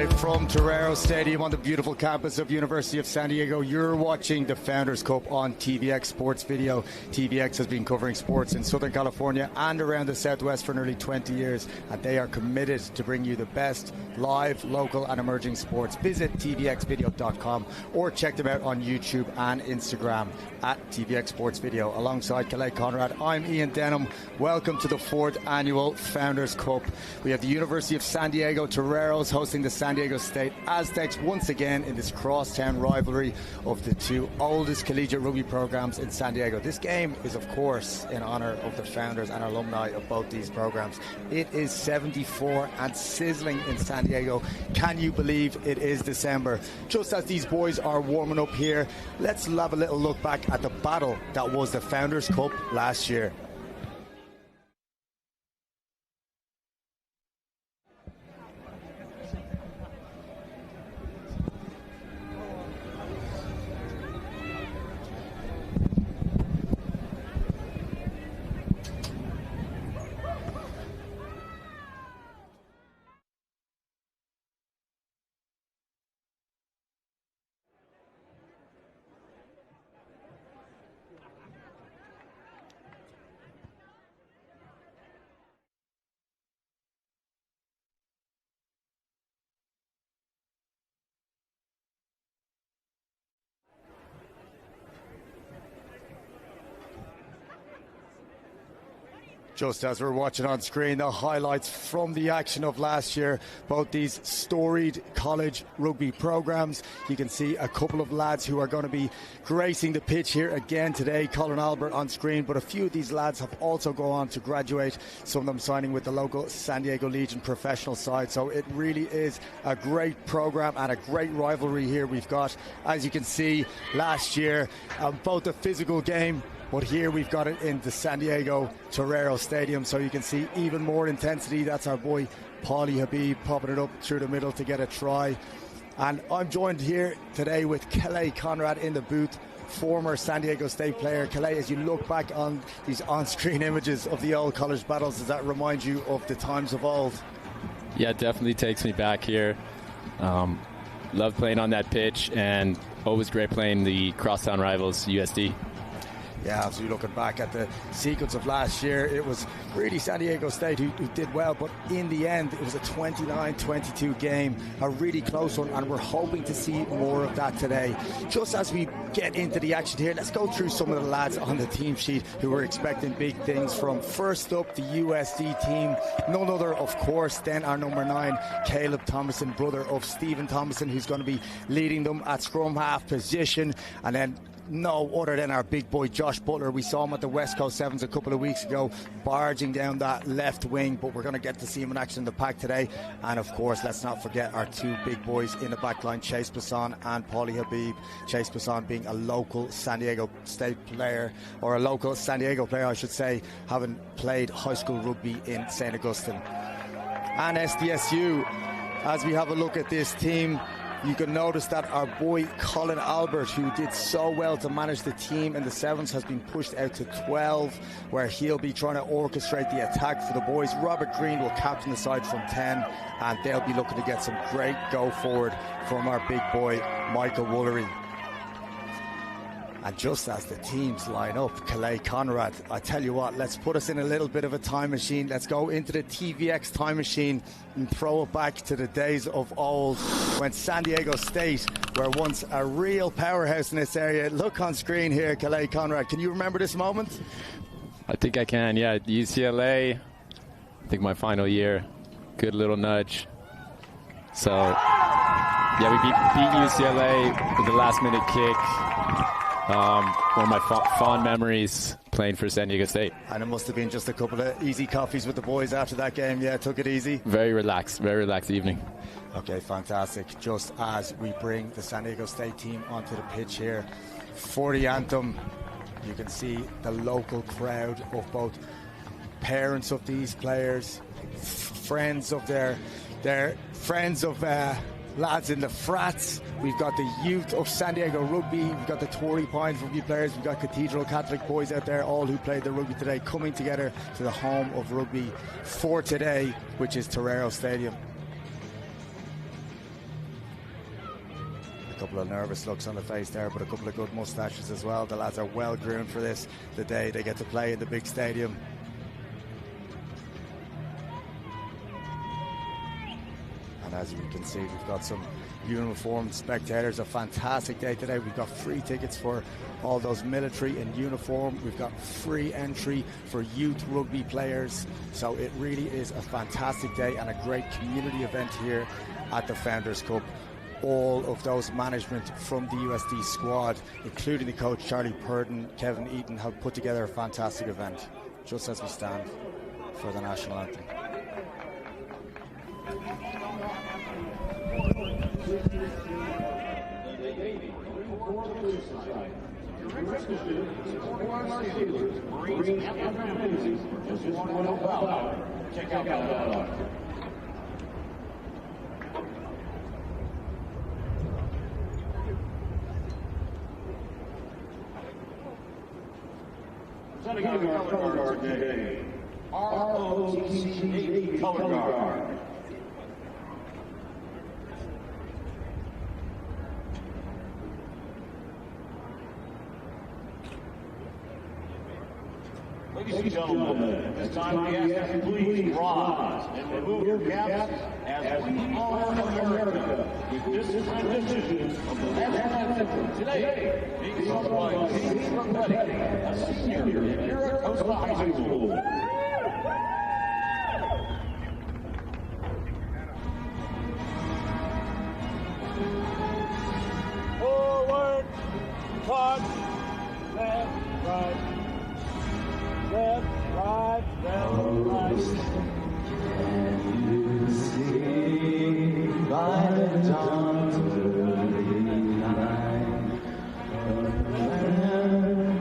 Live from Torero Stadium on the beautiful campus of University of San Diego. You're watching the Founders Cup on TVX Sports Video. TVX has been covering sports in Southern California and around the Southwest for nearly 20 years, and they are committed to bring you the best live, local and emerging sports. Visit tvxvideo.com or check them out on YouTube and Instagram at TVX Sports Video. Alongside Calais Conrad, I'm Ian Denham. Welcome to the 4th annual Founders Cup. We have the University of San Diego Toreros hosting the San Diego State Aztecs once again in this crosstown rivalry of the two oldest collegiate rugby programs in San Diego. This game is, of course, in honor of the founders and alumni of both these programs. It is 74 and sizzling in San Diego. Can you believe it is December? Just as these boys are warming up here, let's have a little look back at the battle that was the Founders Cup last year. Just as we're watching on screen, the highlights from the action of last year, both these storied college rugby programs. You can see a couple of lads who are going to be gracing the pitch here again today. Colin Albert on screen, but a few of these lads have also gone on to graduate, some of them signing with the local San Diego Legion professional side. So it really is a great program and a great rivalry here we've got. As you can see, last year, both a physical game, but here we've got it in the San Diego Torero Stadium, so you can see even more intensity. That's our boy Paulie Habib popping it up through the middle to get a try. And I'm joined here today with Calais Conrad in the booth, former San Diego State player. Calais, as you look back on these on-screen images of the old college battles, does that remind you of the times of old? Yeah, it definitely takes me back here. Love playing on that pitch, and always great playing the crosstown rivals, USD. Yeah, so you're looking back at the sequence of last year, it was really San Diego State who did well, but in the end, it was a 29-22 game, a really close one, and we're hoping to see more of that today. Just as we get into the action here, let's go through some of the lads on the team sheet who were expecting big things from. First up, the USD team, none other, of course, than our number 9, Caleb Thomason, brother of Stephen Thomason, who's going to be leading them at scrum half position, and then no other than our big boy Josh Butler. We saw him at the West Coast Sevens a couple of weeks ago, barging down that left wing, but we're going to get to see him in action in the pack today. And of course, let's not forget our two big boys in the back line, Chase Basson and Paulie Habib. Chase Basson being a local San Diego State player, or a local San Diego player I should say, having played high school rugby in St. Augustine. And SDSU, as we have a look at this team, you can notice that our boy Colin Albert, who did so well to manage the team in the sevens, has been pushed out to 12, where he'll be trying to orchestrate the attack for the boys. Robert Green will captain the side from 10, and they'll be looking to get some great go forward from our big boy Michael Woolery. And just as the teams line up, Calais Conrad, I tell you what, let's put us in a little bit of a time machine. Let's go into the TVX time machine and throw it back to the days of old, when San Diego State were once a real powerhouse in this area. Look on screen here, Calais Conrad. Can you remember this moment? I think I can, yeah. UCLA, I think my final year, good little nudge. So, yeah, we beat UCLA with the last minute kick. One of my fond memories playing for San Diego State. And it must have been just a couple of easy coffees with the boys after that game. Yeah, took it easy. Very relaxed evening. Okay, fantastic. Just as we bring the San Diego State team onto the pitch here for the anthem, you can see the local crowd of both parents of these players, friends of their friends of lads in the frats. We've got the youth of San Diego Rugby. We've got the Torrey Pines rugby players. We've got Cathedral Catholic boys out there, all who played the rugby today, coming together to the home of rugby for today, which is Torero Stadium. A couple of nervous looks on the face there, but a couple of good moustaches as well. The lads are well groomed for this, the day they get to play in the big stadium. And as you can see, we've got some uniformed spectators. A fantastic day today. We've got free tickets for all those military in uniform. We've got free entry for youth rugby players. So it really is a fantastic day and a great community event here at the Founders Cup. All of those management from the USD squad, including the coach Charlie Purden, Kevin Eaton, have put together a fantastic event, just as we stand for the national anthem. Setting up our color guard today, ROTC color guard. Ladies and gentlemen, at this time we ask that you please rise and remove your caps as we honor America with this rendition of the national anthem today, being sung by James Rugby, a senior here at Costa High School. Forward, touch, left, right. Left, right, left, right. And you see by the dawn's early night of the land,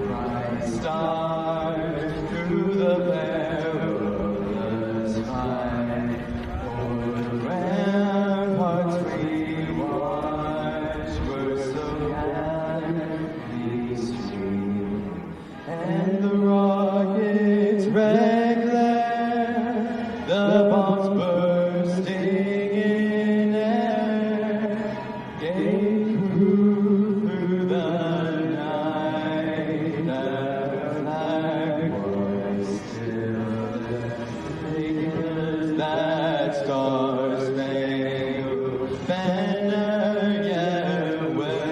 bright stars through the perilous fight. And the rockets red glare, the bombs bursting in air, gave proof through the night that the flag was still there. That star-spangled banner yet waved.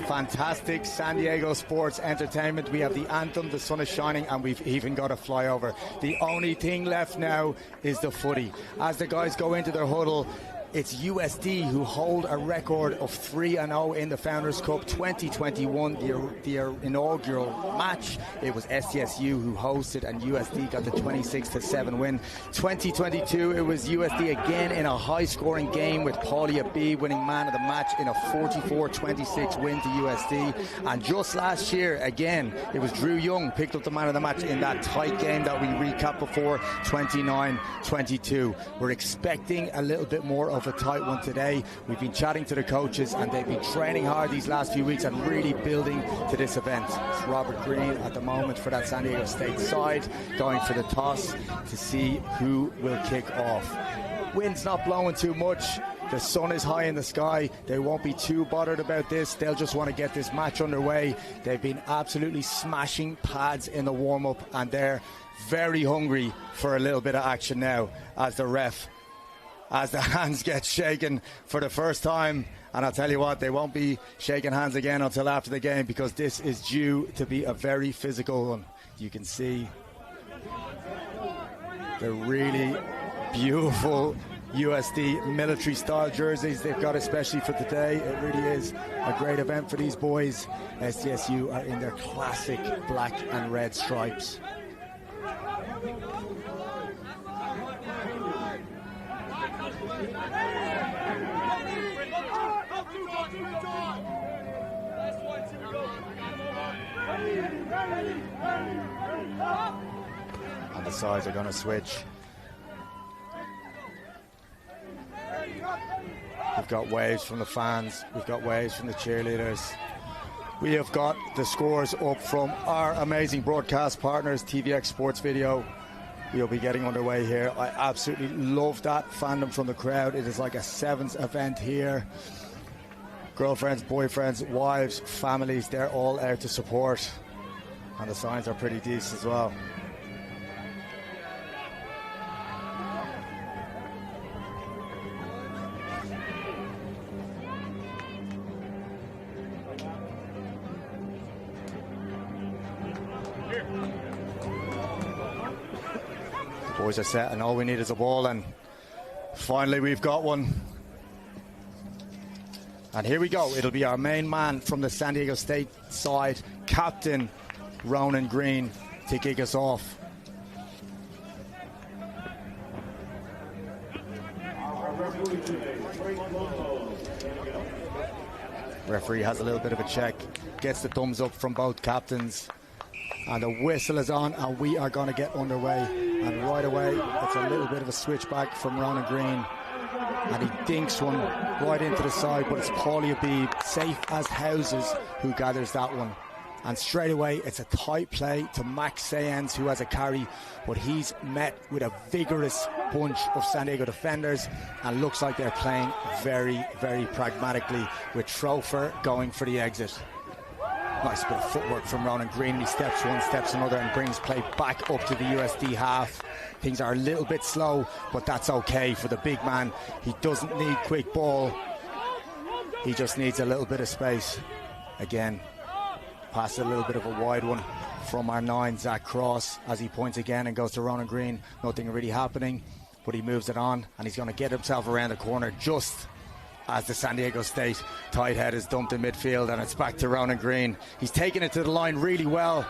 Fantastic San Diego sports entertainment. We have the anthem, the sun is shining, and we've even got a flyover. The only thing left now is the footy. As the guys go into their huddle, it's USD who hold a record of 3-0 in the Founders Cup 2021, the inaugural match. It was SDSU who hosted, and USD got the 26-7 win. 2022, it was USD again in a high-scoring game with Paulie Abbe winning man of the match in a 44-26 win to USD. And just last year, again, it was Drew Young picked up the man of the match in that tight game that we recapped before, 29-22. We're expecting a little bit more of a tight one today. We've been chatting to the coaches and they've been training hard these last few weeks and really building to this event. It's Robert Green at the moment for that San Diego State side, going for the toss to see who will kick off. Wind's not blowing too much. The sun is high in the sky. They won't be too bothered about this. They'll just want to get this match underway. They've been absolutely smashing pads in the warm-up and they're very hungry for a little bit of action now as the ref as the hands get shaken for the first time. And I'll tell you what, they won't be shaking hands again until after the game, because this is due to be a very physical one. You can see the really beautiful USD military style jerseys they've got, especially for today. It really is a great event for these boys. SDSU are in their classic black and red stripes. And the sides are going to switch. We've got waves from the fans, we've got waves from the cheerleaders. We have got the scores up from our amazing broadcast partners, TVX Sports Video. We'll be getting underway here. I absolutely love that fandom from the crowd. It is like a sevens event here. Girlfriends, boyfriends, wives, families, they're all out to support. And the signs are pretty decent as well. The boys are set and all we need is a ball, and finally we've got one. And here we go. It'll be our main man from the San Diego State side, Captain Ronan Green, to kick us off. Referee has a little bit of a check, gets the thumbs up from both captains, and the whistle is on, and we are going to get underway. And right away, it's a little bit of a switchback from Ronan Green, and he dinks one right into the side, but it's Paulie Habib, safe as houses, who gathers that one. And straight away, it's a tight play to Max Sayens, who has a carry, but he's met with a vigorous bunch of San Diego defenders, and looks like they're playing very, very pragmatically, with Trofer going for the exit. Nice bit of footwork from Ronan Green. He steps one, steps another, and brings play back up to the USD half. Things are a little bit slow, but that's okay for the big man. He doesn't need quick ball. He just needs a little bit of space. Again, pass a little bit of a wide one from our 9, Zach Cross, as he points again and goes to Ronan Green. Nothing really happening, but he moves it on, and he's going to get himself around the corner just as the San Diego State tight head is dumped in midfield, and it's back to Ronan Green. He's taken it to the line really well.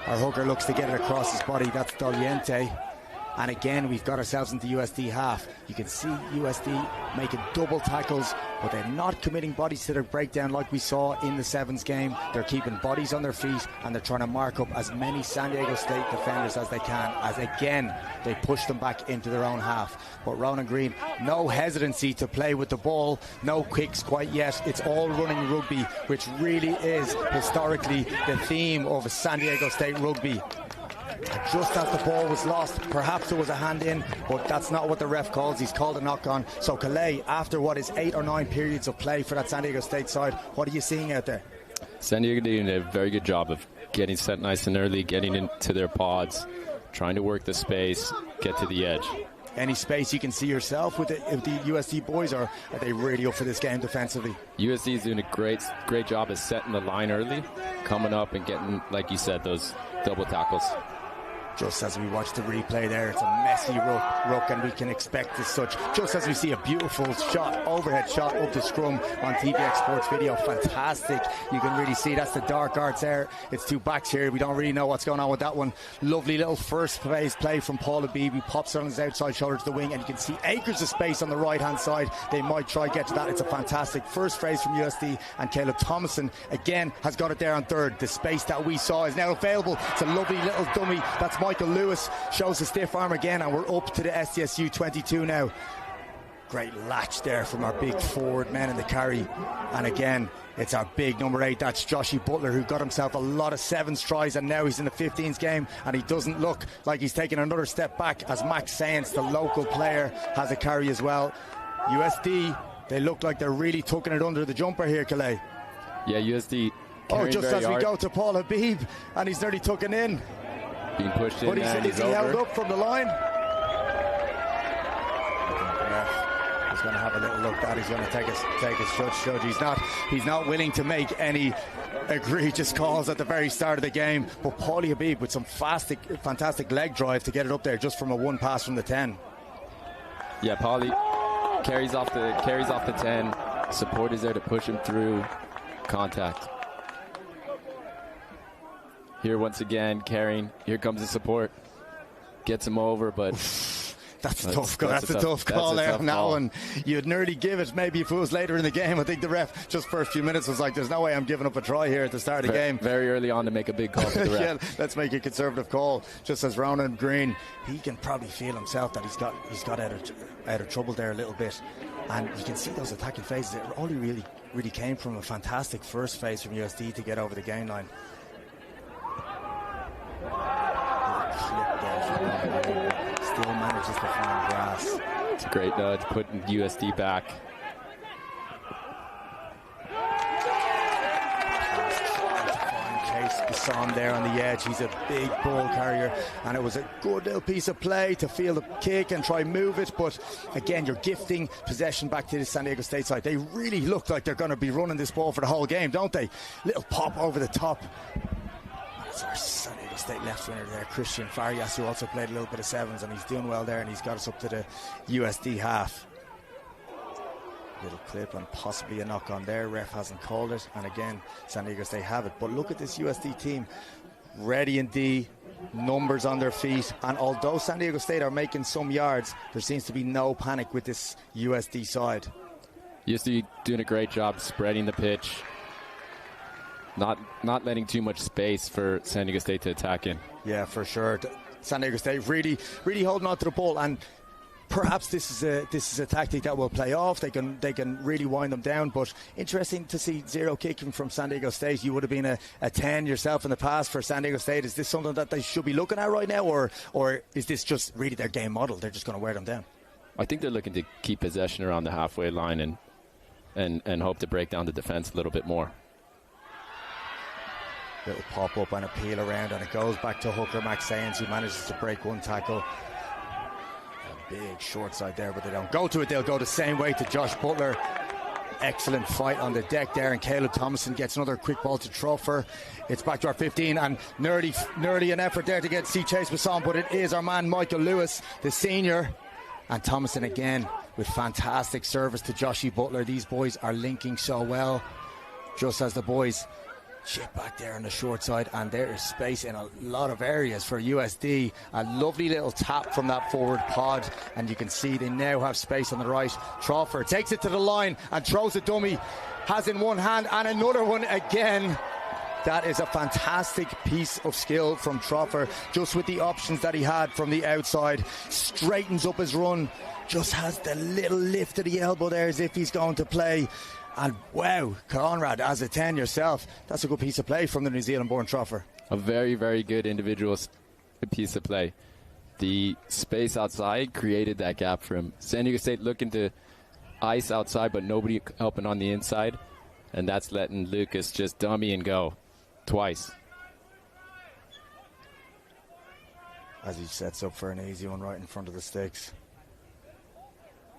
Our hooker looks to get it across his body. That's Doliente. And again, we've got ourselves into USD half. You can see USD making double tackles, but they're not committing bodies to their breakdown like we saw in the sevens game. They're keeping bodies on their feet, and they're trying to mark up as many San Diego State defenders as they can, as again, they push them back into their own half. But Ronan Green, no hesitancy to play with the ball, no quicks quite yet. It's all running rugby, which really is historically the theme of San Diego State rugby. Just as the ball was lost, perhaps there was a hand in, but that's not what the ref calls. He's called a knock on. So Calais, after what is 8 or 9 periods of play for that San Diego State side, what are you seeing out there? San Diego did a very good job of getting set nice and early, getting into their pods, trying to work the space, get to the edge. Any space you can see yourself with the USD boys, or are they really up for this game defensively? USD is doing a great job of setting the line early, coming up and getting, like you said, those double tackles. Just as we watch the replay there, it's a messy ruck, and we can expect as such. Just as we see a beautiful shot, overhead shot up the scrum on TVX Sports Video. Fantastic. You can really see that's the dark arts there. It's 2 backs here. We don't really know what's going on with that one. Lovely little first phase play from Paul Habib. He pops it on his outside shoulder to the wing, and you can see acres of space on the right-hand side. They might try to get to that. It's a fantastic first phase from USD, and Caleb Thomason, again, has got it there on third. The space that we saw is now available. It's a lovely little dummy. That's Michael Lewis, shows a stiff arm again, and we're up to the SDSU 22 now. Great latch there from our big forward men in the carry, and again it's our big number 8, that's Joshy Butler, who got himself a lot of 7s tries, and now he's in the 15s game, and he doesn't look like he's taking another step back, as Max Sayens, the local player, has a carry as well. USD, they look like they're really tucking it under the jumper here, Calais. Yeah, USD. Oh, just as we go to Paul Habib, and he's nearly tucking in. Being pushed in, but is he held up from the line? going to have a little look at. He's going to take his judge. He's not willing to make any egregious calls at the very start of the game. But Paulie Habib with some fantastic leg drive to get it up there just from a one pass from the 10. Yeah, Paulie carries off the 10. Support is there to push him through contact. Here once again, carrying. Here comes the support. Gets him over, but that's a tough call. That's a tough call there on that one. You'd nearly give it. Maybe if it was later in the game, I think the ref just first few minutes was like, "There's no way I'm giving up a try here at the start of the game." Very early on to make a big call for the ref. Yeah, let's make a conservative call. Just as Ronan Green, he can probably feel himself that he's got out of trouble there a little bit, and you can see those attacking phases. It only really came from a fantastic first phase from USD to get over the game line. Still manages to find grass. It's a great nudge, putting USD back. Chase Basson there on the edge. He's a big ball carrier, and it was a good little piece of play to feel the kick and try move it. But again, you're gifting possession back to the San Diego State side. They really look like they're going to be running this ball for the whole game, don't they? Little pop over the top. That's our San Diego State left winger there, Christian Farias, who also played a little bit of sevens, and he's doing well there, and he's got us up to the USD half. Little clip and possibly a knock on there. Ref hasn't called it, and again, San Diego State have it. But look at this USD team, ready in D, numbers on their feet, and although San Diego State are making some yards, there seems to be no panic with this USD side. USD doing a great job spreading the pitch. Not letting too much space for San Diego State to attack in. Yeah, for sure. San Diego State really holding on to the ball, and perhaps this is a tactic that will play off. They can really wind them down. But interesting to see zero kicking from San Diego State. You would have been a 10 yourself in the past for San Diego State. Is this something that they should be looking at right now, or is this just really their game model? They're just going to wear them down. I think they're looking to keep possession around the halfway line and hope to break down the defense a little bit more. Little pop up and a peel around, and it goes back to hooker Max Sayens, who manages to break one tackle. A big short side there, but they don't go to it. They'll go the same way to Josh Butler. Excellent fight on the deck there, and Caleb Thomason gets another quick ball to Truffer. It's back to our 15, and nearly an effort there to get Chase Basson, but it is our man Michael Lewis, the senior. And Thomason again with fantastic service to Joshy Butler. These boys are linking so well, just as the boys chip back there on the short side, and there is space in a lot of areas for USD. A lovely little tap from that forward pod, and you can see they now have space on the right. Truffer takes it to the line and throws a dummy, has in one hand and another one again. That is a fantastic piece of skill from Truffer, just with the options that he had from the outside. Straightens up his run, just has the little lift of the elbow there as if he's going to play. And wow, Conrad, as a 10 yourself, that's a good piece of play from the New Zealand-born Truffer. A very, very good individual piece of play. The space outside created that gap for him. San Diego State looking to ice outside, but nobody helping on the inside. And that's letting Lucas just dummy and go twice. As he sets up for an easy one right in front of the sticks.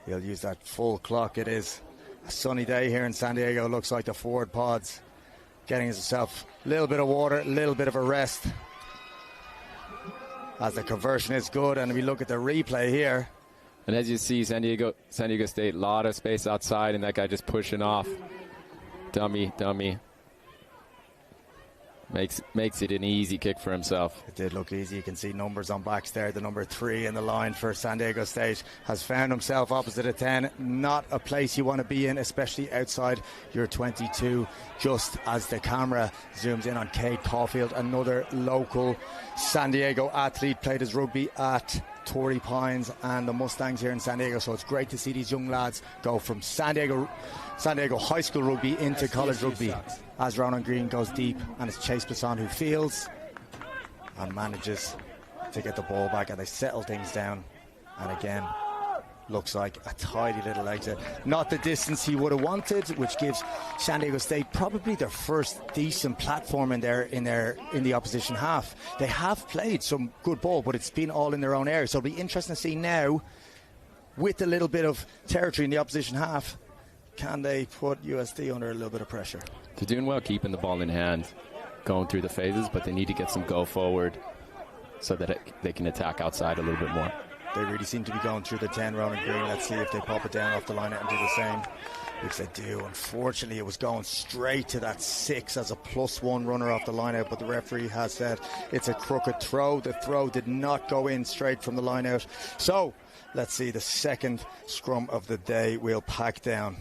He'll use that full clock. It is a sunny day here in San Diego. Looks like the forward pod's getting himself a little bit of water, a little bit of a rest, as the conversion is good. And we look at the replay here, and as you see, San Diego State, a lot of space outside, and that guy just pushing off. Dummy. Makes it an easy kick for himself. It did look easy. You can see numbers on backs there. The number 3 in the line for San Diego State has found himself opposite a 10. Not a place you want to be in, especially outside your 22. Just as the camera zooms in on Cade Caulfield, another local San Diego athlete, played his rugby at Torrey Pines and the Mustangs here in San Diego. So it's great to see these young lads go from San Diego high school rugby into college rugby. As Ronan Green goes deep, and it's Chase Basson who fields and manages to get the ball back, and they settle things down. And again, looks like a tidy little exit. Not the distance he would have wanted, which gives San Diego State probably their first decent platform in the opposition half. They have played some good ball, but it's been all in their own area. So it'll be interesting to see now with a little bit of territory in the opposition half. Can they put USD under a little bit of pressure? They're doing well keeping the ball in hand, going through the phases, but they need to get some go forward so that they can attack outside a little bit more. They really seem to be going through the 10 round and green. Let's see if they pop it down off the line and do the same, which they do. Unfortunately, it was going straight to that 6 as a +1 runner off the line out, but the referee has said it's a crooked throw. The throw did not go in straight from the line out. So let's see the second scrum of the day. We'll pack down.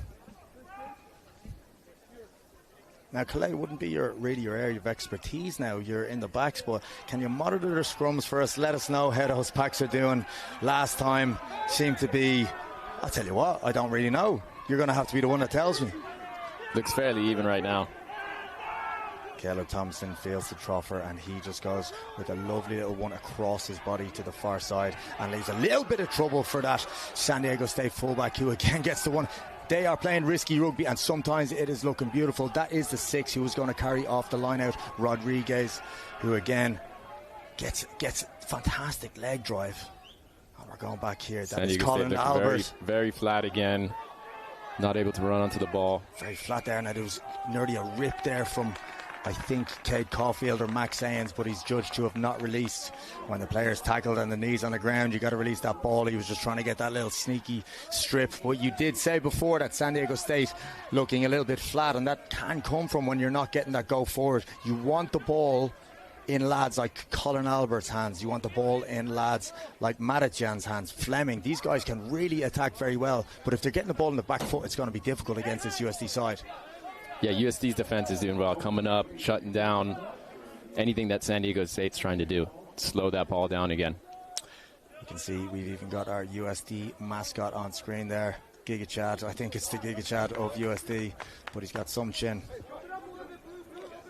Now, Calais wouldn't be your area of expertise now. You're in the backs, but can you monitor the scrums for us? Let us know how those packs are doing. Last time seemed to be, I'll tell you what, I don't really know. You're going to have to be the one that tells me. Looks fairly even right now. Caleb Thompson feels the troffer, and he just goes with a lovely little one across his body to the far side and leaves a little bit of trouble for that San Diego State fullback, who again gets the one. They are playing risky rugby, and sometimes it is looking beautiful. That is the 6 who was going to carry off the line out, Rodriguez, who again gets fantastic leg drive. And we're going back here. That is Colin Albert. Very flat again. Not able to run onto the ball. Very flat there, and it was nearly a rip there from, I think, Cade Caulfield or Max Sayens, but he's judged to have not released. When the player's tackled and the knees on the ground, you got to release that ball. He was just trying to get that little sneaky strip. But you did say before that San Diego State looking a little bit flat, and that can come from when you're not getting that go forward. You want the ball in lads like Colin Albert's hands. You want the ball in lads like Maditjan's hands, Fleming. These guys can really attack very well, but if they're getting the ball in the back foot, it's going to be difficult against this USD side. Yeah, USD's defense is doing well, coming up, shutting down anything that San Diego State's trying to do. Slow that ball down again. You can see we've even got our USD mascot on screen there, Giga Chad. I think it's the Giga Chad of USD, but he's got some chin.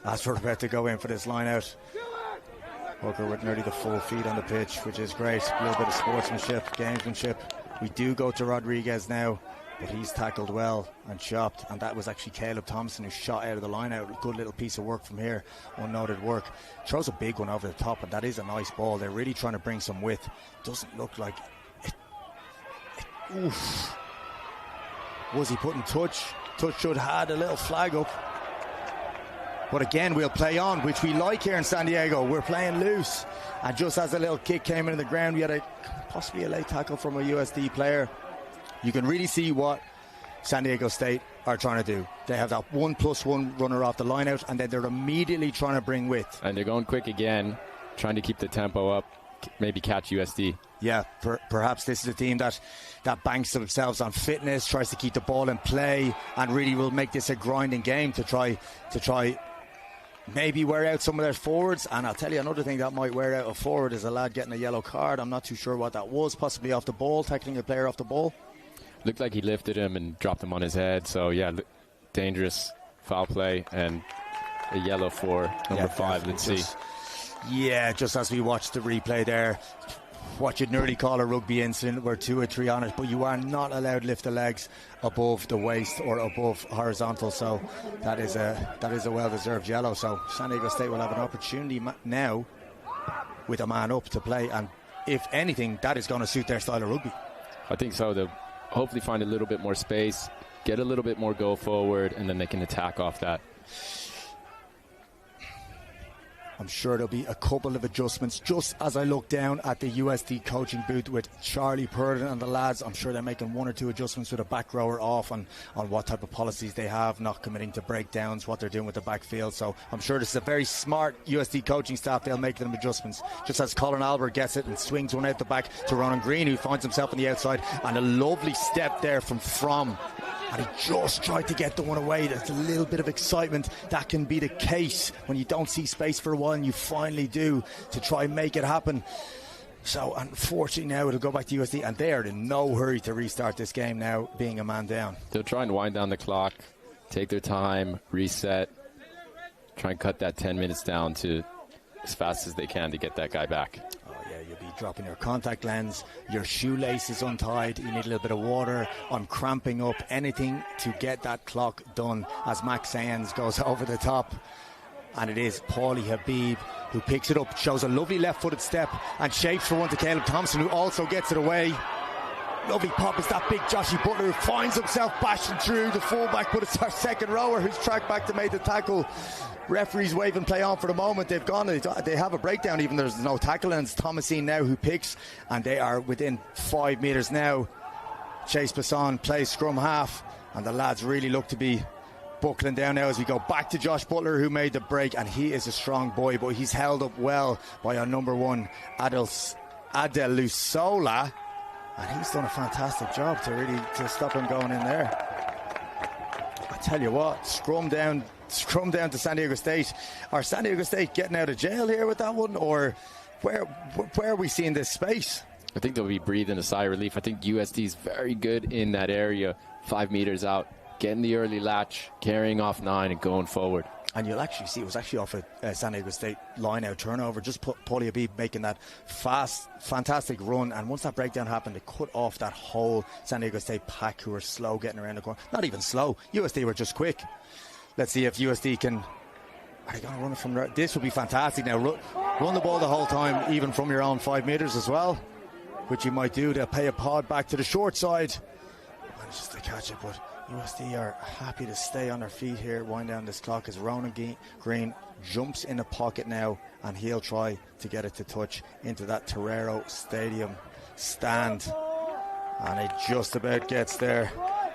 As we're about to go in for this line out, Hooker with nearly the full feet on the pitch, which is great. A little bit of sportsmanship, gamesmanship. We do go to Rodriguez now, but he's tackled well and chopped, and that was actually Caleb Thompson who shot out of the line out. Good little piece of work from here, unnoted work. Throws a big one over the top, and that is a nice ball. They're really trying to bring some width. Doesn't look like it. Oof. Was he putting touch? Touch should have had a little flag up. But again, we'll play on, which we like here in San Diego. We're playing loose. And just as the little kick came into the ground, we had possibly a late tackle from a USD player. You can really see what San Diego State are trying to do. They have that 1+1 runner off the line out, and then they're immediately trying to bring width. And they're going quick again, trying to keep the tempo up, maybe catch USD. Yeah, perhaps this is a team that banks themselves on fitness, tries to keep the ball in play, and really will make this a grinding game to try maybe wear out some of their forwards. And I'll tell you another thing that might wear out a forward is a lad getting a yellow card. I'm not too sure what that was, possibly off the ball, tackling a player off the ball. Looked like he lifted him and dropped him on his head. So, yeah, dangerous foul play and a yellow for number 5. Let's see. Yeah, just as we watch the replay there, what you'd nearly call a rugby incident where 2 or 3 on it, but you are not allowed to lift the legs above the waist or above horizontal. So that is a well-deserved yellow. So San Diego State will have an opportunity now with a man up to play, and if anything, that is going to suit their style of rugby. I think so. They'll hopefully find a little bit more space, get a little bit more go forward, and then they can attack off that. I'm sure there'll be a couple of adjustments. Just as I look down at the USD coaching booth with Charlie Purdon and the lads, I'm sure they're making 1 or 2 adjustments with a back rower off on what type of policies they have, not committing to breakdowns, what they're doing with the backfield. So I'm sure this is a very smart USD coaching staff. They'll make them adjustments. Just as Colin Albert gets it and swings one out the back to Ronan Green, who finds himself on the outside, and a lovely step there from. And he just tried to get the one away. That's a little bit of excitement. That can be the case when you don't see space for one. You finally do, to try and make it happen. So unfortunately now it'll go back to USD, and they are in no hurry to restart this game now, being a man down. They'll try and wind down the clock, take their time, reset, try and cut that 10 minutes down to as fast as they can to get that guy back. You'll be dropping your contact lens, your shoelace is untied, you need a little bit of water, I'm cramping up, anything to get that clock done as Max Sayens goes over the top. And it is Paulie Habib who picks it up, shows a lovely left-footed step and shapes for one to Caleb Thompson, who also gets it away. Lovely pop. It's that big Joshy Butler who finds himself bashing through the fullback, but it's our second rower who's tracked back to make the tackle. Referees waving play on for the moment. They've gone. They have a breakdown. Even there's no tackle, and it's Thomasine now who picks, and they are within 5 metres now. Chase Basson plays scrum half, and the lads really look to be buckling down now as we go back to Josh Butler, who made the break, and he is a strong boy, but he's held up well by our number one Adelusola, and he's done a fantastic job to stop him going in there. I tell you what, scrum down to San Diego State. Are San Diego State getting out of jail here with that one, or where are we seeing this space? I think they'll be breathing a sigh of relief. I think USD is very good in that area, 5 meters out, getting the early latch, carrying off 9 and going forward. And you'll actually see it was actually off a San Diego State line-out turnover. Just Paulie Habib making that fast, fantastic run. And once that breakdown happened, it cut off that whole San Diego State pack who were slow getting around the corner. Not even slow. USD were just quick. Let's see if USD can... Are they going to run it from there? This would be fantastic now. Run the ball the whole time, even from your own 5 meters as well, which you might do. They'll pay a pod back to the short side. Manages to catch it, but USD are happy to stay on their feet here, wind down this clock as Ronan Green jumps in the pocket now, and he'll try to get it to touch into that Torero Stadium stand, and it just about gets there.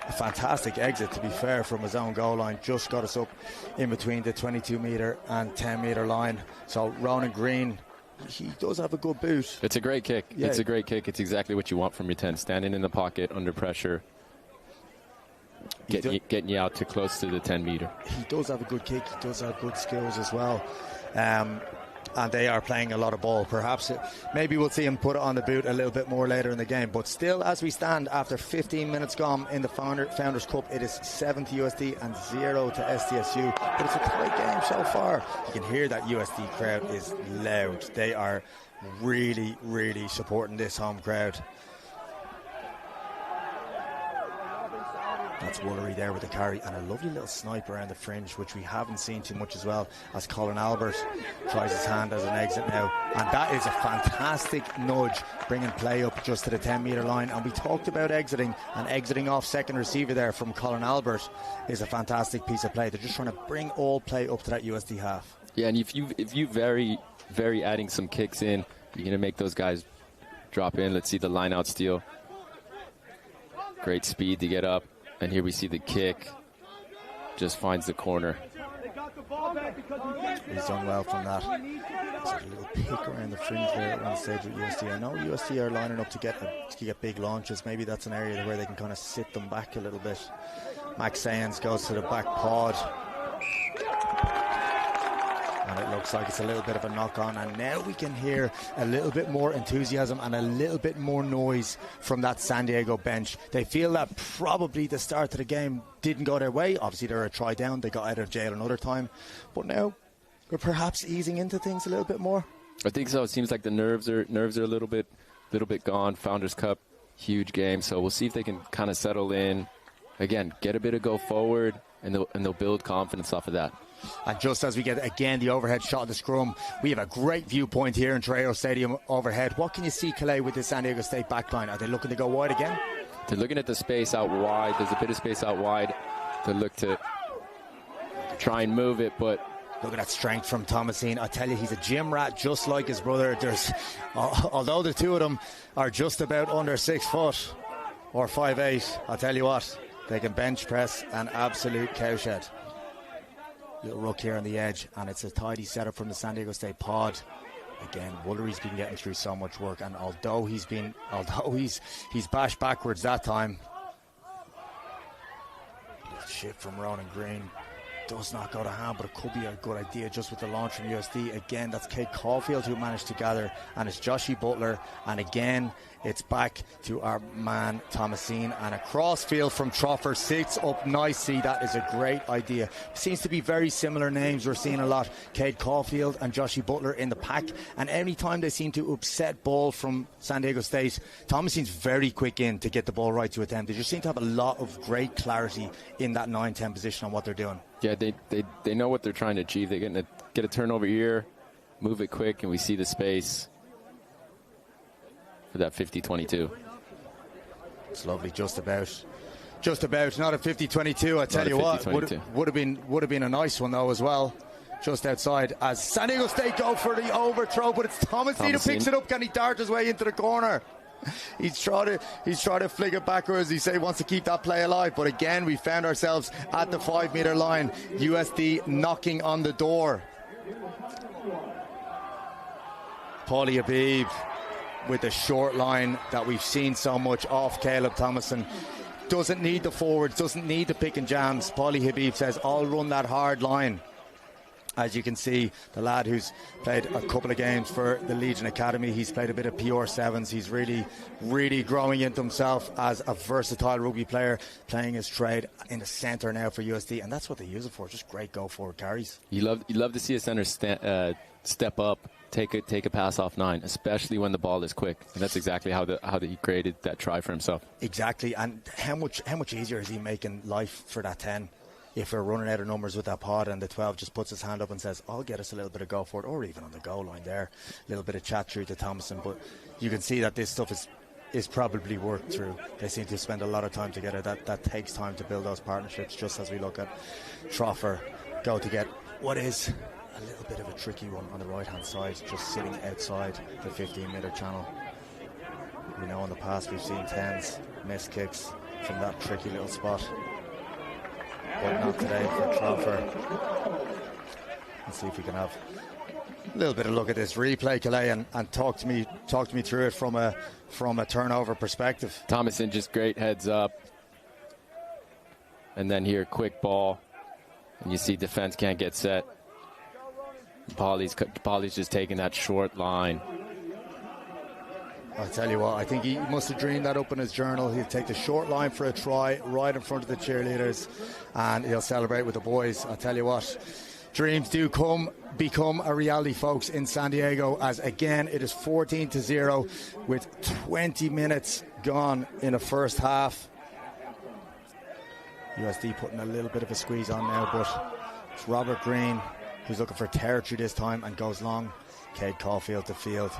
A fantastic exit, to be fair, from his own goal line. Just got us up in between the 22 metre and 10 metre line. So Ronan Green, he does have a good boot. It's a great kick. Yeah. It's a great kick. It's exactly what you want from your 10. Standing in the pocket under pressure, getting you out to close to the 10 metre. He does have a good kick. He does have good skills as well. And they are playing a lot of ball. Perhaps maybe we'll see him put it on the boot a little bit more later in the game. But still, as we stand after 15 minutes gone in the Founders Cup, it is 7 to USD and 0 to SDSU. But it's a tight game so far. You can hear that USD crowd is loud. They are really, really supporting this home crowd. That's Woolery there with the carry, and a lovely little snipe around the fringe, which we haven't seen too much as well, as Colin Albert tries his hand as an exit now. And that is a fantastic nudge, bringing play up just to the 10 metre line. And we talked about exiting, and exiting off second receiver there from Colin Albert is a fantastic piece of play. They're just trying to bring all play up to that USD half. Yeah, and if you very adding some kicks in, you're going to make those guys drop in. Let's see the line out steal. Great speed to get up. And here we see the kick. Just finds the corner. He's done well from that. There's a little pick around the fringe there on the stage with USD. I know USD are lining up to get big launches. Maybe that's an area where they can kind of sit them back a little bit. Max Sayans goes to the back pod. And it looks like it's a little bit of a knock-on, and now we can hear a little bit more enthusiasm and a little bit more noise from that San Diego bench. They feel that probably the start of the game didn't go their way. Obviously they're a try down, they got out of jail another time, but now we're perhaps easing into things a little bit more. I think so. It seems like the nerves are a little bit gone. Founders Cup, huge game, so we'll see if they can kind of settle in again, get a bit of go forward, and they'll build confidence off of that. And just as we get, again, the overhead shot of the scrum, we have a great viewpoint here in Torero Stadium overhead. What can you see, Calais, with the San Diego State backline? Are they looking to go wide again? They're looking at the space out wide. There's a bit of space out wide. They look to try and move it, but... Look at that strength from Thomasine. I tell you, he's a gym rat just like his brother. Although the two of them are just about under 6 foot or 5'8", I'll tell you what, they can bench press an absolute cowshed. Little ruck here on the edge, and it's a tidy setup from the San Diego State pod. Again, Woolery's been getting through so much work, and although he's bashed backwards that time, little shift from Ronan Green does not go to hand, but it could be a good idea just with the launch from USD. Again, that's Kate Caulfield who managed to gather, and it's Joshy Butler, and again it's back to our man Thomasine, and a crossfield from Troffer sits up nicely. That is a great idea. Seems to be very similar names we're seeing a lot, Kate Caulfield and Joshy Butler in the pack, and any time they seem to upset ball from San Diego State, Thomasine's very quick in to get the ball right to attempt. They just seem to have a lot of great clarity in that 9-10 position on what they're doing. Yeah, they know what they're trying to achieve. They're going to get a turnover here, move it quick, and we see the space for that 50-22. It's lovely, just about. Not a 50-22. I tell you what, would have been a nice one though as well. Just outside as San Diego State go for the overthrow, but it's Thomason who picks it up. Can he dart his way into the corner? He's trying to flick it backwards. He wants to keep that play alive, but again we found ourselves at the 5 metre line. USD knocking on the door. Paulie Habib with the short line that we've seen so much off Caleb Thomason. Doesn't need the forwards, doesn't need the pick and jams. Paulie Habib says, I'll run that hard line. As you can see, the lad who's played a couple of games for the Legion Academy, he's played a bit of PR7s. He's really growing into himself as a versatile rugby player, playing his trade in the centre now for USD, and that's what they use it for. Just great go forward carries. You love to see a centre step up, take a pass off 9, especially when the ball is quick, and that's exactly how he created that try for himself. Exactly, and how much easier is he making life for that 10? If we're running out of numbers with that pod and the 12 just puts his hand up and says, I'll get us a little bit of go for it, or even on the goal line there, a little bit of chat through to Thomason. But you can see that this stuff is probably worked through. They seem to spend a lot of time together. That takes time to build those partnerships, just as we look at Troffer go to get what is a little bit of a tricky one on the right hand side, just sitting outside the 15-metre channel. We know in the past we've seen 10s miss kicks from that tricky little spot. But not today for Troffer. Let's see if we can have a little bit of look at this replay, Calais, and talk to me through it from a turnover perspective. Thomason just great heads up, and then here quick ball, and you see defense can't get set. Paulie's just taking that short line. I'll tell you what, I think he must have dreamed that up in his journal. He'll take the short line for a try right in front of the cheerleaders, and he'll celebrate with the boys. I'll tell you what, dreams do become a reality, folks, in San Diego, as again it is 14-0 with 20 minutes gone in the first half. USD putting a little bit of a squeeze on now, but it's Robert Green who's looking for territory this time and goes long. Cade Caulfield to field.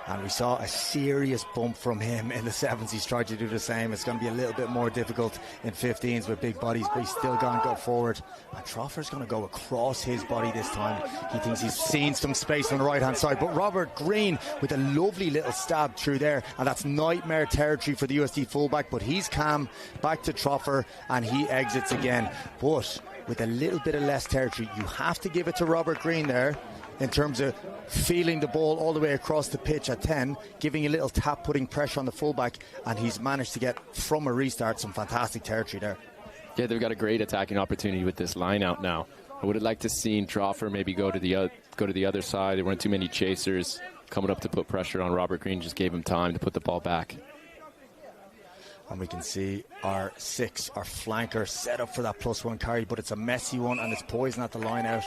And we saw a serious bump from him in the 7s. He's tried to do the same. It's going to be a little bit more difficult in 15s with big bodies, but he's still going to go forward. And Troffer's going to go across his body this time. He thinks he's seen some space on the right-hand side. But Robert Green with a lovely little stab through there. And that's nightmare territory for the USD fullback. But he's calm, back to Troffer, and he exits again. But with a little bit of less territory, you have to give it to Robert Green there, in terms of feeling the ball all the way across the pitch at 10, giving a little tap, putting pressure on the fullback, and he's managed to get, from a restart, some fantastic territory there. Yeah, they've got a great attacking opportunity with this line out now. I would have liked to seen Troffer maybe go to the other side. There weren't too many chasers coming up to put pressure on. Robert Green just gave him time to put the ball back. And we can see our 6, our flanker, set up for that +1 carry, but it's a messy one and it's poison at the line out.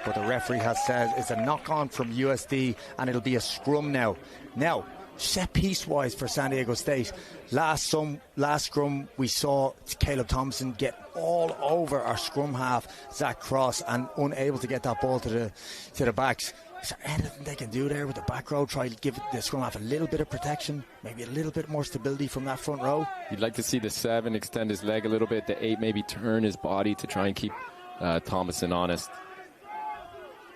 But the referee has said it's a knock-on from USD, and it'll be a scrum now. Now, set piece-wise for San Diego State, last scrum we saw Caleb Thompson get all over our scrum half, Zach Cross, and unable to get that ball to the backs. Is there anything they can do there with the back row? Try to give the scrum half a little bit of protection, maybe a little bit more stability from that front row? You'd like to see the 7 extend his leg a little bit, the 8 maybe turn his body to try and keep Thomason honest.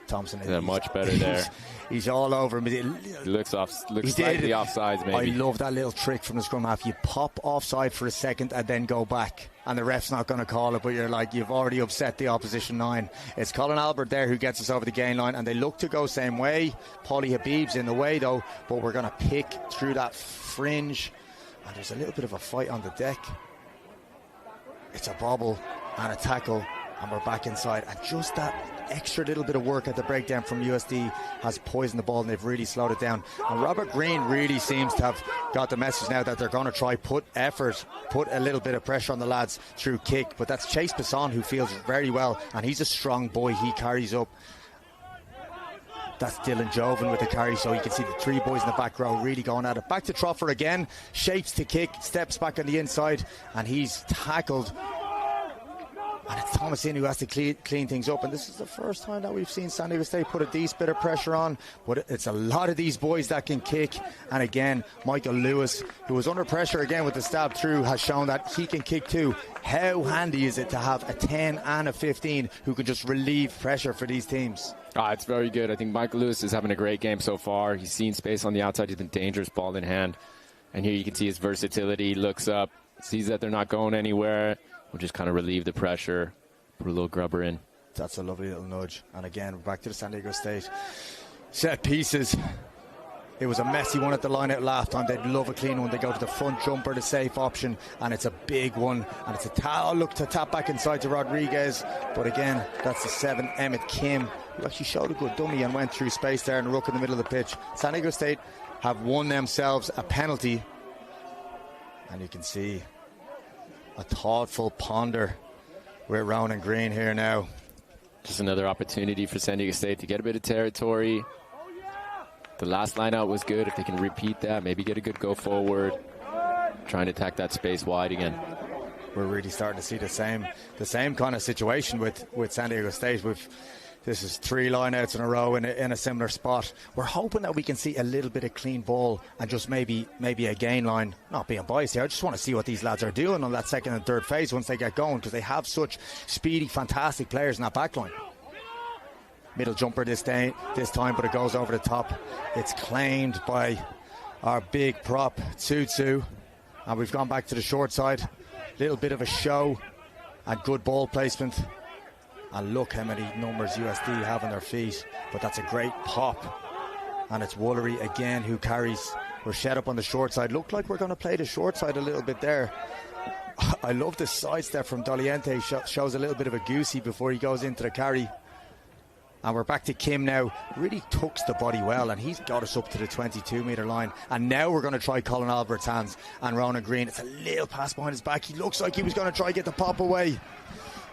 Thompson is much better there. He's all over him. He looks slightly offside, maybe. I love that little trick from the scrum half. You pop offside for a second and then go back, and the ref's not going to call it, but you're like, you've already upset the opposition 9. It's Colin Albert there who gets us over the gain line, and they look to go same way. Paulie Habib's in the way though, but we're going to pick through that fringe, and there's a little bit of a fight on the deck. It's a bobble and a tackle, and we're back inside, and just that extra little bit of work at the breakdown from USD has poisoned the ball, and they've really slowed it down. And Robert Green really seems to have got the message now that they're going to try put a little bit of pressure on the lads through kick, but that's Chase Basson who feels very well, and he's a strong boy. He carries up. That's Dylan Joven with the carry, so you can see the 3 boys in the back row really going at it. Back to Troffer again, shapes to kick, steps back on the inside, and he's tackled And it's Thomasin who has to clean things up. And this is the first time that we've seen San Diego State put a decent bit of pressure on. But it's a lot of these boys that can kick. And again, Michael Lewis, who was under pressure again with the stab through, has shown that he can kick too. How handy is it to have a 10 and a 15 who can just relieve pressure for these teams? It's very good. I think Michael Lewis is having a great game so far. He's seen space on the outside. He's been dangerous, ball in hand. And here you can see his versatility. Looks up, sees that they're not going anywhere. We'll just kind of relieve the pressure, put a little grubber in. That's a lovely little nudge. And again, we're back to the San Diego State set pieces. It was a messy one at the line out last time. They'd love a clean one. They go to the front jumper, the safe option, and it's a big one. And it's a look to tap back inside to Rodriguez. But again, that's the 7, Emmett Kim, who actually showed a good dummy and went through space there and ruck in the middle of the pitch. San Diego State have won themselves a penalty. And you can see a thoughtful ponder with Ronan Green here now. Just another opportunity for San Diego State to get a bit of territory. The last line out was good. If they can repeat that, maybe get a good go forward, trying to attack that space wide again. We're really starting to see the same kind of situation with San Diego State. This is 3 lineouts in a row in a similar spot. We're hoping that we can see a little bit of clean ball and just maybe a gain line. Not being biased here, I just want to see what these lads are doing on that second and third phase once they get going, because they have such speedy, fantastic players in that back line. Middle jumper this time, but it goes over the top. It's claimed by our big prop, Tsutsu. And we've gone back to the short side. Little bit of a show and good ball placement. And look how many numbers USD have on their feet. But that's a great pop. And it's Woolery again who carries. We're set up on the short side. Looked like we're going to play the short side a little bit there. I love the sidestep from Doliente. Shows a little bit of a goosey before he goes into the carry. And we're back to Kim now. Really tucks the body well, and he's got us up to the 22-metre line. And now we're going to try Colin Albert's hands and Ronan Green. It's a little pass behind his back. He looks like he was going to try get the pop away.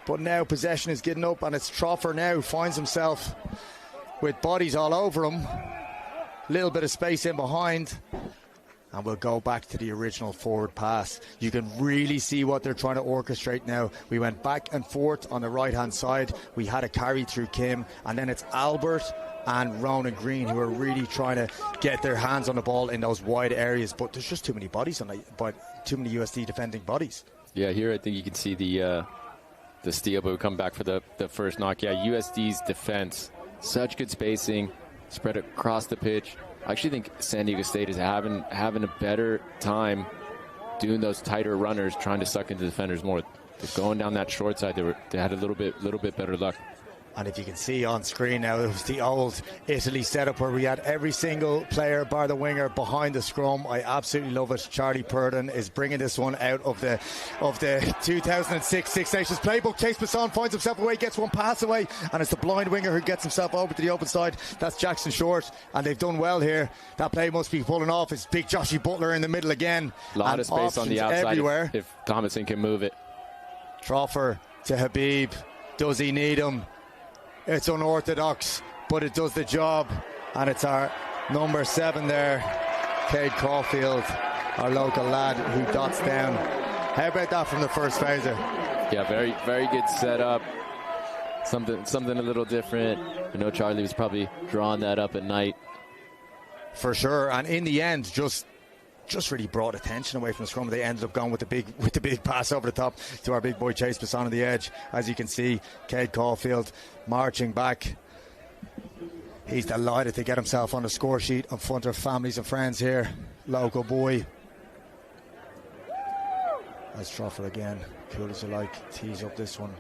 But now possession is getting up, and it's Troffer now finds himself with bodies all over him. Little bit of space in behind. And we'll go back to the original forward pass. You can really see what they're trying to orchestrate now. We went back and forth on the right-hand side. We had a carry through Kim. And then it's Albert and Ronan Green who are really trying to get their hands on the ball in those wide areas. But there's just too many bodies on it, but too many USD defending bodies. Yeah, here I think you can see the steal, but we come back for the first knock. Yeah, USD's defense, such good spacing, spread across the pitch. I actually think San Diego State is having a better time doing those tighter runners, trying to suck into defenders more. They're going down that short side. They had a little bit better luck. And if you can see on screen now, it was the old Italy setup where we had every single player, bar the winger, behind the scrum. I absolutely love it. Charlie Purdon is bringing this one out of the 2006 Six Nations playbook. Chase Basson finds himself away, gets one pass away, and it's the blind winger who gets himself over to the open side. That's Jackson Short, and they've done well here. That play must be pulling off. It's big Joshy Butler in the middle again. A lot of space on the outside everywhere. If Thomason can move it. Troffer to Habib. Does he need him? It's unorthodox, but it does the job. And it's our number 7 there, Cade Caulfield, our local lad who dots down. How about that from the first phaser? Yeah, very, very good setup. Something a little different. I know Charlie was probably drawing that up at night. For sure. And in the end, just really brought attention away from the scrum. They ended up going with the big pass over the top to our big boy Chase Basson on the edge. As you can see, Cade Caulfield marching back. He's delighted to get himself on the score sheet in front of families and friends here. Local boy. As Troffer again, cool as you like, tees up this one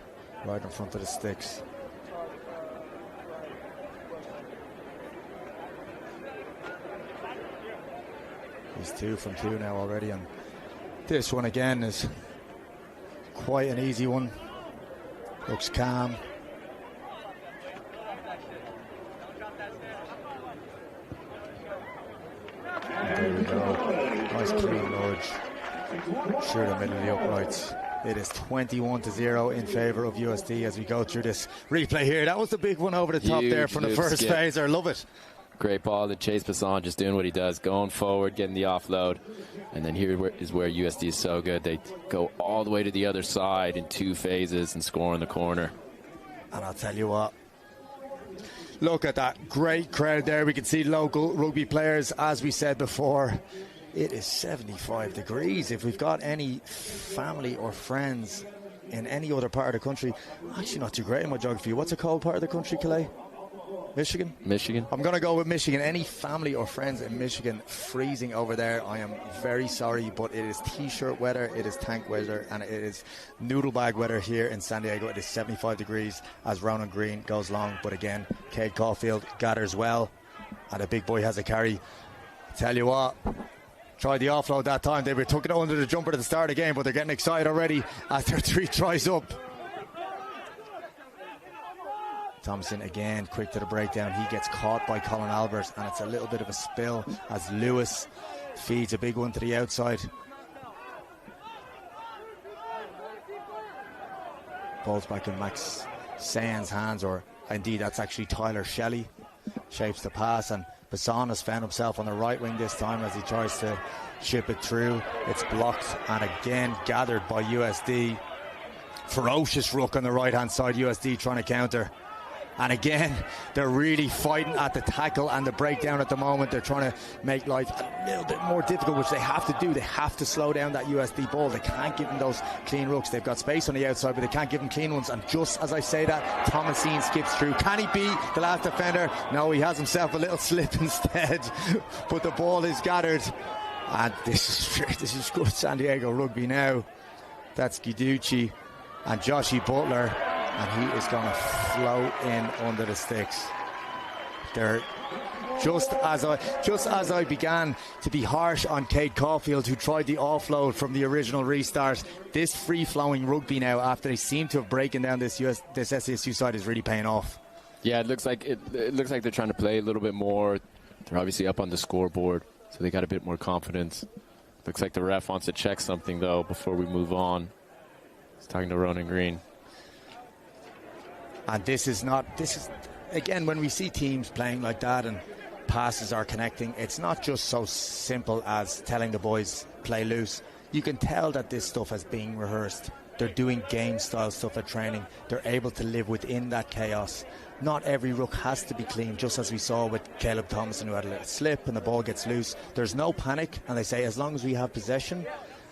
right in front of the sticks. He's 2 from 2 now already, and this one again is quite an easy one. Looks calm. And there we go. Nice clean nudge through the middle of the uprights. It is 21-0 in favour of USD as we go through this replay here. That was the big one over the top there from the first phaser. Love it. Great ball to Chase Passon, just doing what he does, going forward, getting the offload. And then here is where USD is so good. They go all the way to the other side in 2 phases and score in the corner. And I'll tell you what, look at that great crowd there. We can see local rugby players. As we said before, it is 75 degrees. If we've got any family or friends in any other part of the country, actually not too great in my geography. What's a cold part of the country, Calais? Michigan? Michigan. I'm going to go with Michigan. Any family or friends in Michigan freezing over there, I am very sorry, but it is t-shirt weather, it is tank weather, and it is noodle bag weather here in San Diego. It is 75 degrees as Ronan Green goes long. But again, Cade Caulfield gathers well, and the big boy has a carry. Tell you what, tried the offload that time. They were tucking it under the jumper at the start of the game, but they're getting excited already as they're 3 tries up. Thompson again, quick to the breakdown. He gets caught by Colin Albert, and it's a little bit of a spill as Lewis feeds a big one to the outside. Ball's back in Max Sayan's hands, or indeed that's actually Tyler Shelley. Shapes the pass, and Bassan has found himself on the right wing this time as he tries to chip it through. It's blocked and again gathered by USD. Ferocious ruck on the right hand side, USD trying to counter. And again, they're really fighting at the tackle and the breakdown at the moment. They're trying to make life a little bit more difficult, which they have to do. They have to slow down that USD ball. They can't give them those clean rucks. They've got space on the outside, but they can't give them clean ones. And just as I say that, Thomasine skips through. Can he be the last defender? No, he has himself a little slip instead. But the ball is gathered. And this is good San Diego rugby now. That's Guiducci and Joshy Butler. And he is going to float in under the sticks. They're just as I began to be harsh on Cade Caulfield, who tried the offload from the original restart. This free-flowing rugby now, after they seem to have broken down this SDSU side, is really paying off. Yeah, it looks like they're trying to play a little bit more. They're obviously up on the scoreboard, so they got a bit more confidence. Looks like the ref wants to check something though before we move on. He's talking to Ronan Green. And this is again, when we see teams playing like that and passes are connecting, it's not just so simple as telling the boys play loose. You can tell that this stuff is being rehearsed. They're doing game style stuff at training. They're able to live within that chaos. Not every ruck has to be clean, just as we saw with Caleb Thomason, who had a little slip and the ball gets loose. There's no panic, and they say as long as we have possession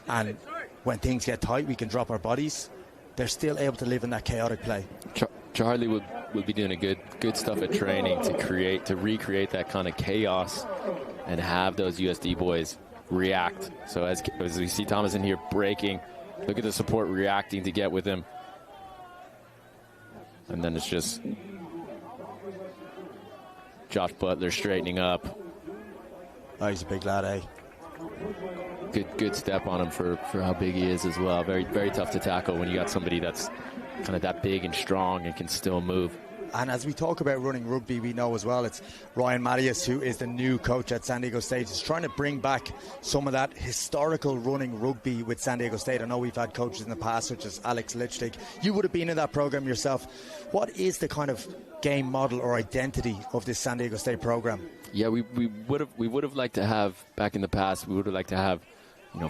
and when things get tight we can drop our bodies, they're still able to live in that chaotic play. Charlie would be doing a good stuff at training to recreate that kind of chaos and have those USD boys react. So as we see Thomas in here breaking, look at the support reacting to get with him. And then it's just Josh Butler straightening up. Oh, he's a big lad, eh? Good step on him for how big he is as well. Very, very tough to tackle when you got somebody that's kind of that big and strong and can still move. And as we talk about running rugby, we know as well it's Ryan Mattias, who is the new coach at San Diego State, is trying to bring back some of that historical running rugby with San Diego State. I know we've had coaches in the past, such as Alex Lichtig. You would have been in that program yourself. What is the kind of game model or identity of this San Diego State program? Yeah, we would have liked to have, back in the past, we would have liked to have,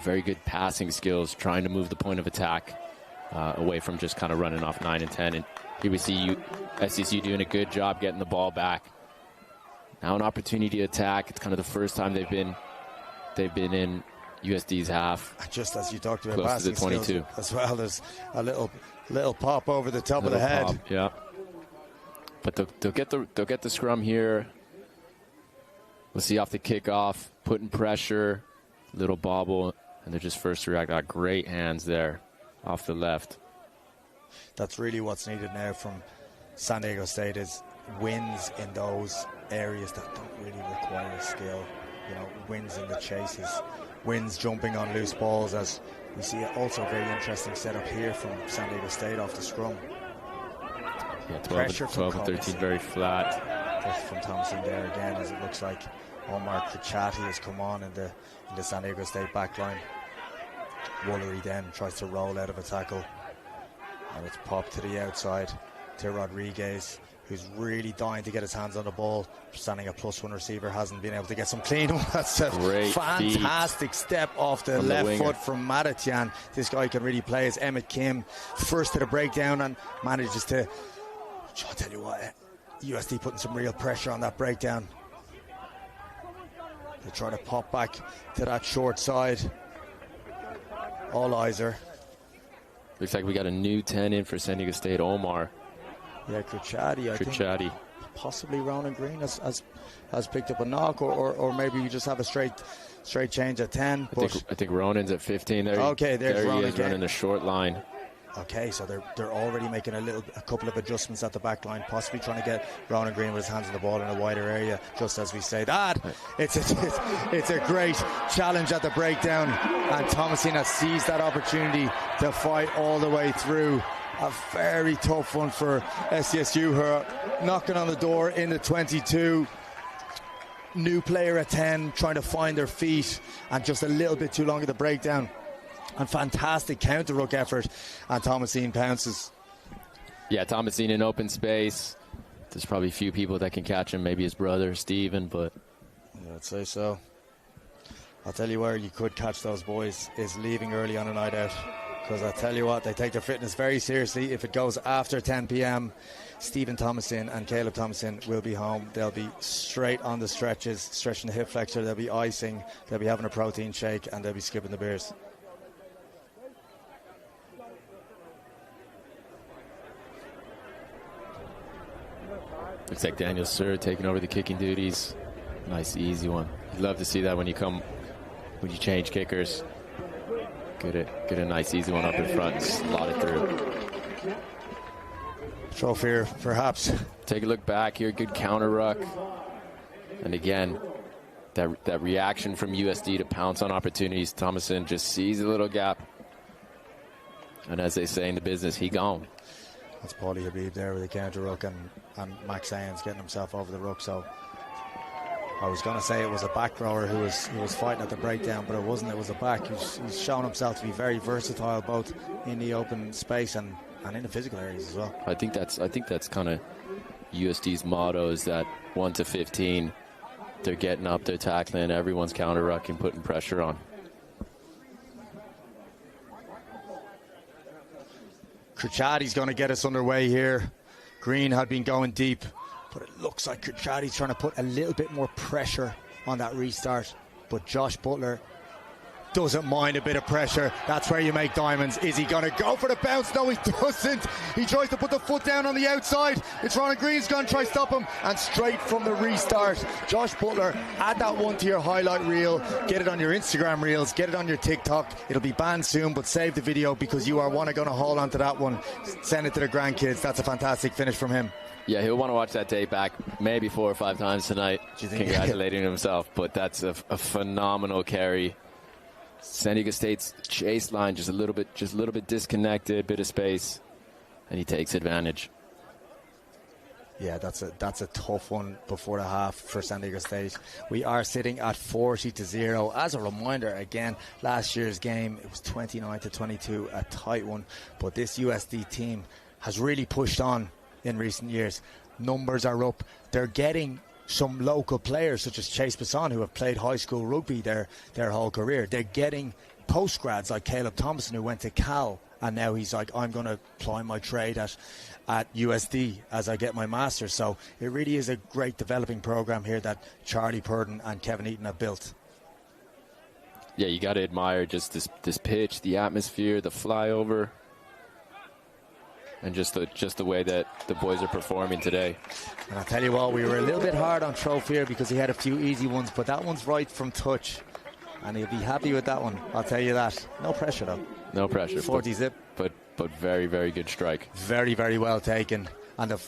very good passing skills, trying to move the point of attack away from just kind of running off 9 and 10. And here we see SDSU doing a good job getting the ball back. Now an opportunity to attack. It's kind of the first time they've been in USD's half. Just as you talked about, close to the 22 as well. There's a little pop over the top of the head. Pop, yeah, but they'll get the scrum here. We'll see off the kickoff, putting pressure, little bobble, and they're just first to react. Got great hands there off the left. That's really what's needed now from San Diego State, is wins in those areas that don't really require skill. Wins in the chases, wins jumping on loose balls, as we see also a very interesting setup here from San Diego State off the scrum. Yeah, 12 and 13, very flat. Pressure from Thompson there again, as it looks like Omar Krachati has come on in the San Diego State back line. Woolery then tries to roll out of a tackle, and it's popped to the outside to Rodriguez. who's really dying to get his hands on the ball, standing at +1 receiver, hasn't been able to get some clean. That's a fantastic step off the left foot from Madatian. This guy can really play as Emmett Kim, first to the breakdown, and manages to, I'll tell you what, USD putting some real pressure on that breakdown. They try to pop back to that short side. All eyes are. Looks like we got a new 10 in for San Diego State, Omar. Yeah, Cruciati, I think. Possibly Ronan Green has picked up a knock, or maybe you just have a straight change at 10. I think Ronan's at 15. There there's Ronan he is running the short line. Okay, so they're already making a couple of adjustments at the back line, possibly trying to get Ronan Green with his hands on the ball in a wider area, just as we say that. It's a great challenge at the breakdown, and Thomasina seized that opportunity to fight all the way through. A very tough one for SDSU, who are knocking on the door in the 22. New player at 10, trying to find their feet, and just a little bit too long at the breakdown. And fantastic counter-ruck effort, and Thomasine pounces. Yeah, Thomasine in open space. There's probably a few people that can catch him, maybe his brother, Steven, but... Yeah, I'd say so. I'll tell you where you could catch those boys is leaving early on a night out. Because I tell you what, they take their fitness very seriously. If it goes after 10 p.m, Stephen Thomason and Caleb Thomason will be home. They'll be straight on the stretches, stretching the hip flexor. They'll be icing. They'll be having a protein shake, and they'll be skipping the beers. Looks like Daniel Sir taking over the kicking duties. Nice, easy one. You'd love to see that when you change kickers. Get a nice easy one up in front and slot it through. Trophy, perhaps. Take a look back here. Good counter ruck. And again, that reaction from USD to pounce on opportunities. Thomason just sees a little gap. And as they say in the business, he gone. That's Paulie Habib there with the counter ruck, and Max Sayans getting himself over the ruck. So I was going to say it was a back rower who was fighting at the breakdown, but it wasn't. It was a back. He's shown himself to be very versatile, both in the open space and in the physical areas as well. I think that's kind of USD's motto, is that 1 to 15, they're getting up, they're tackling, everyone's counter rucking, putting pressure on. Cruciati's going to get us underway here. Green had been going deep, but it looks like Cruciati's trying to put a little bit more pressure on that restart. But Josh Butler doesn't mind a bit of pressure. That's where you make diamonds. Is he going to go for the bounce? No, he doesn't. He tries to put the foot down on the outside. It's Ronan Green's going to try to stop him. And straight from the restart, Josh Butler, add that one to your highlight reel. Get it on your Instagram reels. Get it on your TikTok. It'll be banned soon, but save the video because you are going to hold on to that one. Send it to the grandkids. That's a fantastic finish from him. Yeah, he'll want to watch that tape back maybe 4 or 5 times tonight, congratulating himself. But that's a phenomenal carry. San Diego State's chase line just a little bit disconnected, bit of space, and he takes advantage. Yeah, that's a tough one before the half for San Diego State. We are sitting at 40-0. As a reminder, again, last year's game, it was 29-22, a tight one. But this USD team has really pushed on in recent years. Numbers are up. They're getting some local players such as Chase Basson, who have played high school rugby their whole career. They're getting post-grads like Caleb Thompson, who went to Cal, and now he's like, I'm going to ply my trade at USD as I get my master's. So it really is a great developing program here that Charlie Purden and Kevin Eaton have built. Yeah, you got to admire just this pitch, the atmosphere, the flyover, and just the way that the boys are performing today. And I'll tell you what, we were a little bit hard on Trophier because he had a few easy ones, but that one's right from touch, and he'll be happy with that one. I'll tell you that. No pressure though. No pressure. 40 zip. But very, very good strike. Very, very well taken, and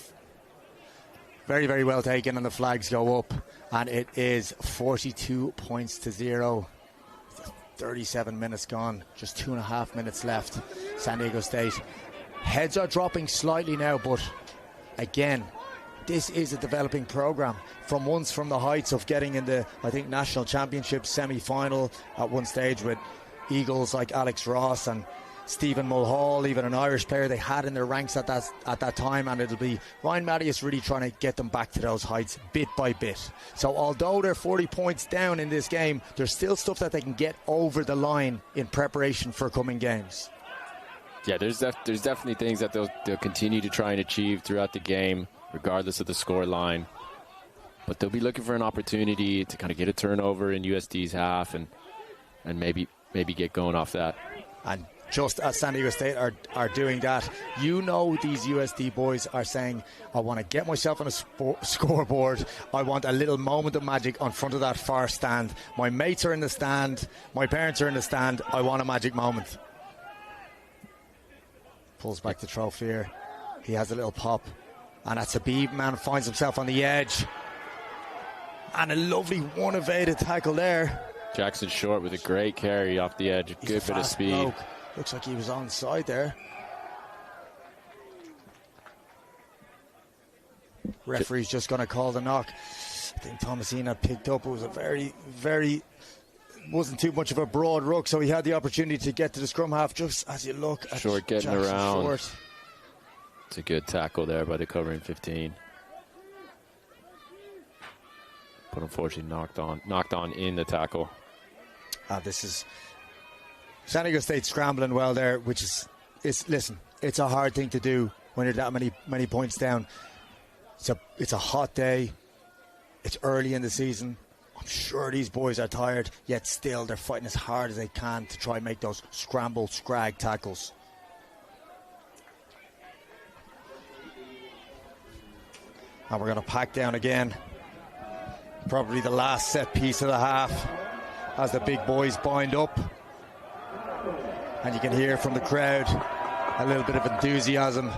very, very well taken, and the flags go up, and it is 42 points to 0. 37 minutes gone, just 2.5 minutes left. San Diego State. Heads are dropping slightly now, but again, this is a developing program. From the heights of getting in the, I think, national championship semi-final at one stage with Eagles like Alex Ross and Stephen Mulhall, even an Irish player they had in their ranks at that time, and it'll be Ryan Mattias really trying to get them back to those heights bit by bit. So although they're 40 points down in this game, there's still stuff that they can get over the line in preparation for coming games. Yeah, there's definitely things that they'll continue to try and achieve throughout the game, regardless of the score line. But they'll be looking for an opportunity to kind of get a turnover in USD's half and maybe get going off that. And just as San Diego State are doing that, these USD boys are saying, I want to get myself on a scoreboard. I want a little moment of magic on front of that far stand. My mates are in the stand. My parents are in the stand. I want a magic moment. Pulls back the trophy here. He has a little pop. And that's Habib, man, finds himself on the edge. And a lovely one evaded tackle there. Jackson Short with a great carry off the edge. Good bit of speed. Bloke. Looks like he was onside there. Referee's just going to call the knock. I think Thomasina picked up. It was a very wasn't too much of a broad ruck, so he had the opportunity to get to the scrum half. Just as you look at Short getting Jackson around. Short. It's a good tackle there by the covering 15. But unfortunately knocked on in the tackle. This is San Diego State scrambling well there, which is listen, it's a hard thing to do when you're that many points down. It's a hot day. It's early in the season. I'm sure these boys are tired, yet still they're fighting as hard as they can to try and make those scramble scrag tackles. And we're going to pack down again. Probably the last set piece of the half as the big boys bind up. And you can hear from the crowd a little bit of enthusiasm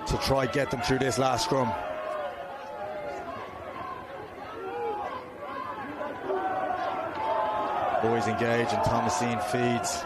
to try get them through this last scrum. Boys engage and Thomasine feeds.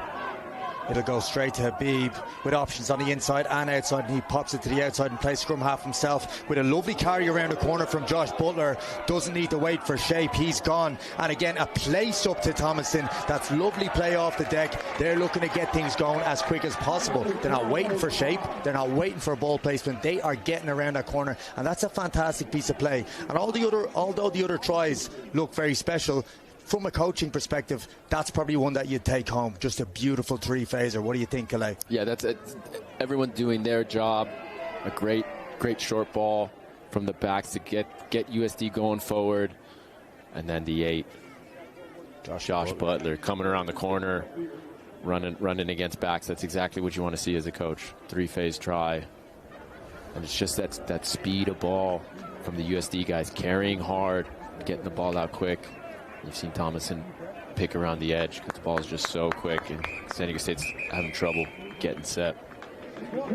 It'll go straight to Habib with options on the inside and outside, and he pops it to the outside and plays scrum half himself with a lovely carry around the corner from Josh Butler. Doesn't need to wait for shape, he's gone. And again, a place up to Thomason. That's lovely play off the deck. They're looking to get things going as quick as possible. They're not waiting for shape, they're not waiting for ball placement, they are getting around that corner, and that's a fantastic piece of play. And although the other tries look very special, from a coaching perspective, that's probably one that you'd take home. Just a beautiful three-phaser. What do you think, Calais? Yeah, that's it. Everyone doing their job. A great short ball from the backs to get USD going forward. And then the 8. Josh Butler coming around the corner, running against backs. That's exactly what you want to see as a coach. Three-phase try. And it's just that speed of ball from the USD guys, carrying hard, getting the ball out quick. You've seen Thomason pick around the edge because the ball is just so quick, and San Diego State's having trouble getting set.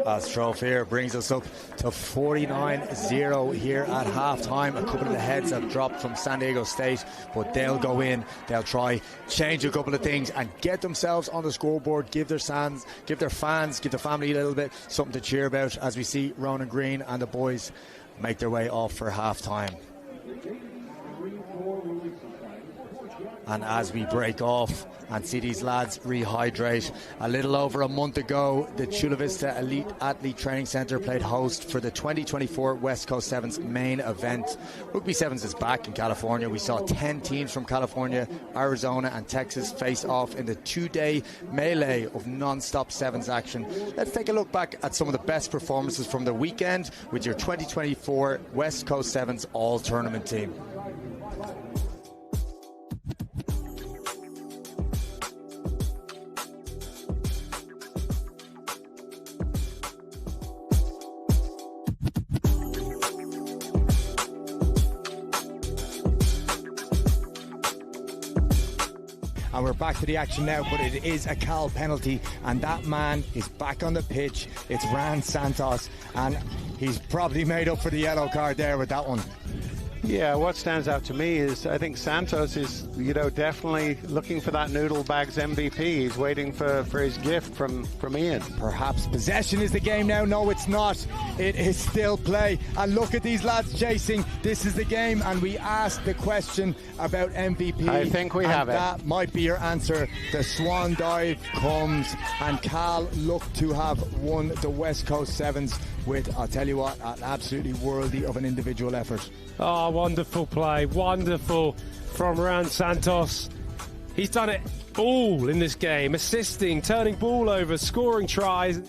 As trophy here brings us up to 49-0 here at halftime. A couple of the heads have dropped from San Diego State, but they'll go in, they'll try change a couple of things and get themselves on the scoreboard, give their fans, give the family a little bit something to cheer about as we see Ronan Green and the boys make their way off for halftime. And as we break off and see these lads rehydrate, a little over a month ago, the Chula Vista Elite Athlete Training Centre played host for the 2024 West Coast Sevens main event. Rugby Sevens is back in California. We saw 10 teams from California, Arizona and Texas face off in the 2-day melee of non-stop Sevens action. Let's take a look back at some of the best performances from the weekend with your 2024 West Coast Sevens all-tournament team. And we're back to the action now, but it is a Cal penalty, and that man is back on the pitch. It's Rand Santos, and he's probably made up for the yellow card there with that one. Yeah, what stands out to me is I think Santos is, definitely looking for that noodle bag's MVP. He's waiting for his gift from Ian. Perhaps possession is the game now. No, it's not. It is still play. And look at these lads chasing. This is the game, and we asked the question about MVP. I think we have it. That might be your answer. The swan dive comes, and Cal looked to have won the West Coast Sevens with, I'll tell you what, an absolutely worthy of an individual effort. Oh, wonderful play. Wonderful from Ran Santos. He's done it all in this game. Assisting, turning ball over, scoring tries. You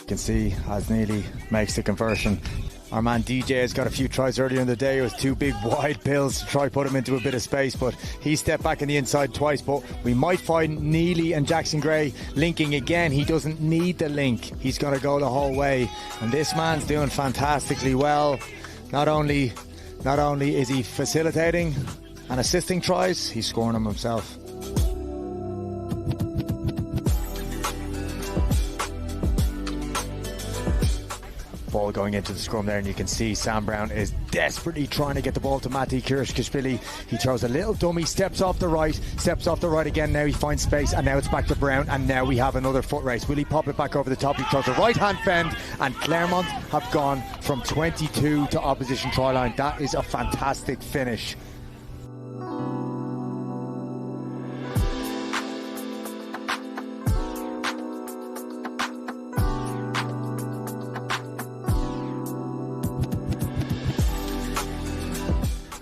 can see as Neely makes the conversion. Our man DJ has got a few tries earlier in the day. It was two big wide pills to try put him into a bit of space, but he stepped back in the inside twice. But we might find Neely and Jackson Gray linking again. He doesn't need the link. He's going to go the whole way. And this man's doing fantastically well. Not only is he facilitating and assisting tries, he's scoring them himself. Ball going into the scrum there, and you can see Sam Brown is desperately trying to get the ball to Matti Kirshkashvili. He throws a little dummy, steps off the right again. Now he finds space, and now it's back to Brown, and now we have another foot race. Will he pop it back over the top? He throws a right hand fend, and Claremont have gone from 22 to opposition try line. That is a fantastic finish.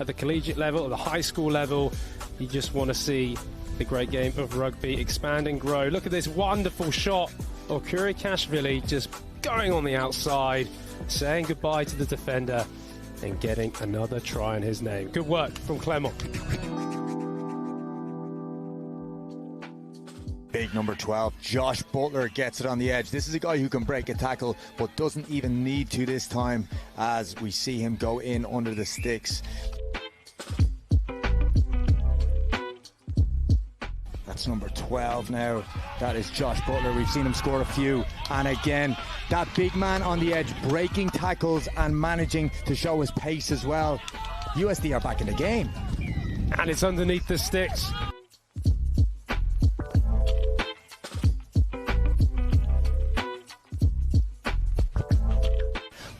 At the collegiate level, at the high school level, you just want to see the great game of rugby expand and grow. Look at this wonderful shot of Kurikashvili just going on the outside, saying goodbye to the defender and getting another try in his name. Good work from Clement. Big number 12, Josh Butler gets it on the edge. This is a guy who can break a tackle but doesn't even need to this time, as we see him go in under the sticks. That's number 12 now. That is Josh Butler. We've seen him score a few. And again, that big man on the edge, breaking tackles and managing to show his pace as well. USD are back in the game. And it's underneath the sticks.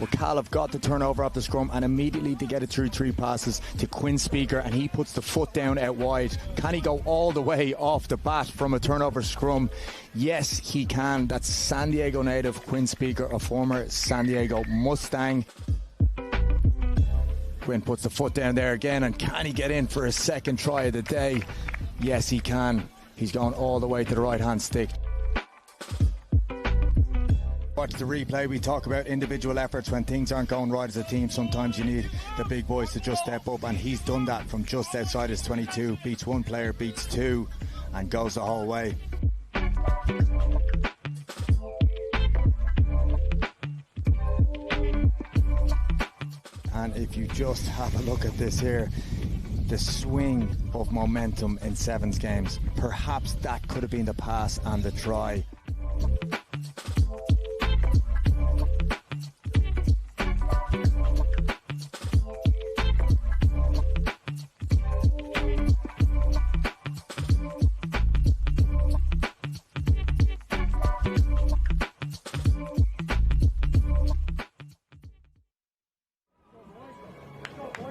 Well, Cal have got the turnover off the scrum, and immediately to get it through three passes to Quinn Speaker, and he puts the foot down out wide. Can he go all the way off the bat from a turnover scrum? Yes, he can. That's San Diego native Quinn Speaker, a former San Diego Mustang. Quinn puts the foot down there again, and can he get in for a second try of the day? Yes, he can. He's going all the way to the right-hand stick. Watch the replay. We talk about individual efforts when things aren't going right as a team. Sometimes you need the big boys to just step up, and he's done that from just outside his 22. Beats one player, beats two, and goes the whole way. And if you just have a look at this here, the swing of momentum in sevens games, perhaps that could have been the pass and the try.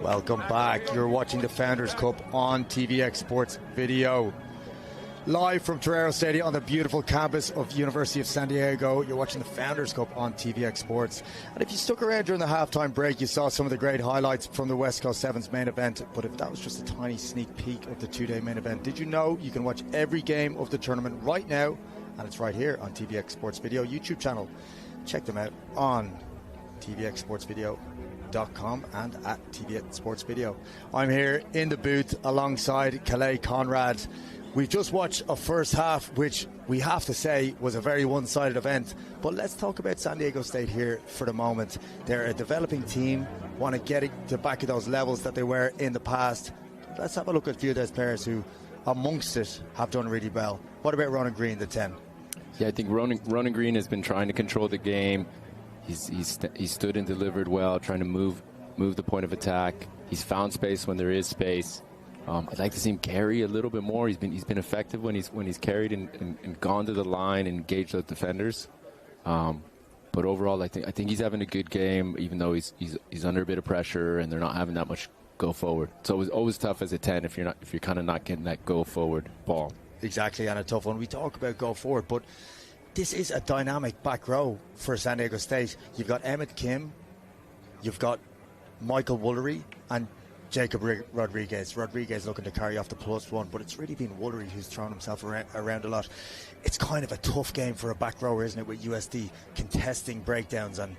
Welcome back. You're watching the Founders Cup on TVX Sports Video. Live from Torero Stadium on the beautiful campus of University of San Diego. You're watching the Founders Cup on TVX Sports. And if you stuck around during the halftime break, you saw some of the great highlights from the West Coast Sevens main event. But if that was just a tiny sneak peek of the two-day main event, did you know you can watch every game of the tournament right now? And it's right here on TVX Sports Video YouTube channel. Check them out on tvxsportsvideo.com and at TVX Sports Video. I'm here in the booth alongside Calais Conrad. We've just watched a first half, which we have to say was a very one-sided event. But let's talk about San Diego State here for the moment. They're a developing team, want to get it to back of those levels that they were in the past. Let's have a look at a few of those players who, amongst it, have done really well. What about Ronan Green, the 10? Yeah, I think Ronan Green has been trying to control the game. He's stood and delivered well, trying to move the point of attack. He's found space when there is space. I'd like to see him carry a little bit more. He's been effective when he's carried and gone to the line and engaged the defenders. But overall, I think he's having a good game, even though he's under a bit of pressure and they're not having that much go forward. So it's always tough as a 10 if you're kind of not getting that go forward ball. Exactly, and a tough one. We talk about go forward, but this is a dynamic back row for San Diego State. You've got Emmett Kim, you've got Michael Woolery, and Jacob Rodriguez. Rodriguez looking to carry off the +1, but it's really been Woolery who's thrown himself around a lot. It's kind of a tough game for a back rower, isn't it, with USD contesting breakdowns and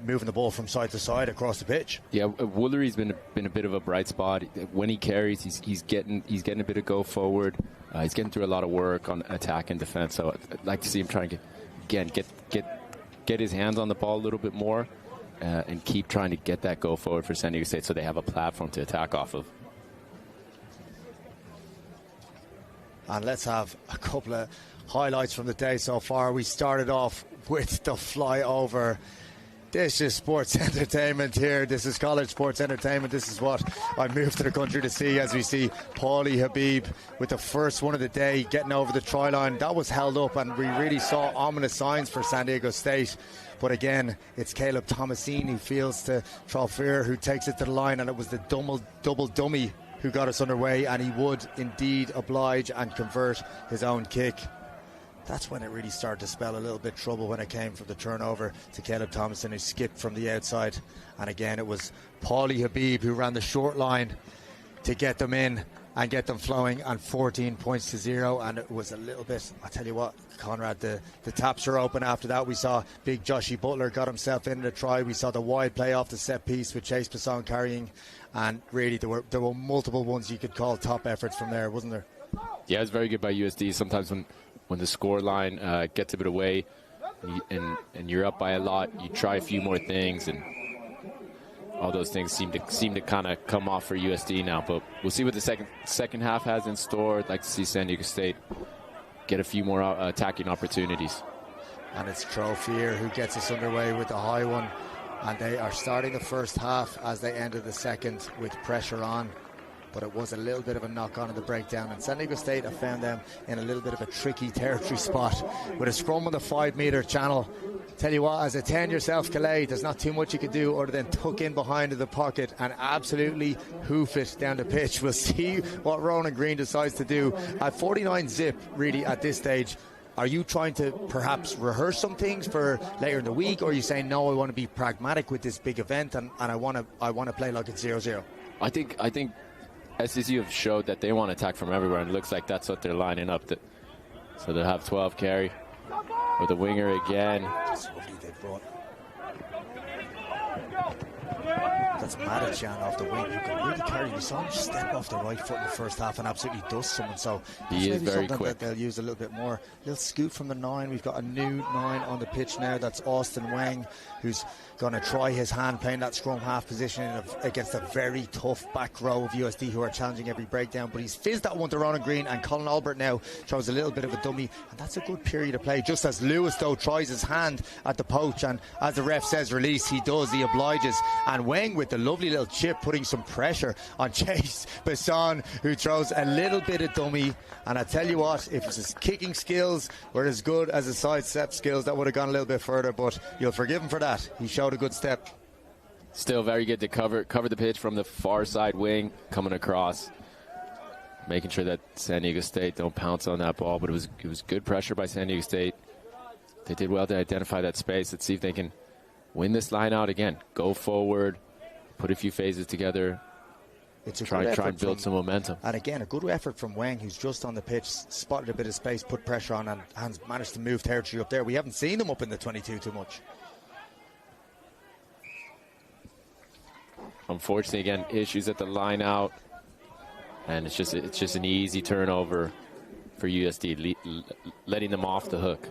moving the ball from side to side across the pitch. Yeah, Woolery's been a bit of a bright spot. When he carries, he's getting a bit of go forward. He's getting through a lot of work on attack and defense. So I'd like to see him trying to get his hands on the ball a little bit more. And keep trying to get that go forward for San Diego State so they have a platform to attack off of. And let's have a couple of highlights from the day so far. We started off with the flyover. This is sports entertainment here. This is college sports entertainment. This is what I moved to the country to see, as we see Paulie Habib with the first one of the day getting over the try line. That was held up, and we really saw ominous signs for San Diego State. But again, it's Caleb Thomasine who fields to Trofeer, who takes it to the line, and it was the double dummy who got us underway, and he would indeed oblige and convert his own kick. That's when it really started to spell a little bit trouble, when it came from the turnover to Caleb Thomasine, who skipped from the outside. And again, it was Paulie Habib who ran the short line to get them in and get them flowing, and 14 points to 0. And it was a little bit, I tell you what, Conrad, the taps are open after that. We saw big Joshy Butler got himself in the try. We saw the wide play off the set piece with Chase Passon carrying, and really there were multiple ones you could call top efforts from there, wasn't there? Yeah, it was very good by USD. Sometimes when the score line gets a bit away and you're up by a lot, you try a few more things, and all those things seem to kind of come off for USD now. But we'll see what the second half has in store. I'd like to see San Diego State get a few more attacking opportunities. And it's Trofeer who gets us underway with the high one, and they are starting the first half as they ended the second with pressure on. But it was a little bit of a knock-on in the breakdown, and San Diego State have found them in a little bit of a tricky territory spot with a scrum on the 5-metre channel. Tell you what, as a 10 yourself, Calais, there's not too much you can do other than tuck in behind the pocket and absolutely hoof it down the pitch. We'll see what Ronan Green decides to do. At 49 zip, really, at this stage, are you trying to perhaps rehearse some things for later in the week, or are you saying, no, I want to be pragmatic with this big event and I want to play like it's 0-0? I think SDSU have showed that they want to attack from everywhere, and it looks like that's what they're lining up. So they'll have 12 carry with the winger again. That's lovely they've brought. That's Madichan off the wing, who can really carry. We saw him step off the right foot in the first half and absolutely dust someone. So he is very something quick. That they'll use a little bit more. Little scoot from the 9. We've got a new 9 on the pitch now. That's Austin Wang, who's going to try his hand playing that scrum half position against a very tough back row of USD who are challenging every breakdown. But he's fizzed that one to Ronan Green, and Colin Albert now throws a little bit of a dummy, and that's a good period of play. Just as Lewis, though, tries his hand at the poach, and as the ref says release, he does, he obliges. And Wang with the lovely little chip, putting some pressure on Chase Basson, who throws a little bit of dummy. And I tell you what, if his kicking skills were as good as his sidestep skills, that would have gone a little bit further, but you'll forgive him for that. He showed a good step. Still very good to cover the pitch from the far side wing, coming across, making sure that San Diego State don't pounce on that ball. But it was good pressure by San Diego State. They did well to identify that space. Let's see if they can win this line out again. Go forward, put a few phases together. It's a try and build some momentum. And again, a good effort from Wang, who's just on the pitch, spotted a bit of space, put pressure on, and has managed to move territory up there. We haven't seen him up in the 22 too much. Unfortunately, again, issues at the line out, and it's just an easy turnover for USD, letting them off the hook.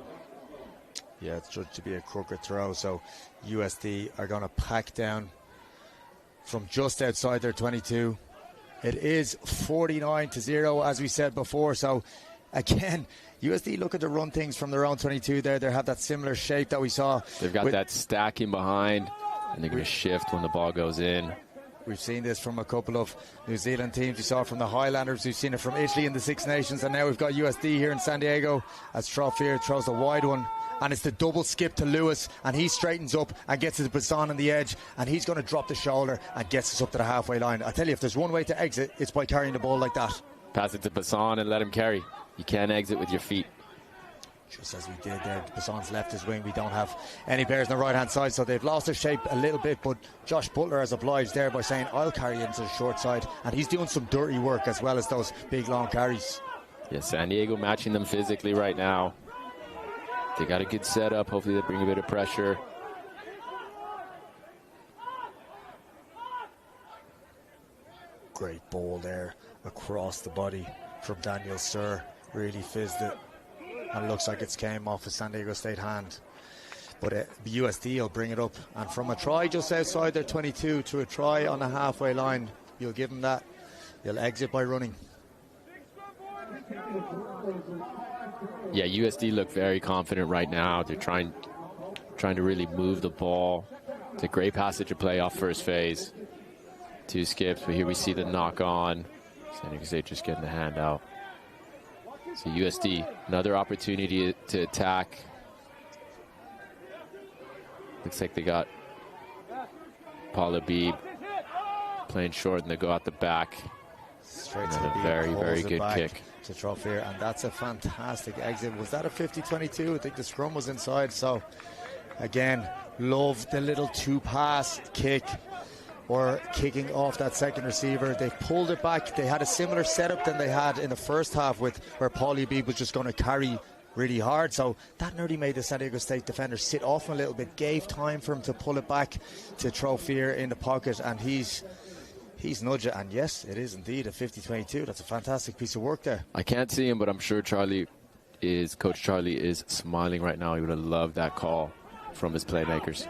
Yeah, it's judged to be a crooked throw, so USD are going to pack down from just outside their 22. It is 49-0, as we said before. So again, USD looking to run things from their own 22 there. They have that similar shape that we saw. They've got that stacking behind, and they're going to shift when the ball goes in. We've seen this from a couple of New Zealand teams. We saw it from the Highlanders. We've seen it from Italy in the Six Nations. And now we've got USD here in San Diego as Trofier throws a wide one. And it's the double skip to Lewis. And he straightens up and gets to the Basson on the edge. And he's going to drop the shoulder and gets us up to the halfway line. I tell you, if there's one way to exit, it's by carrying the ball like that. Pass it to Basson and let him carry. You can't exit with your feet. Just as we did there, Basson's left his wing. We don't have any players on the right-hand side, so they've lost their shape a little bit, but Josh Butler has obliged there by saying, I'll carry you into the short side, and he's doing some dirty work as well as those big, long carries. Yeah, San Diego matching them physically right now. They got a good setup. Hopefully they bring a bit of pressure. Great ball there across the body from Daniel Sir. Really fizzed it. And it looks like it's came off a San Diego State hand. But the USD will bring it up. And from a try just outside their 22 to a try on the halfway line, you'll give them that. They'll exit by running. Yeah, USD look very confident right now. They're trying to really move the ball. It's a great passage of play off first phase. 2 skips, but here we see the knock on. San Diego State just getting the hand out. So USD, another opportunity to attack. Looks like they got Paul Habib playing short, and they go out the back. Straight to a very, very good kick to Trofier, and that's a fantastic exit. Was that a 50-22? I think the scrum was inside. So again, love the little 2-pass kick, or kicking off that second receiver. They've pulled it back. They had a similar setup than they had in the first half, with where Paulie Beebe was just going to carry really hard. So that nearly made the San Diego State defender sit off a little bit, gave time for him to pull it back to Trofier in the pocket, and he's nudged it. And yes, it is indeed a 50-22. That's a fantastic piece of work there. I can't see him, but I'm sure Coach Charlie is smiling right now. He would have loved that call from his playmakers.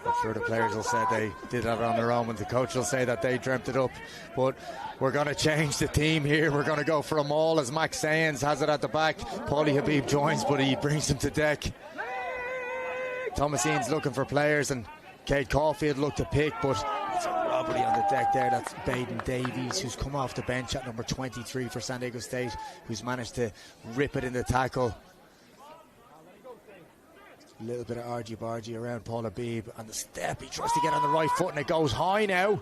I'm sure the players will say they did that on their own, and the coach will say that they dreamt it up. But we're going to change the team here. We're going to go for a maul as Max Sayens has it at the back. Paulie Habib joins, but he brings him to deck. Thomasin's looking for players, and Cade Caulfield looked to pick, but it's a robbery on the deck there. That's Baden Davies, who's come off the bench at number 23 for San Diego State, who's managed to rip it in the tackle. A little bit of argy-bargy around Paul Habib, and the step, he tries to get on the right foot, and it goes high now.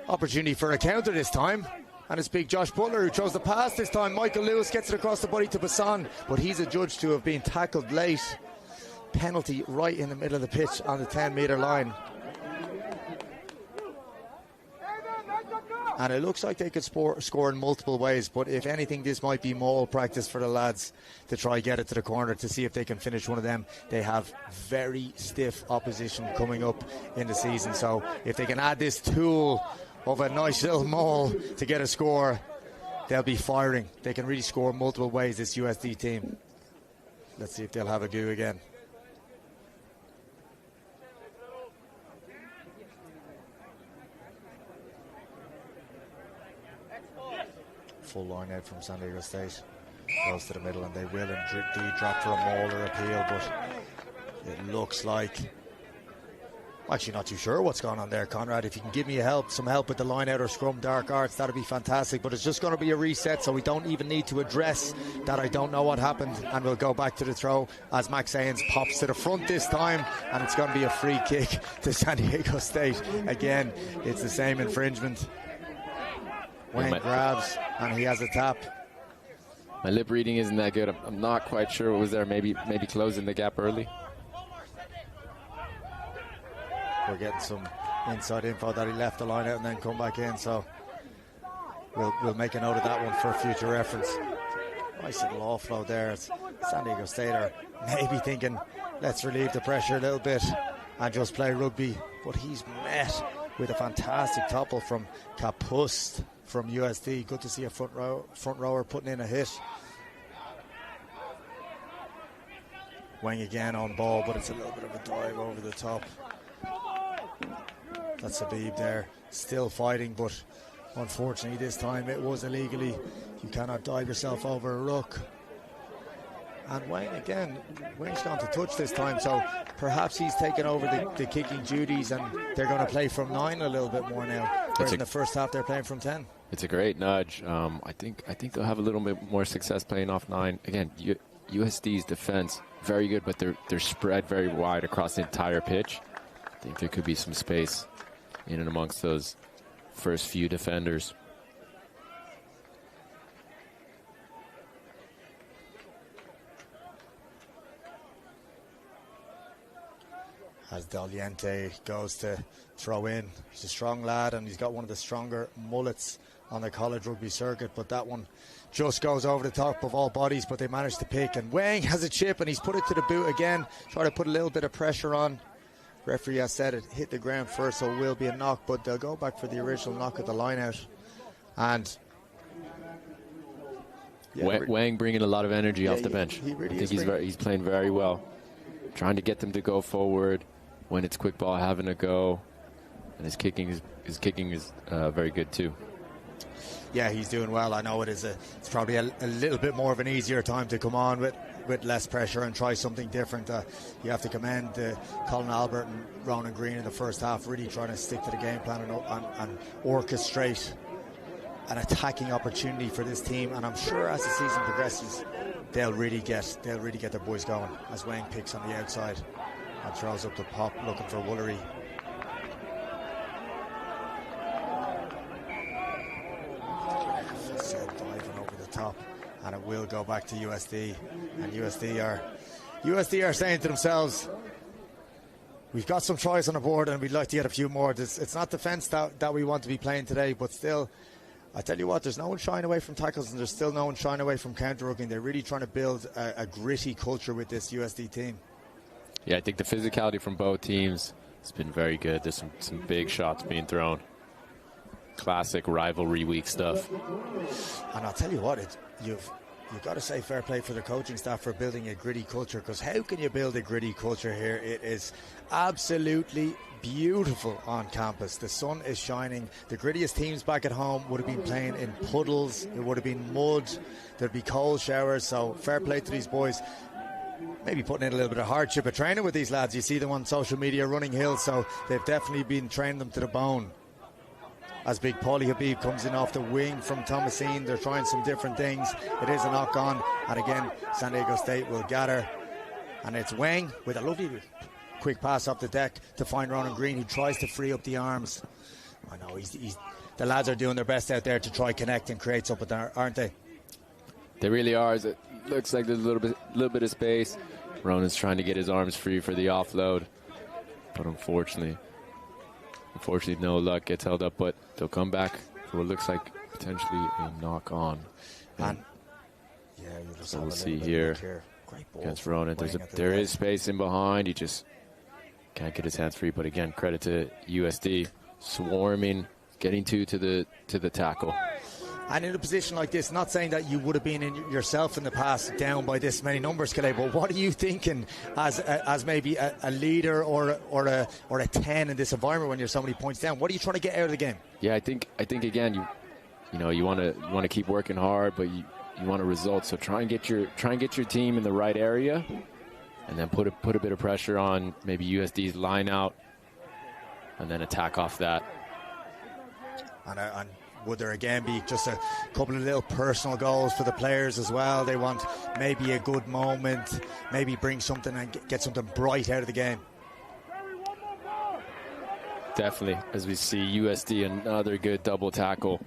Opportunity for a counter this time, and it's big Josh Butler who throws the pass this time. Michael Lewis gets it across the body to Basson, but he's adjudged to have been tackled late. Penalty right in the middle of the pitch on the 10-metre line. And it looks like they could score in multiple ways, but if anything, this might be maul practice for the lads to try get it to the corner to see if they can finish one of them. They have very stiff opposition coming up in the season, so if they can add this tool of a nice little maul to get a score, they'll be firing. They can really score multiple ways, this USD team. Let's see if they'll have a go again. Full line out from San Diego State. Goes to the middle, and they will indeed drop for a maul or appeal, but it looks like... I'm actually not too sure what's going on there, Conrad. If you can give me some help with the line out or scrum, Dark Arts, that'd be fantastic. But it's just going to be a reset, so we don't even need to address that I don't know what happened, and we'll go back to the throw as Max Sayens pops to the front this time, and it's going to be a free kick to San Diego State. Again, it's the same infringement. Wayne grabs, and he has a tap. My lip reading isn't that good. I'm not quite sure what was there. Maybe closing the gap early. We're getting some inside info that he left the line out and then come back in, so we'll make a note of that one for future reference. Nice little offload there. San Diego State are maybe thinking, let's relieve the pressure a little bit and just play rugby, but he's met with a fantastic topple from Kapust from USD. Good to see a front rower putting in a hit. Wang again on ball, but it's a little bit of a dive over the top. That's Habib there, still fighting, but unfortunately this time it was illegally. You cannot dive yourself over a ruck. And Wayne, again, Wayne's gone to touch this time, so perhaps he's taken over the kicking duties, and they're going to play from 9 a little bit more now. Whereas in the first half, they're playing from 10. It's a great nudge. I think they'll have a little bit more success playing off 9. Again, USD's defense, very good, but they're spread very wide across the entire pitch. I think there could be some space in and amongst those first few defenders. As Doliente goes to throw in. He's a strong lad, and he's got one of the stronger mullets on the college rugby circuit, but that one just goes over the top of all bodies, but they managed to pick. And Wang has a chip, and he's put it to the boot again, try to put a little bit of pressure on. Referee has said it hit the ground first, so it will be a knock, but they'll go back for the original knock at the line out. And yeah, Wang bringing a lot of energy off the bench. He really I think he's playing very well, trying to get them to go forward. When it's quick ball, having a go, and his kicking is very good too. Yeah, he's doing well. I know it's probably a little bit more of an easier time to come on with less pressure and try something different. You have to commend Colin Albert and Ronan Green in the first half, really trying to stick to the game plan and orchestrate an attacking opportunity for this team. And I'm sure as the season progresses, they'll really get their boys going as Wayne picks on the outside and throws up the pop, looking for Woolery. Diving over the top, and it will go back to USD. And USD are saying to themselves, we've got some tries on the board and we'd like to get a few more. It's not defence that we want to be playing today, but still, I tell you what, there's no one shying away from tackles, and there's still no one shying away from counter-rucking. They're really trying to build a gritty culture with this USD team. Yeah, I think the physicality from both teams has been very good. There's some big shots being thrown. Classic rivalry week stuff. And I'll tell you what, you've got to say fair play for the coaching staff for building a gritty culture, because how can you build a gritty culture here? It is absolutely beautiful on campus. The sun is shining. The grittiest teams back at home would have been playing in puddles. It would have been mud. There'd be cold showers. So fair play to these boys. Maybe putting in a little bit of hardship of training with these lads. You see them on social media running hills, so they've definitely been training them to the bone. As big Paulie Habib comes in off the wing from Thomasine, they're trying some different things. It is a knock on, and again San Diego State will gather, and it's Wang with a lovely quick pass up the deck to find Ronan Green, who tries to free up the arms. I know the lads are doing their best out there to try connect and create something there, aren't they? They really are. It looks like there's a little bit of space. Ronan's trying to get his arms free for the offload, but unfortunately no luck, gets held up, but they'll come back for what looks like potentially a knock on. And yeah, so we'll see here against Ronan. There is space in behind. He just can't get his hands free, but again, credit to USD swarming, getting to the tackle. And in a position like this, not saying that you would have been in yourself in the past down by this many numbers, Calais, but what are you thinking as maybe a leader or a 10 in this environment when you're so many points down? What are you trying to get out of the game? Yeah, I think again, you want to keep working hard, but you want a result. So try and get your team in the right area, and then put a bit of pressure on maybe USD's line out, and then attack off that. And would there again be just a couple of little personal goals for the players as well? They want maybe a good moment, maybe bring something and get something bright out of the game. Definitely, as we see USD another good double tackle,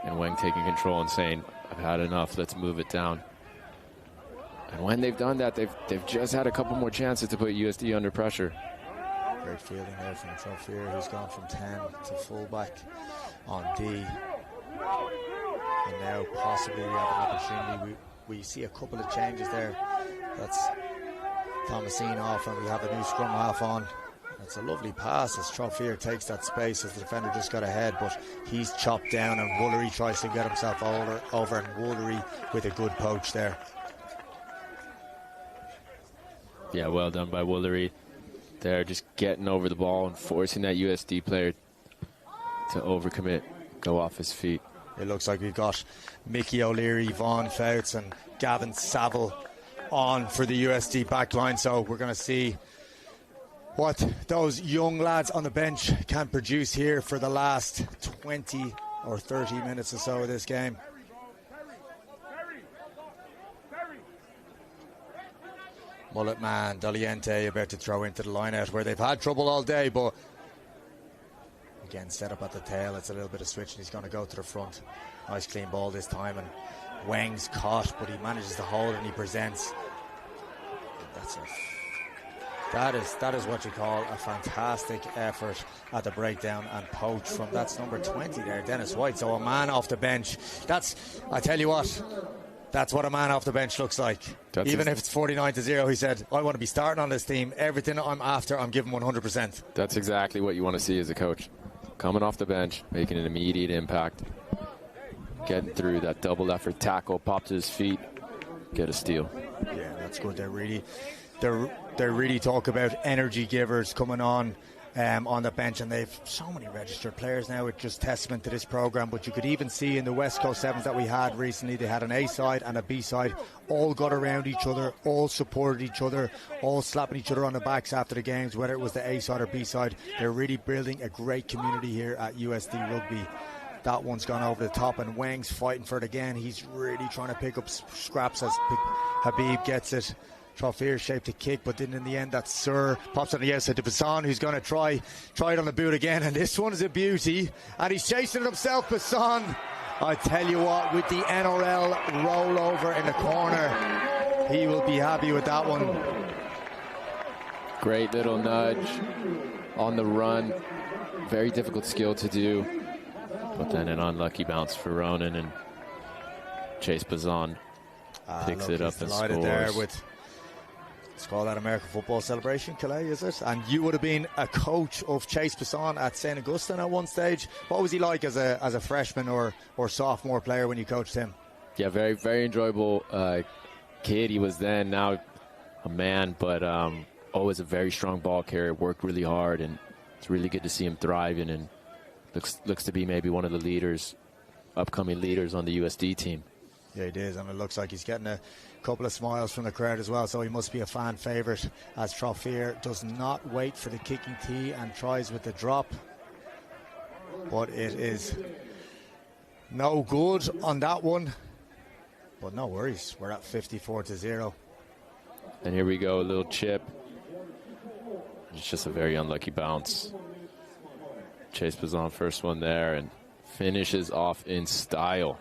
and Wang taking control and saying, I've had enough, let's move it down. And when they've done that, they've just had a couple more chances to put USD under pressure. Great fielding there from Trofier, who's gone from 10 to fullback on D. And now possibly we have an opportunity. We see a couple of changes there. That's Thomasine off, and we have a new scrum half on. It's a lovely pass as Trofier takes that space as the defender just got ahead, but he's chopped down, and Woolery tries to get himself over, and Woolery with a good poach there. Yeah, well done by Woolery. They're just getting over the ball and forcing that USD player to overcommit, go off his feet. It looks like we've got Mickey O'Leary, Vaughan Fouts and Gavin Saville on for the USD backline. So we're going to see what those young lads on the bench can produce here for the last 20 or 30 minutes or so of this game. Mullet man, Doliente about to throw into the line out where they've had trouble all day, but again, set up at the tail. It's a little bit of switch, and he's going to go to the front. Nice clean ball this time, and Wang's caught, but he manages to hold and he presents. That's it. That is what you call a fantastic effort at the breakdown and poach from, that's number 20 there, Dennis White. So a man off the bench. I tell you what, that's what a man off the bench looks like. Even if it's 49-0, he said, I want to be starting on this team. Everything I'm after, I'm giving 100%. That's exactly what you want to see as a coach. Coming off the bench, making an immediate impact, getting through that double effort tackle, pop to his feet, get a steal. Yeah, that's good. They really talk about energy givers coming on the bench, and they've so many registered players now. It's just testament to this program. But you could even see in the West Coast Sevens that we had recently, they had an A side and a B side, all got around each other, all supported each other, all slapping each other on the backs after the games, whether it was the A side or B side. They're really building a great community here at USD Rugby. That one's gone over the top, and Wang's fighting for it again. He's really trying to pick up scraps as Habib gets it. Troffier shaped a kick, but then in the end, that's Sir pops on the outside to Bassan, who's going to try it on the boot again, and this one is a beauty, and he's chasing it himself. Bassan, I tell you what, with the NRL rollover in the corner, he will be happy with that one. Great little nudge on the run, very difficult skill to do, but then an unlucky bounce for Ronan, and Chase Bassan picks it up and scores. There with, let's call that American football celebration, Calais, is it? And you would have been a coach of Chase Bassan at St. Augustine at one stage. What was he like as a freshman or sophomore player when you coached him? Yeah, very, very enjoyable kid. He was then, now a man, but always a very strong ball carrier, worked really hard, and it's really good to see him thriving, and looks to be maybe one of the leaders, upcoming leaders on the USD team. Yeah, he did, and it looks like he's getting a couple of smiles from the crowd as well, so he must be a fan favourite, as Troffier does not wait for the kicking tee and tries with the drop, but it is no good on that one. But no worries, we're at 54-0. And here we go, a little chip. It's just a very unlucky bounce. Chase Bassan first one there, and finishes off in style.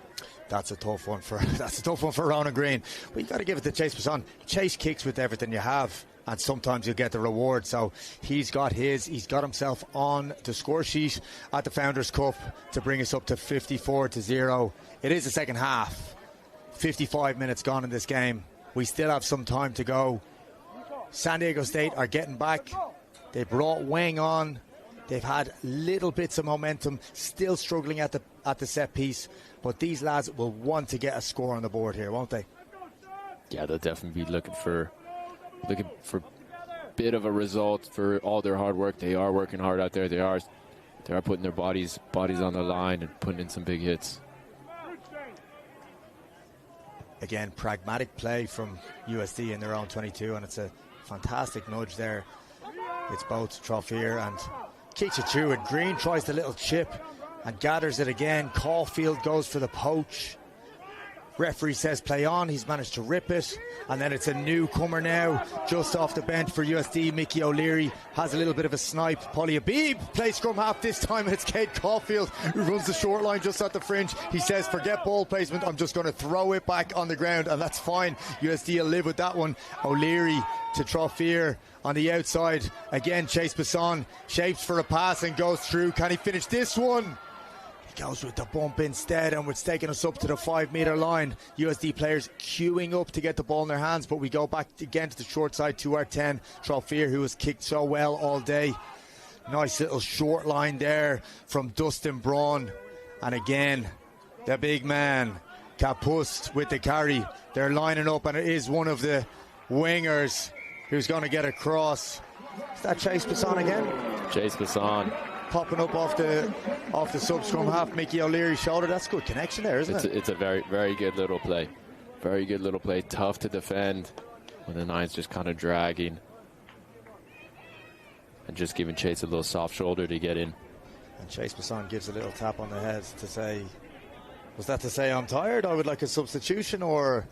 That's a tough one for Ronan Green. But you got to give it to Chase Bassan. Chase kicks with everything you have, and sometimes you'll get the reward. So he's got himself on the score sheet at the Founders Cup to bring us up to 54-0. It is the second half. 55 minutes gone in this game. We still have some time to go. San Diego State are getting back. They brought Wang on. They've had little bits of momentum, still struggling at the set piece, but these lads will want to get a score on the board here, won't they? Yeah, they'll definitely be looking for a bit of a result for all their hard work. They are working hard out there. They are putting their bodies on the line and putting in some big hits. Again, pragmatic play from USD in their own 22, and it's a fantastic nudge there. It's both Troffier and kicks it through, and Green tries the little chip and gathers it again. Caulfield goes for the poach. Referee says play on. He's managed to rip it, and then it's a newcomer now just off the bench for USD. Mickey O'Leary has a little bit of a snipe. Polly Habib plays scrum half this time, and it's Kate Caulfield who runs the short line just at the fringe. He says forget ball placement, I'm just going to throw it back on the ground, and that's fine. USD will live with that one. O'Leary to Troffier on the outside. Again, Chase Bassan shapes for a pass and goes through. Can he finish this one? He goes with the bump instead, and it's taking us up to the 5 metre line. USD players queuing up to get the ball in their hands, but we go back again to the short side to our 10. Troffier, who has kicked so well all day. Nice little short line there from Dustin Braun. And again, the big man, Kapust, with the carry. They're lining up, and it is one of the wingers who's going to get across. Is that Chase Bassan again? Chase Bassan. Popping up off the sub-scrum half, Mickey O'Leary's shoulder. That's good connection there, isn't it? It's a very, very good little play. Very good little play. Tough to defend. when the nine's just kind of dragging and just giving Chase a little soft shoulder to get in. And Chase Basson gives a little tap on the head to say, was that to say I'm tired, I would like a substitution, or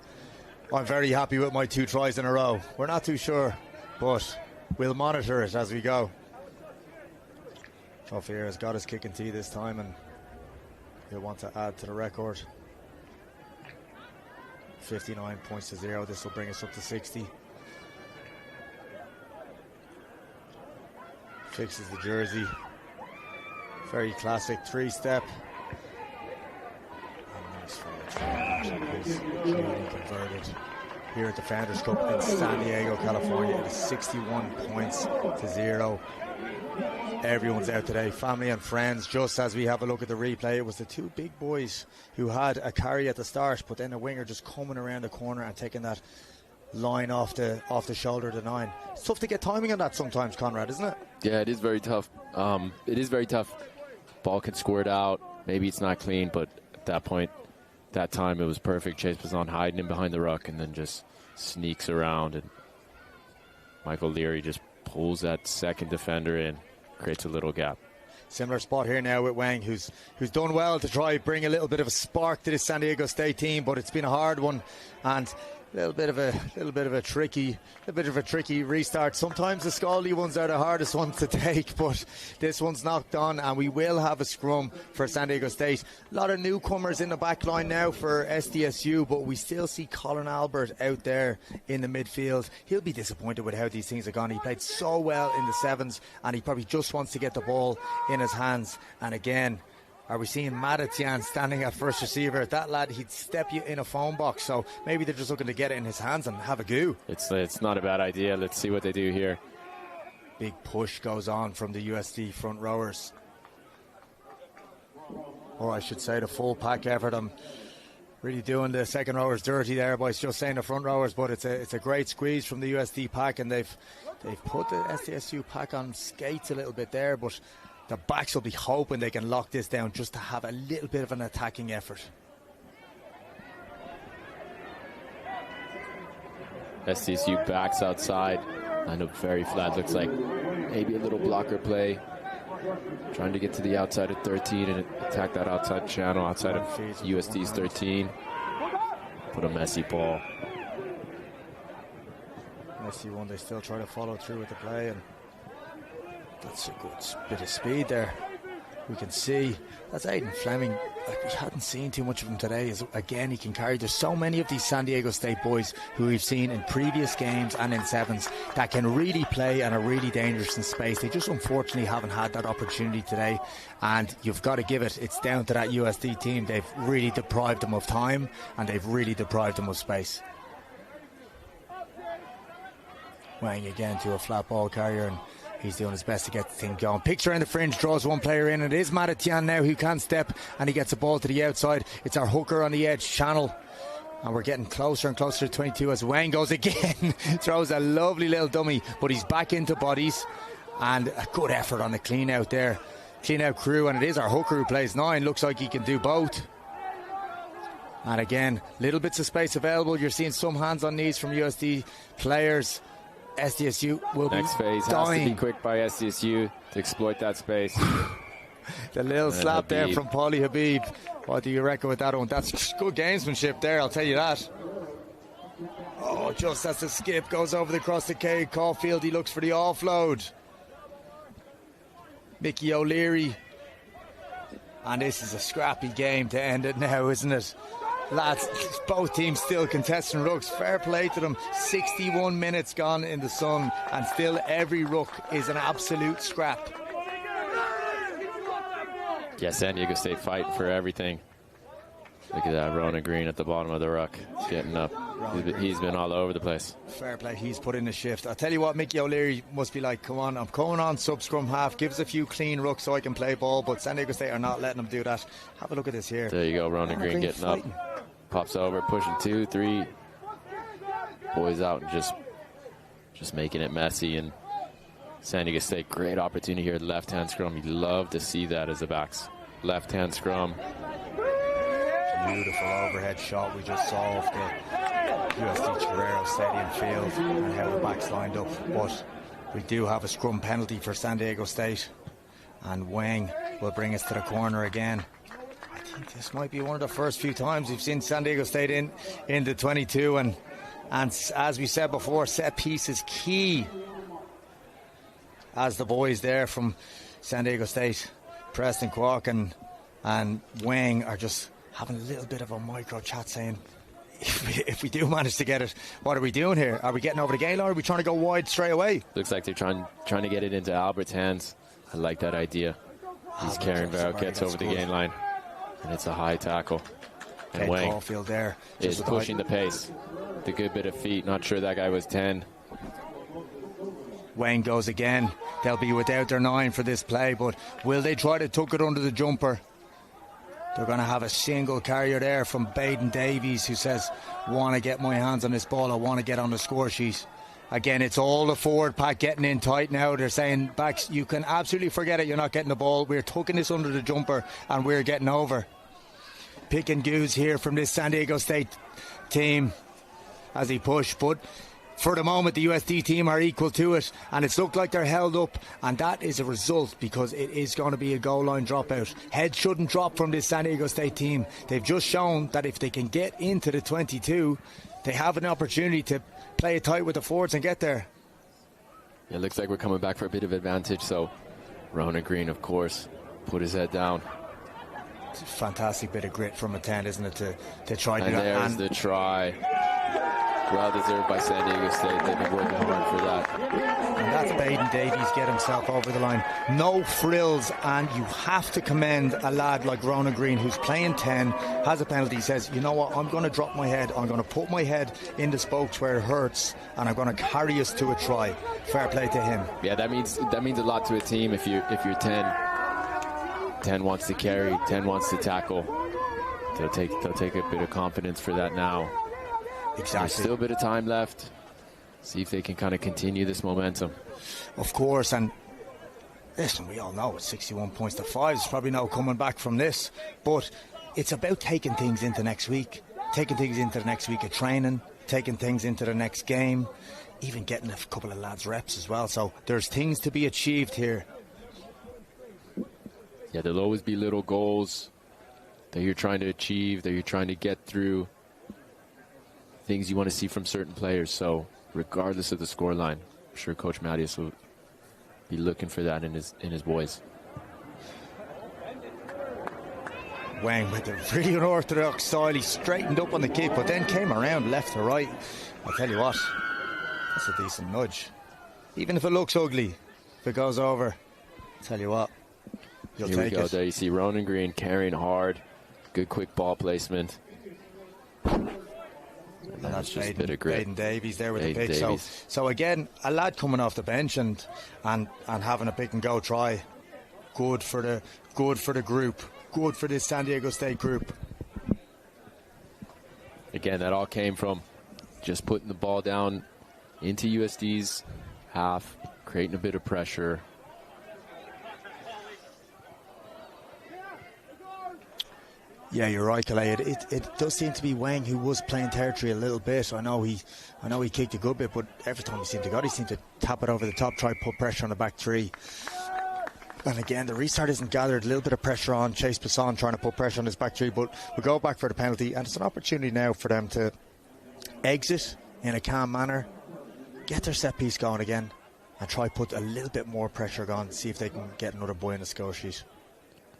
I'm very happy with my 2 tries in a row? We're not too sure, but we'll monitor it as we go. Tofier has got his kicking tee this time, and he'll want to add to the record. 59 points to 0. This will bring us up to 60. Fixes the jersey. Very classic 3-step. Nice converted here at the Founders Cup in San Diego, California. It is 61 points to 0. Everyone's out today, family and friends. Just as we have a look at the replay, it was the 2 big boys who had a carry at the start, but then a winger just coming around the corner and taking that line off the shoulder of the 9. It's tough to get timing on that sometimes, Conrad, isn't it? Yeah, it is very tough. It is very tough. Ball can squirt out. Maybe it's not clean, but at that point, that time, it was perfect. Chase was on hiding in behind the ruck and then just sneaks around, and Michael Leary just pulls that second defender in, creates a little gap. Similar spot here now with Wang, who's done well to try bring a little bit of a spark to this San Diego State team, but it's been a hard one and a little bit of a tricky restart. Sometimes the Scaldy ones are the hardest ones to take, but this one's knocked on, and we will have a scrum for San Diego State. A lot of newcomers in the back line now for SDSU, but we still see Colin Albert out there in the midfield. He'll be disappointed with how these things have gone. He played so well in the 7s, and he probably just wants to get the ball in his hands. And again, are we seeing Madatian standing at first receiver? That lad, he'd step you in a phone box. So maybe they're just looking to get it in his hands and have a go. It's not a bad idea. Let's see what they do here. Big push goes on from the USD front rowers. Or I should say the full pack effort. I'm really doing the second rowers dirty there by just saying the front rowers, but it's a great squeeze from the USD pack, and they've put the SDSU pack on skates a little bit there, but the backs will be hoping they can lock this down just to have a little bit of an attacking effort. SDSU backs outside. Lined up very flat. Looks like maybe a little blocker play. Trying to get to the outside of 13 and attack that outside channel outside of USD's 13. Put a messy ball. Messy one. They still try to follow through with the play, and that's a good bit of speed there. We can see that's Aidan Fleming. Like, we hadn't seen too much of him today. Again, he can carry. There's so many of these San Diego State boys who we've seen in previous games and in 7s that can really play and are really dangerous in space. They just unfortunately haven't had that opportunity today, and you've got to give it. It's down to that USD team. They've really deprived them of time, and they've really deprived them of space. Wang again to a flat ball carrier, and he's doing his best to get the thing going. Picture in the fringe, draws one player in, and it is Madatian now who can step, and he gets a ball to the outside. It's our hooker on the edge channel, and we're getting closer and closer to 22 as Wang goes again. Throws a lovely little dummy, but he's back into bodies, and a good effort on the clean out there. Clean out crew, and it is our hooker who plays 9. Looks like he can do both. And again, little bits of space available. You're seeing some hands on knees from USD players. SDSU will next phase dying. has to be quick by SDSU to exploit that space. The little slap Habib there from Paulie Habib. What do you reckon with that one? That's good gamesmanship there, I'll tell you that. Oh, just as the skip goes over the cross to Cade Caulfield, he looks for the offload. Mickey O'Leary. And this is a scrappy game to end it now, isn't it? Lads, both teams still contesting rucks. Fair play to them. 61 minutes gone in the sun, and still every ruck is an absolute scrap. Yeah, San Diego State fighting for everything. Look at that, Ronan Green at the bottom of the ruck, getting up. He's been all over the place. Fair play, he's put in the shift. I'll tell you what, Mickey O'Leary must be like, come on, I'm going on sub-scrum half, give us a few clean rucks so I can play ball, but San Diego State are not letting them do that. Have a look at this here. There you go, Ronan Green getting fighting up. Pops over, pushing 2, 3. Boys out and just making it messy. And San Diego State, great opportunity here. Left-hand scrum. You'd love to see that as a backs. Left-hand scrum. Beautiful overhead shot we just saw off USD Torero Stadium field and how the backs lined up. But we do have a scrum penalty for San Diego State, and Wang will bring us to the corner again. I think this might be one of the first few times we've seen San Diego State in the 22, and as we said before, set piece is key, as the boys there from San Diego State, Preston Kwok and Wang, are just having a little bit of a micro chat saying, if we do manage to get it, what are we doing here? Are we getting over the gate line, or are we trying to go wide straight away? Looks like they're trying to get it into Albert's hands. I like that idea. He's carrying Barrow, gets over the gain line, and it's a high tackle. And Wang Caulfield there is pushing the pace. The good bit of feet. Not sure that guy was 10. Wayne goes again. They'll be without their 9 for this play, but will they try to tuck it under the jumper? They're going to have a single carrier there from Baden Davies, who says, want to get my hands on this ball, I want to get on the score sheet. Again, it's all the forward pack getting in tight now. They're saying, backs, you can absolutely forget it, you're not getting the ball. We're tucking this under the jumper and we're getting over. Pick and goose here from this San Diego State team as they push, but for the moment the USD team are equal to it, and it's looked like they're held up, and that is a result because it is going to be a goal line dropout. Heads shouldn't drop from this San Diego State team. They've just shown that if they can get into the 22, they have an opportunity to play it tight with the forwards and get there. It looks like we're coming back for a bit of advantage, so Ronan Green, of course, put his head down. It's a fantastic bit of grit from a 10, isn't it, to try to do that. And there's the try. Well deserved by San Diego State. They've been working hard for that. And that's Baden Davies get himself over the line. No frills, and you have to commend a lad like Ronan Green, who's playing 10, has a penalty, says, you know what, I'm going to drop my head, I'm going to put my head in the spokes where it hurts, and I'm going to carry us to a try. Fair play to him. Yeah, that means a lot to a team if you're 10. 10 wants to carry, 10 wants to tackle. They'll take a bit of confidence for that now. Exactly. There's still a bit of time left. See if they can kind of continue this momentum. Of course, and listen, we all know it's 61 points to 5. There's probably no coming back from this, but it's about taking things into next week, taking things into the next week of training, taking things into the next game, even getting a couple of lads reps as well. So there's things to be achieved here. Yeah, there'll always be little goals that you're trying to achieve, that you're trying to get through, things you want to see from certain players. So regardless of the scoreline, I'm sure Coach Mattias will be looking for that in his boys. Wang with a really unorthodox style. He straightened up on the kick, but then came around left to right. I'll tell you what, that's a decent nudge. Even if it looks ugly, if it goes over, I'll tell you what, you'll Here take we go. it. There you see Ronan Green carrying hard. Good quick ball placement. And that's just a bit of grit. Baden Davies there with Baden the pick. Davies. So again, a lad coming off the bench and having a pick and go try. Good for the group. Good for this San Diego State group. Again, that all came from just putting the ball down into USD's half, creating a bit of pressure. Yeah, you're right, Calais. It does seem to be Wang who was playing territory a little bit. I know he kicked a good bit, but every time he seemed to tap it over the top, try to put pressure on the back three. And again, the restart isn't gathered. A little bit of pressure on Chase Passon trying to put pressure on his back three, but we'll go back for the penalty, and it's an opportunity now for them to exit in a calm manner, get their set piece going again, and try put a little bit more pressure on, see if they can get another boy in the score sheet.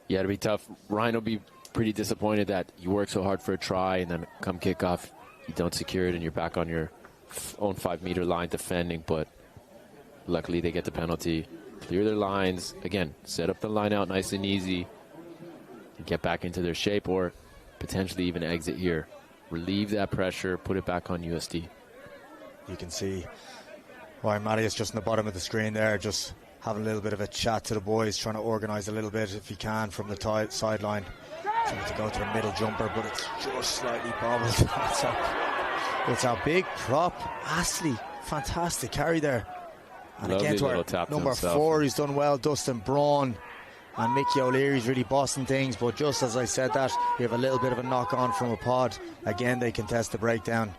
Yeah, it'll be tough. Ryan will be pretty disappointed that you work so hard for a try, and then come kickoff, you don't secure it, and you're back on your own 5-meter line defending. But luckily, they get the penalty, clear their lines again, set up the line out nice and easy, and get back into their shape, or potentially even exit here, relieve that pressure, put it back on USD. You can see Ryan Mattias just in the bottom of the screen there, just having a little bit of a chat to the boys, trying to organise a little bit if he can from the sideline. Trying to go to the middle jumper, but it's just slightly bobbled. It's a big prop. Astley, fantastic carry there. And Lovely again to little our tap to number himself. 4, he's done well, Dustin Braun. And Mickey O'Leary's really bossing things, but just as I said that, we have a little bit of a knock on from a pod. Again, they contest the breakdown.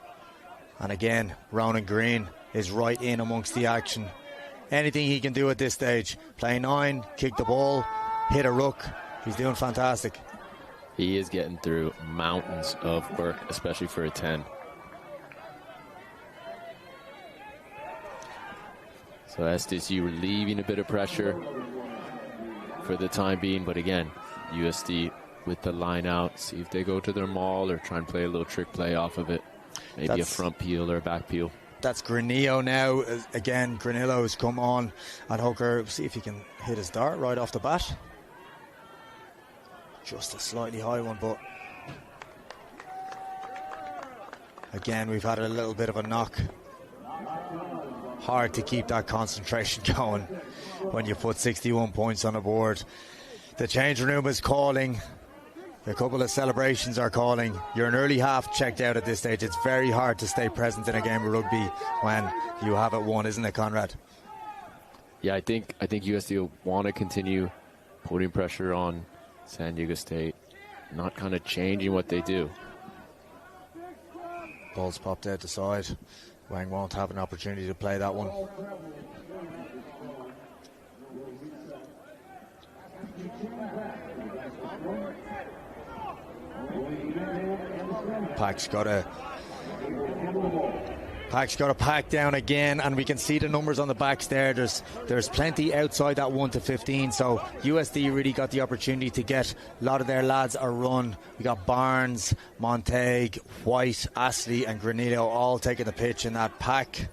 And again, Ronan Green is right in amongst the action. Anything he can do at this stage. Play 9, kick the ball, hit a ruck. He's doing fantastic. He is getting through mountains of work, especially for a 10. So SDSU relieving a bit of pressure for the time being, but again, USD with the line out, see if they go to their maul or try and play a little trick play off of it. Maybe a front peel or a back peel. That's Granillo now. Again, Granillo's come on at hooker. See if he can hit his dart right off the bat. Just a slightly high one, but again, we've had a little bit of a knock. Hard to keep that concentration going when you put 61 points on the board. The change room is calling. A couple of celebrations are calling. You're an early half checked out at this stage. It's very hard to stay present in a game of rugby when you have it won, isn't it, Conrad? Yeah, I think USD will want to continue putting pressure on San Diego State, not kind of changing what they do. Ball's popped out the side. Wang won't have an opportunity to play that one. Pack's got to pack down again, and we can see the numbers on the backs there. There's plenty outside that 1 to 15, so USD really got the opportunity to get a lot of their lads a run. We got Barnes, Montague, White, Astley and Granillo all taking the pitch in that pack.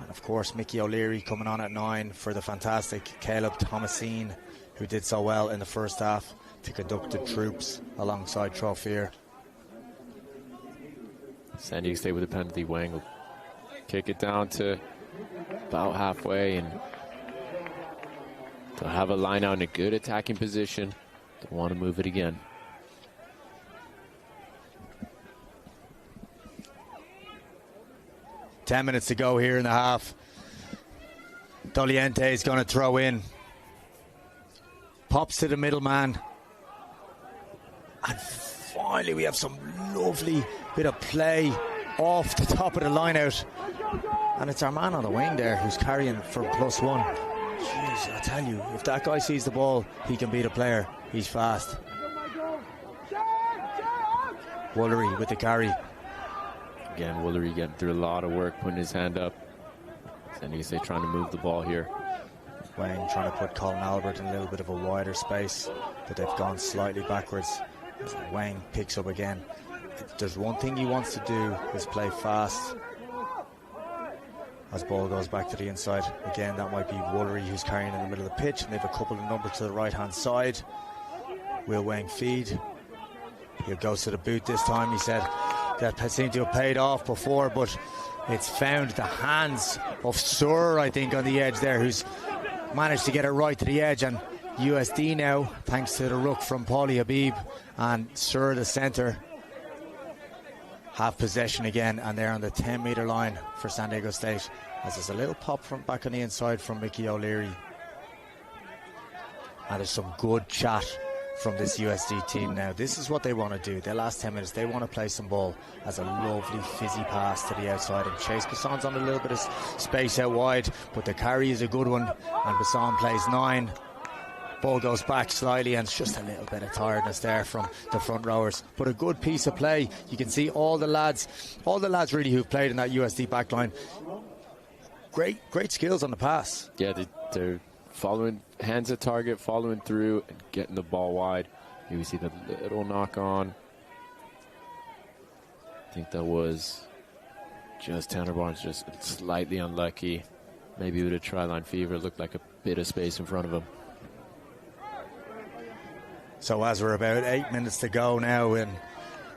And of course Mickey O'Leary coming on at 9 for the fantastic Caleb Thomasine, who did so well in the first half to conduct the troops alongside Trofeer. San Diego State with a penalty. Wang will kick it down to about halfway, and they'll have a line out in a good attacking position. Don't want to move it again. Ten minutes to go here in the half. Doliente is going to throw in. Pops to the middle man. And finally we have some lovely bit of play off the top of the line out. And it's our man on the wing there who's carrying for +1. Jeez, I tell you, if that guy sees the ball, he can beat a player. He's fast. Woolery with the carry. Again, Woolery getting through a lot of work, putting his hand up. San Diego State trying to move the ball here. Wang trying to put Colin Albert in a little bit of a wider space, but they've gone slightly backwards. As Wang picks up again. If there's one thing he wants to do is play fast. As ball goes back to the inside, again that might be Woolery who's carrying in the middle of the pitch, and they have a couple of numbers to the right hand side. Will Wang feed? He goes to the boot this time. He said that seemed to have paid off before, but it's found the hands of Sur, I think, on the edge there, who's managed to get it right to the edge. And USD now, thanks to the ruck from Paulie Habib and Sur, the centre, have possession again, and they're on the 10-metre line for San Diego State, as there's a little pop from back on the inside from Mickey O'Leary. And there's some good chat from this USD team now. This is what they want to do. Their last 10 minutes, they want to play some ball. As a lovely fizzy pass to the outside, and Chase Basson's on a little bit of space out wide, but the carry is a good one, and Basson plays 9. Ball goes back slightly, and it's just a little bit of tiredness there from the front rowers, but a good piece of play. You can see all the lads really who've played in that USD backline. Great skills on the pass. Yeah, they're following, hands at target, following through and getting the ball wide. Here we see the little knock on. I think that was just Tanner Barnes, just slightly unlucky. Maybe with a try-line fever, it looked like a bit of space in front of him. So as we're about 8 minutes to go now, and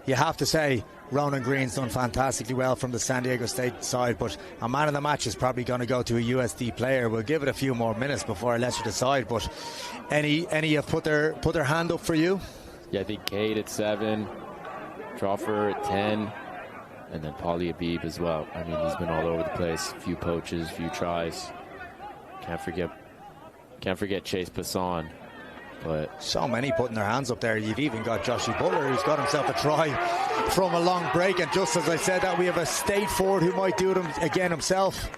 you have to say Ronan Green's done fantastically well from the San Diego State side, but a man of the match is probably going to go to a USD player. We'll give it a few more minutes before I let you decide, but any have put their hand up for you? Yeah, I think Cade at 7, Troffer at 10, and then Paulie Habib as well. I mean, he's been all over the place. A few poaches, a few tries. Can't forget Chase Passon But so many putting their hands up there. You've even got Joshy Butler, who's got himself a try from a long break. And just as I said that, we have a state forward who might do it again himself.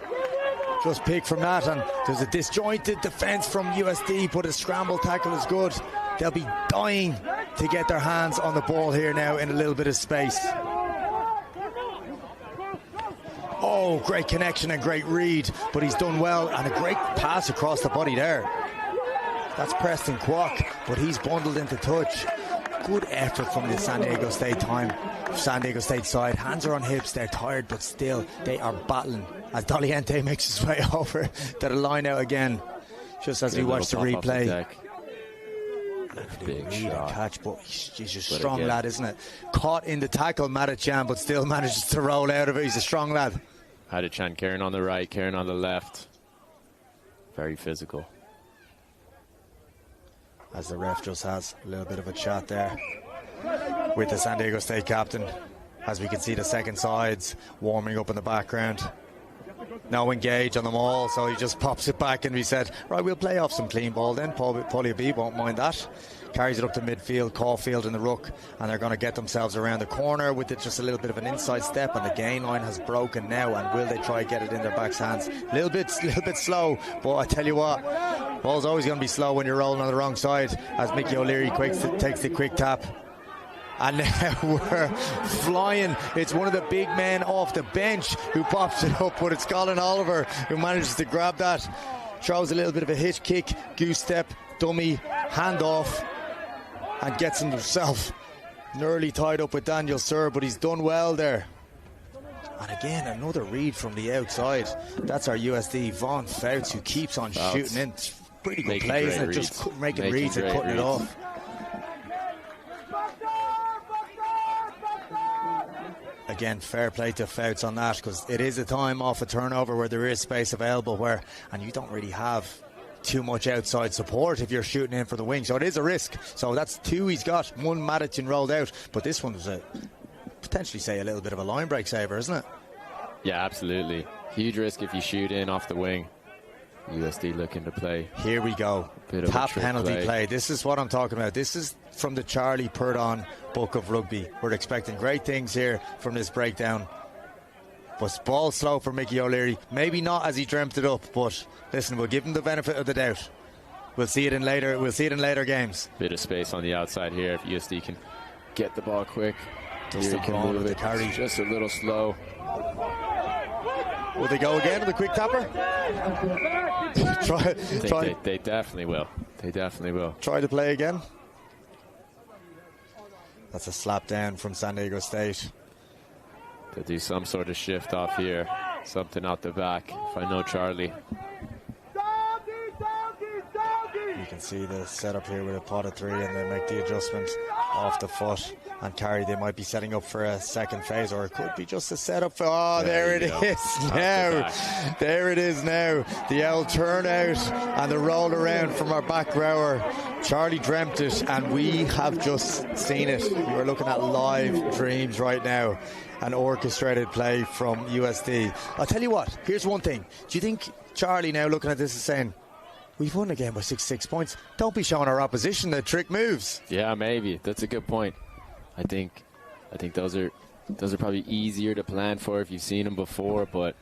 Just pick from that, and there's a disjointed defence from USD, but a scramble tackle is good. They'll be dying to get their hands on the ball here now in a little bit of space. Oh, great connection and great read, but he's done well, and a great pass across the body there. That's Preston Kwok, but he's bundled into touch. Good effort from the San Diego State side. Hands are on hips, they're tired, but still they are battling as Doliente makes his way over to the line out again, just as we watch the replay. Big shot. Catch, but he's a strong lad, isn't it? Caught in the tackle, Madachan, but still manages to roll out of it. He's a strong lad. Madachan, Karen on the right, Karen on the left. Very physical. As the ref just has a little bit of a chat there with the San Diego State captain, as we can see the second sides warming up in the background. No engage on them all, so he just pops it back, and we said, right, we'll play off some clean ball then. Paulie B won't mind that. Carries it up to midfield, Caulfield in the ruck, and they're going to get themselves around the corner with it, just a little bit of an inside step, and the gain line has broken now, and will they try and get it in their back's hands? A little bit slow, but I tell you what, ball's always going to be slow when you're rolling on the wrong side, as Mickey O'Leary takes the quick tap. And now we're flying. It's one of the big men off the bench who pops it up, but it's Colin Oliver who manages to grab that. Throws a little bit of a hitch kick, goose step, dummy, hand off, and gets himself nearly tied up with Daniel Sir, but he's done well there. And again, another read from the outside. That's our USD, Vaughn Fouts, who keeps on shooting in. Pretty good play, isn't it? Just making reads and cutting it off. Again, fair play to Fouts on that, because it is a time off a turnover where there is space available, and you don't really have too much outside support if you're shooting in for the wing, so it is a risk. So that's two he's got. One Madichan rolled out, but this one was potentially say a little bit of a line break saver, isn't it? Yeah, absolutely. Huge risk if you shoot in off the wing. USD looking to play. Here we go. Tap penalty play. This is what I'm talking about. This is from the Charlie Purdon book of rugby. We're expecting great things here from this breakdown. But ball slow for Mickey O'Leary. Maybe not as he dreamt it up, but listen, we'll give him the benefit of the doubt. We'll see it in later games. Bit of space on the outside here if USD can get the ball quick. Just a ball with the carry. Just a little slow. Will they go again with the quick tapper? They definitely will. They definitely will. Try to play again. That's a slap down from San Diego State. They'll do some sort of shift off here. Something out the back, if I know Charlie. You can see the setup here with a pot of three, and they make the adjustment off the foot and carry. They might be setting up for a second phase, or it could be just a setup for, there it is now. There it is now. The old turnout and the roll around from our back rower. Charlie dreamt it, and we have just seen it. You are looking at live dreams right now. An orchestrated play from USD. I'll tell you what, here's one thing. Do you think Charlie now looking at this is saying, we've won the game by 6 points. Don't be showing our opposition the trick moves. Yeah, maybe. That's a good point. I think those are probably easier to plan for if you've seen them before. But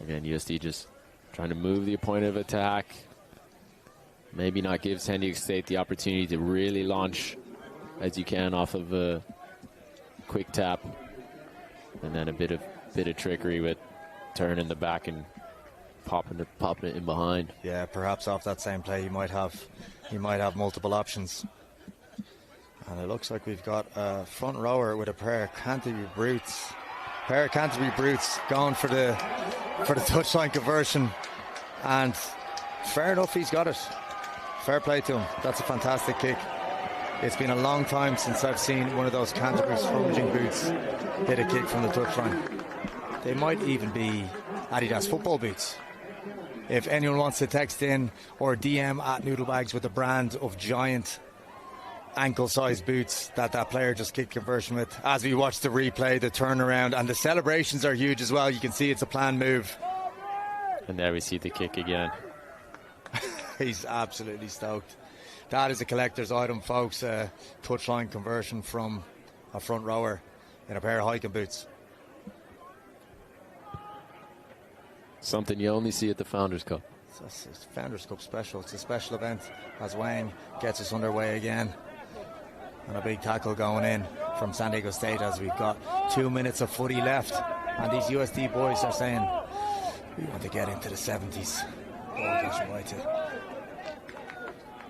again, USD just trying to move the point of attack. Maybe not give San Diego State the opportunity to really launch as you can off of a quick tap, and then a bit of trickery with turning the back and popping it in behind. Yeah, perhaps off that same play he might have multiple options. And it looks like we've got a front rower with a pair of Canterbury Brutes. Going for the touchline conversion. And fair enough, he's got it. Fair play to him. That's a fantastic kick. It's been a long time since I've seen one of those Canterbury scrummaging boots hit a kick from the touchline. They might even be Adidas football boots. If anyone wants to text in or DM at Noodlebags with a brand of giant ankle-sized boots that player just kicked conversion with. As we watch the replay, the turnaround, and the celebrations are huge as well. You can see it's a planned move. And there we see the kick again. He's absolutely stoked. that is a collector's item, folks. Touchline conversion from a front rower in a pair of hiking boots. Something you only see at the Founders Cup. It's Founders Cup special. It's a special event as Wayne gets us underway again. And a big tackle going in from San Diego State as we've got 2 minutes of footy left. And these USD boys are saying, we want to get into the 70s. Oh, gosh, right.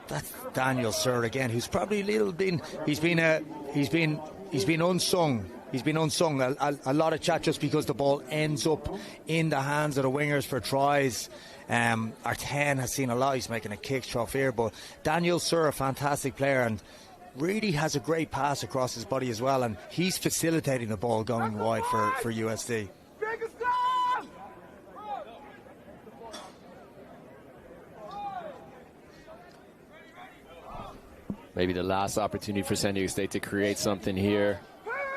That's Daniel Sir again, who's probably he's been unsung. He's been unsung. A lot of chat just because the ball ends up in the hands of the wingers for tries. Our 10 has seen a lot. He's making a kick trough here, but Daniel Sir, a fantastic player, and really has a great pass across his body as well, and he's facilitating the ball going wide for USD. Maybe the last opportunity for San Diego State to create something here.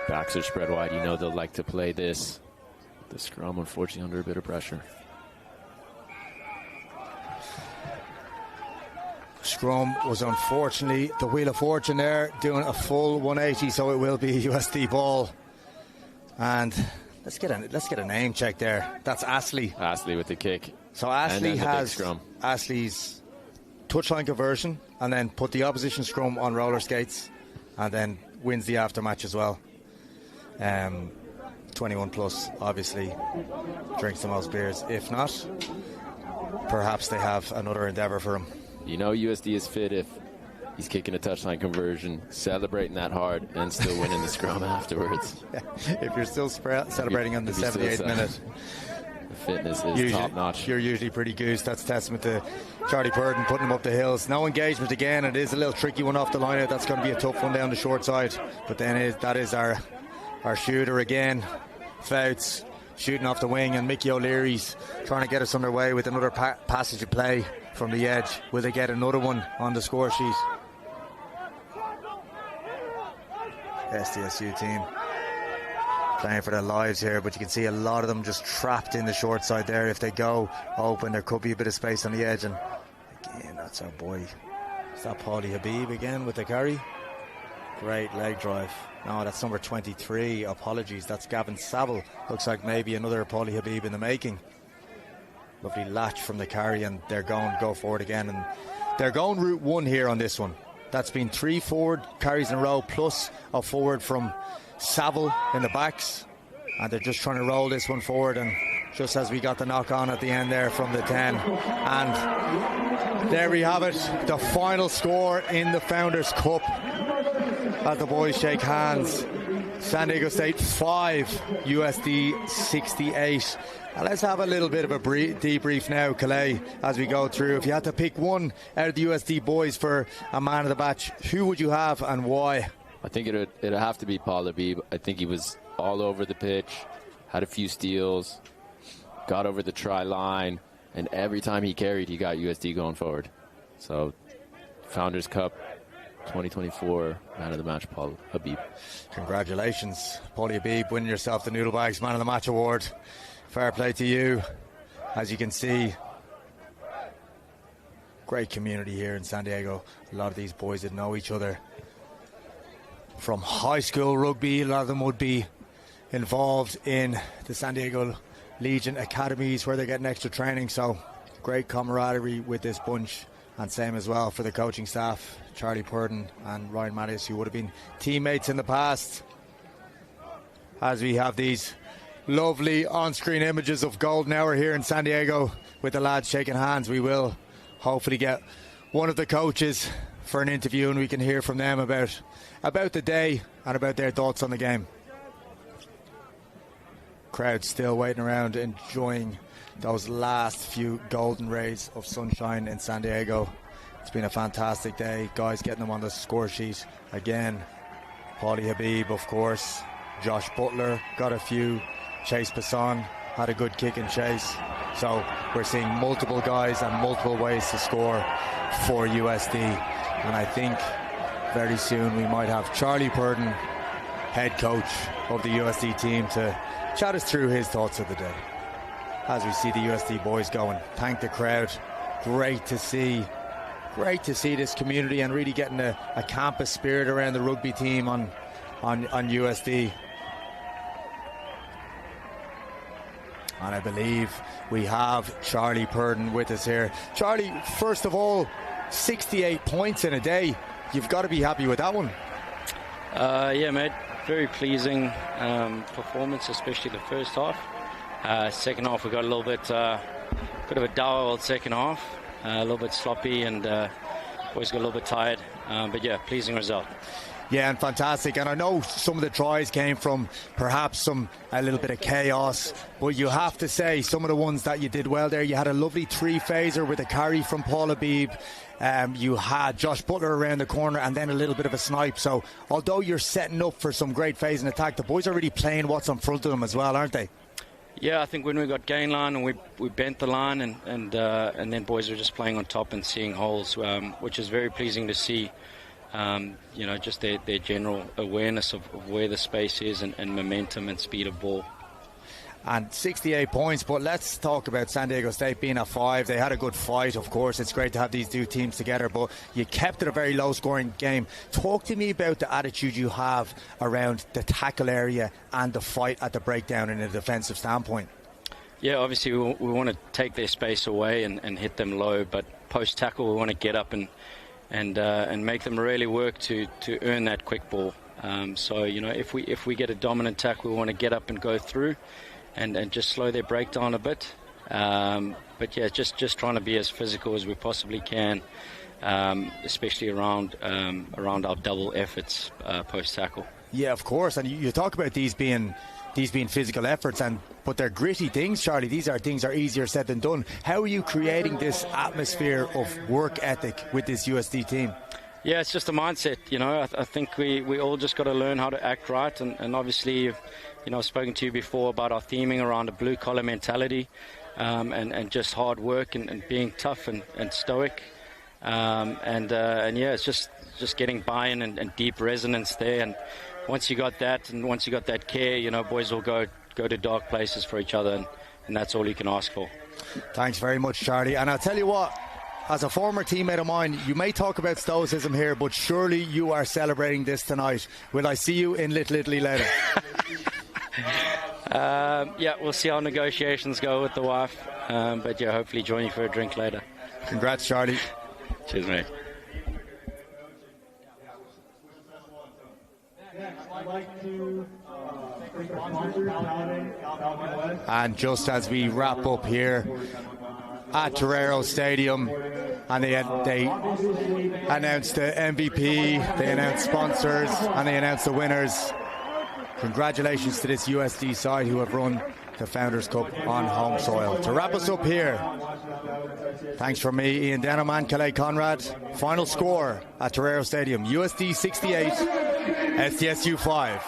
Backs are spread wide. You know they'll like to play this. The scrum, unfortunately, under a bit of pressure. Scrum was unfortunately the wheel of fortune there, doing a full 180, so it will be USD ball. And let's get a name check there. That's Astley. Astley with the kick. So Astley has Astley's touchline conversion, and then put the opposition scrum on roller skates, and then wins the aftermatch as well. 21 plus, obviously, drinks the most beers. If not, perhaps they have another endeavour for him. You know USD is fit if he's kicking a touchline conversion, celebrating that hard, and still winning the scrum afterwards. If you're still celebrating on the 78th minute. The fitness is top-notch. You're usually pretty goose. That's testament to Charlie Purden putting him up the hills. No engagement again. It is a little tricky one off the line out. That's going to be a tough one down the short side. But then that is our shooter again. Fouts shooting off the wing, and Mickey O'Leary's trying to get us underway with another passage of play from the edge. Will they get another one on the score sheet? SDSU team playing for their lives here, but you can see a lot of them just trapped in the short side there. If they go open, there could be a bit of space on the edge. And again, that's our boy. Is that Paulie Habib again with the carry? Great leg drive. No, that's number 23. Apologies, that's Gavin Saville. Looks like maybe another Paulie Habib in the making. Lovely latch from the carry, and they're going to go forward again. And they're going route one here on this one. That's been 3 forward carries in a row, plus a forward from Saville in the backs. And they're just trying to roll this one forward. And just as we got the knock on at the end there from the 10. And there we have it. The final score in the Founders Cup. As the boys shake hands, San Diego State 5, USD 68. And let's have a little bit of a debrief now, Calais, as we go through. If you had to pick one out of the USD boys for a man of the match, who would you have and why? I think it'd have to be Paul Habib. I think he was all over the pitch, had a few steals, got over the try line, and every time he carried, he got USD going forward. So, Founders Cup 2024 man of the match, Paul Habib. Congratulations, Paulie Habib, winning yourself the Noodle Bags Man of the Match award. Fair play to you. As you can see, great community here in San Diego. A lot of these boys that know each other from high school rugby. A lot of them would be involved in the San Diego Legion academies where they're getting extra training. So great camaraderie with this bunch. And same as well for the coaching staff, Charlie Purden and Ryan Mattis, who would have been teammates in the past. As we have these lovely on-screen images of golden hour here in San Diego with the lads shaking hands, we will hopefully get one of the coaches for an interview and we can hear from them about the day and about their thoughts on the game. Crowd still waiting around, enjoying those last few golden rays of sunshine in San Diego. It's been a fantastic day. Guys getting them on the score sheet again. Paulie Habib, of course. Josh Butler got a few. Chase Passon had a good kick and chase. So we're seeing multiple guys and multiple ways to score for USD. And I think very soon we might have Charlie Purden, head coach of the USD team, to chat us through his thoughts of the day. As we see the USD boys going, thank the crowd. Great to see great to see this community and really getting a campus spirit around the rugby team on USD. And I believe we have Charlie Purdon with us here. Charlie, first of all, 68 points in a day. You've got to be happy with that one. Yeah, mate. Very pleasing performance, especially the first half. Second half, we got a little bit of a dull second half. A little bit sloppy, and boys got a little bit tired. But yeah, pleasing result. Yeah, and fantastic. And I know some of the tries came from perhaps a little bit of chaos, but you have to say some of the ones that you did well there. You had a lovely three-phaser with a carry from Paul Habib. You had Josh Butler around the corner and then a little bit of a snipe. So although you're setting up for some great phase and attack, the boys are really playing what's in front of them as well, aren't they? Yeah, I think when we got gain line and we bent the line and then boys were just playing on top and seeing holes, which is very pleasing to see. Just their general awareness of where the space is and momentum and speed of ball. And 68 points, but let's talk about San Diego State being at 5. They had a good fight, of course. It's great to have these two teams together, but you kept it a very low-scoring game. Talk to me about the attitude you have around the tackle area and the fight at the breakdown in a defensive standpoint. Yeah, obviously we want to take their space away and hit them low, but post-tackle we want to get up and make them really work to earn that quick ball. If we get a dominant tackle, we want to get up and go through and just slow their breakdown a bit. But yeah, just trying to be as physical as we possibly can, especially around our double efforts post tackle. Yeah, of course. And you talk about these being physical efforts, but they're gritty things, Charlie. These are things are easier said than done. How are you creating this atmosphere of work ethic with this USD team? Yeah, it's just a mindset. I think we all just got to learn how to act right. And obviously, I've spoken to you before about our theming around a blue-collar mentality and just hard work and being tough and stoic. It's just getting buy-in and deep resonance there. And once you got that and once you got that care, boys will go to dark places for each other. And that's all you can ask for. Thanks very much, Charlie. And I'll tell you what, as a former teammate of mine, you may talk about stoicism here, but surely you are celebrating this tonight. Will I see you in Little Italy later? Yeah, we'll see how negotiations go with the wife. But yeah, hopefully join you for a drink later. Congrats, Charlie. Cheers, mate. And just as we wrap up here at Torero Stadium, and they announced the MVP, they announced sponsors, and they announced the winners. Congratulations to this USD side who have run the Founders Cup on home soil. To wrap us up here, thanks from me, Ian Denham and Calais Conrad. Final score at Torero Stadium, USD 68, SDSU 5.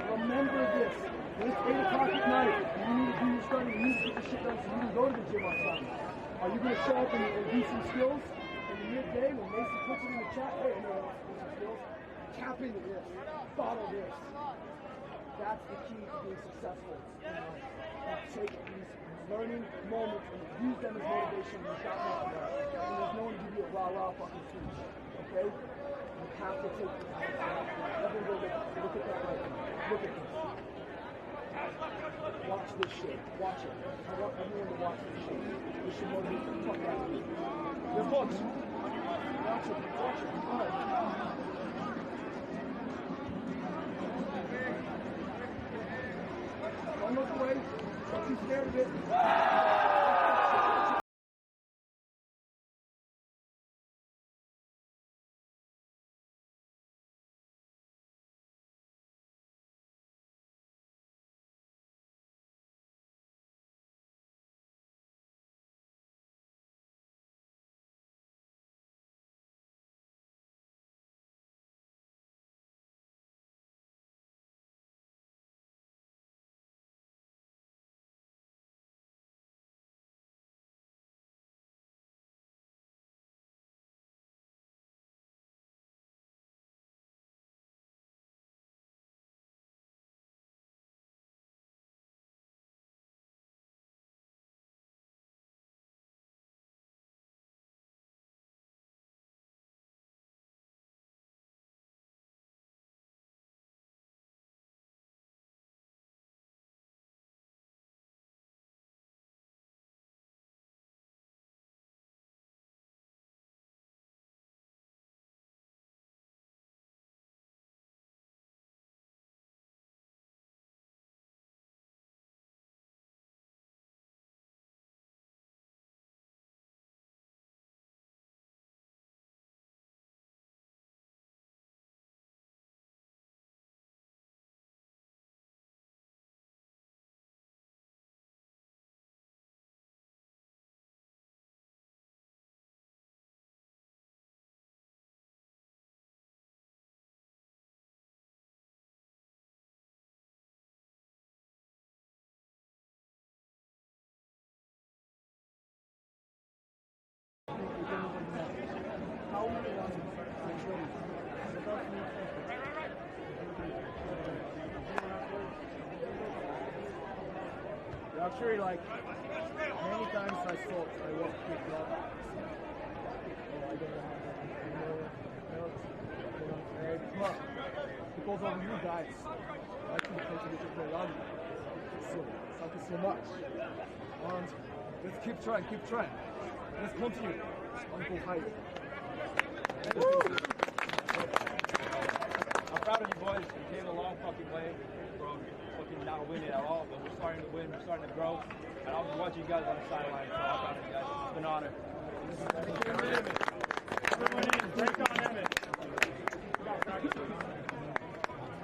Remember this. When it's 8 o'clock at night, you need to do your study, you need to get the shit done so you can go to the gym on Sunday. Are you going to show up and do some skills in the midday when Mason puts it in the chat? Hey, I know I want to do some skills. Tap into this. Follow this. That's the key to being successful in life. Take these learning moments and use them as motivation when you've got nothing else. And there's no one to give you a rah-rah fucking speech. Okay? You have to take this. Never go look at that right now. Look at this. Watch this shit. Watch it. I want everyone to watch this shit. This should motivate the fuck out of you. Your books. Watch it. Watch it. All right. Don't look away. Don't be scared of it. Actually, like, many times I thought I was picked up. I don't know, because of you guys, I can contribute to the rugby. So, thank you so much. And let's keep trying. Let's continue. And go higher. I'm proud of you boys. You came a long fucking way from fucking not winning at all, but we're starting to win. We're starting to grow. And I was watching you guys on the sideline, so I'm proud of you guys. It's been an honor. Everyone in. Break on Emmett.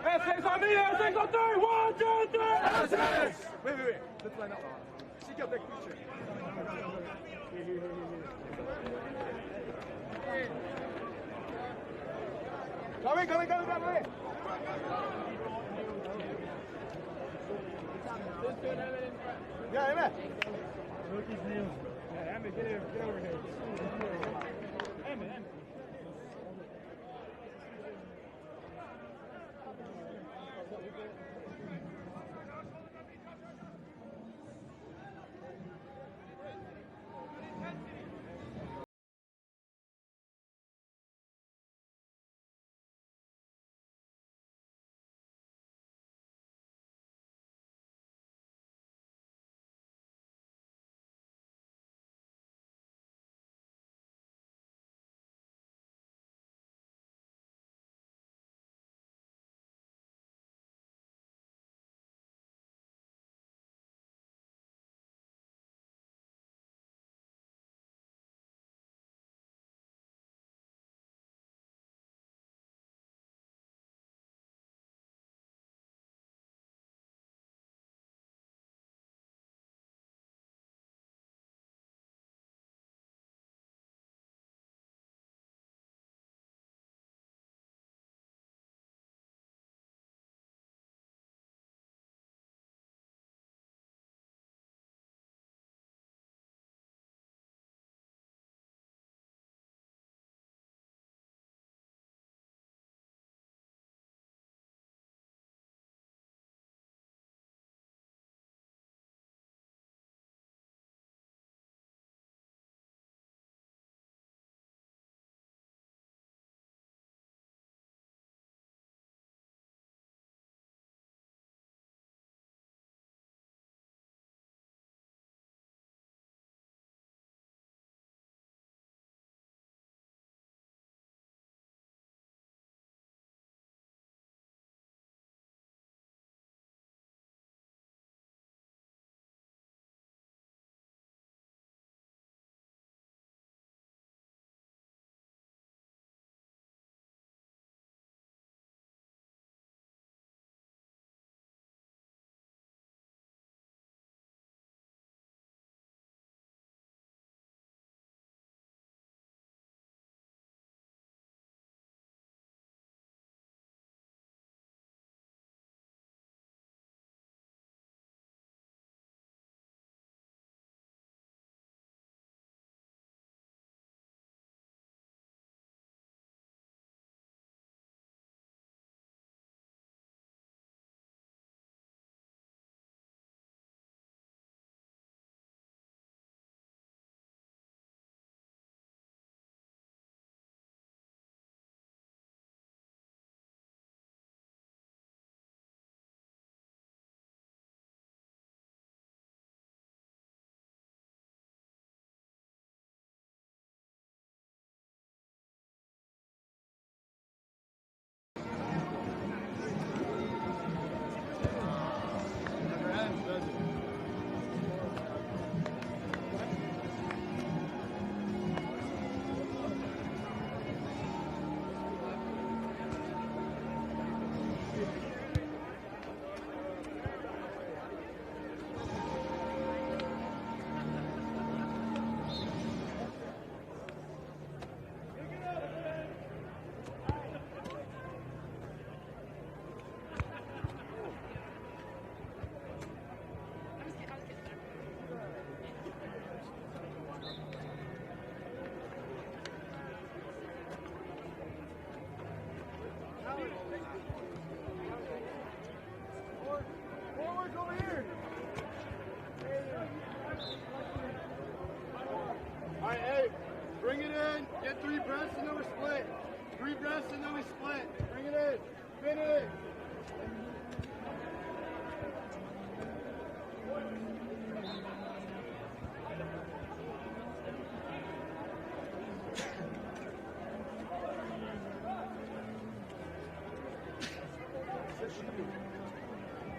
Aztecs on me! Aztecs on three! 1, 2, 3! Aztecs! Wait. Let's line up. Seek your big picture. Come in. Yeah, Emmett. Look his nails. Yeah, Emmett, get over here. Emmett.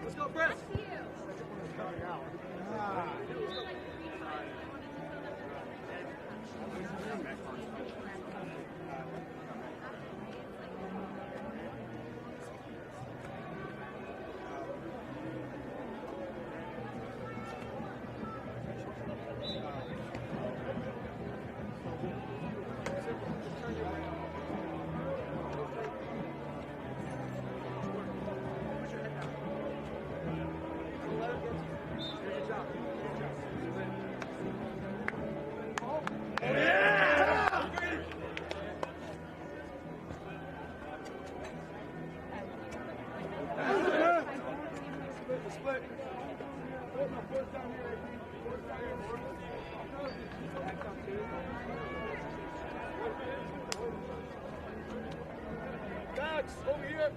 Let's go, Chris. Dax, over here.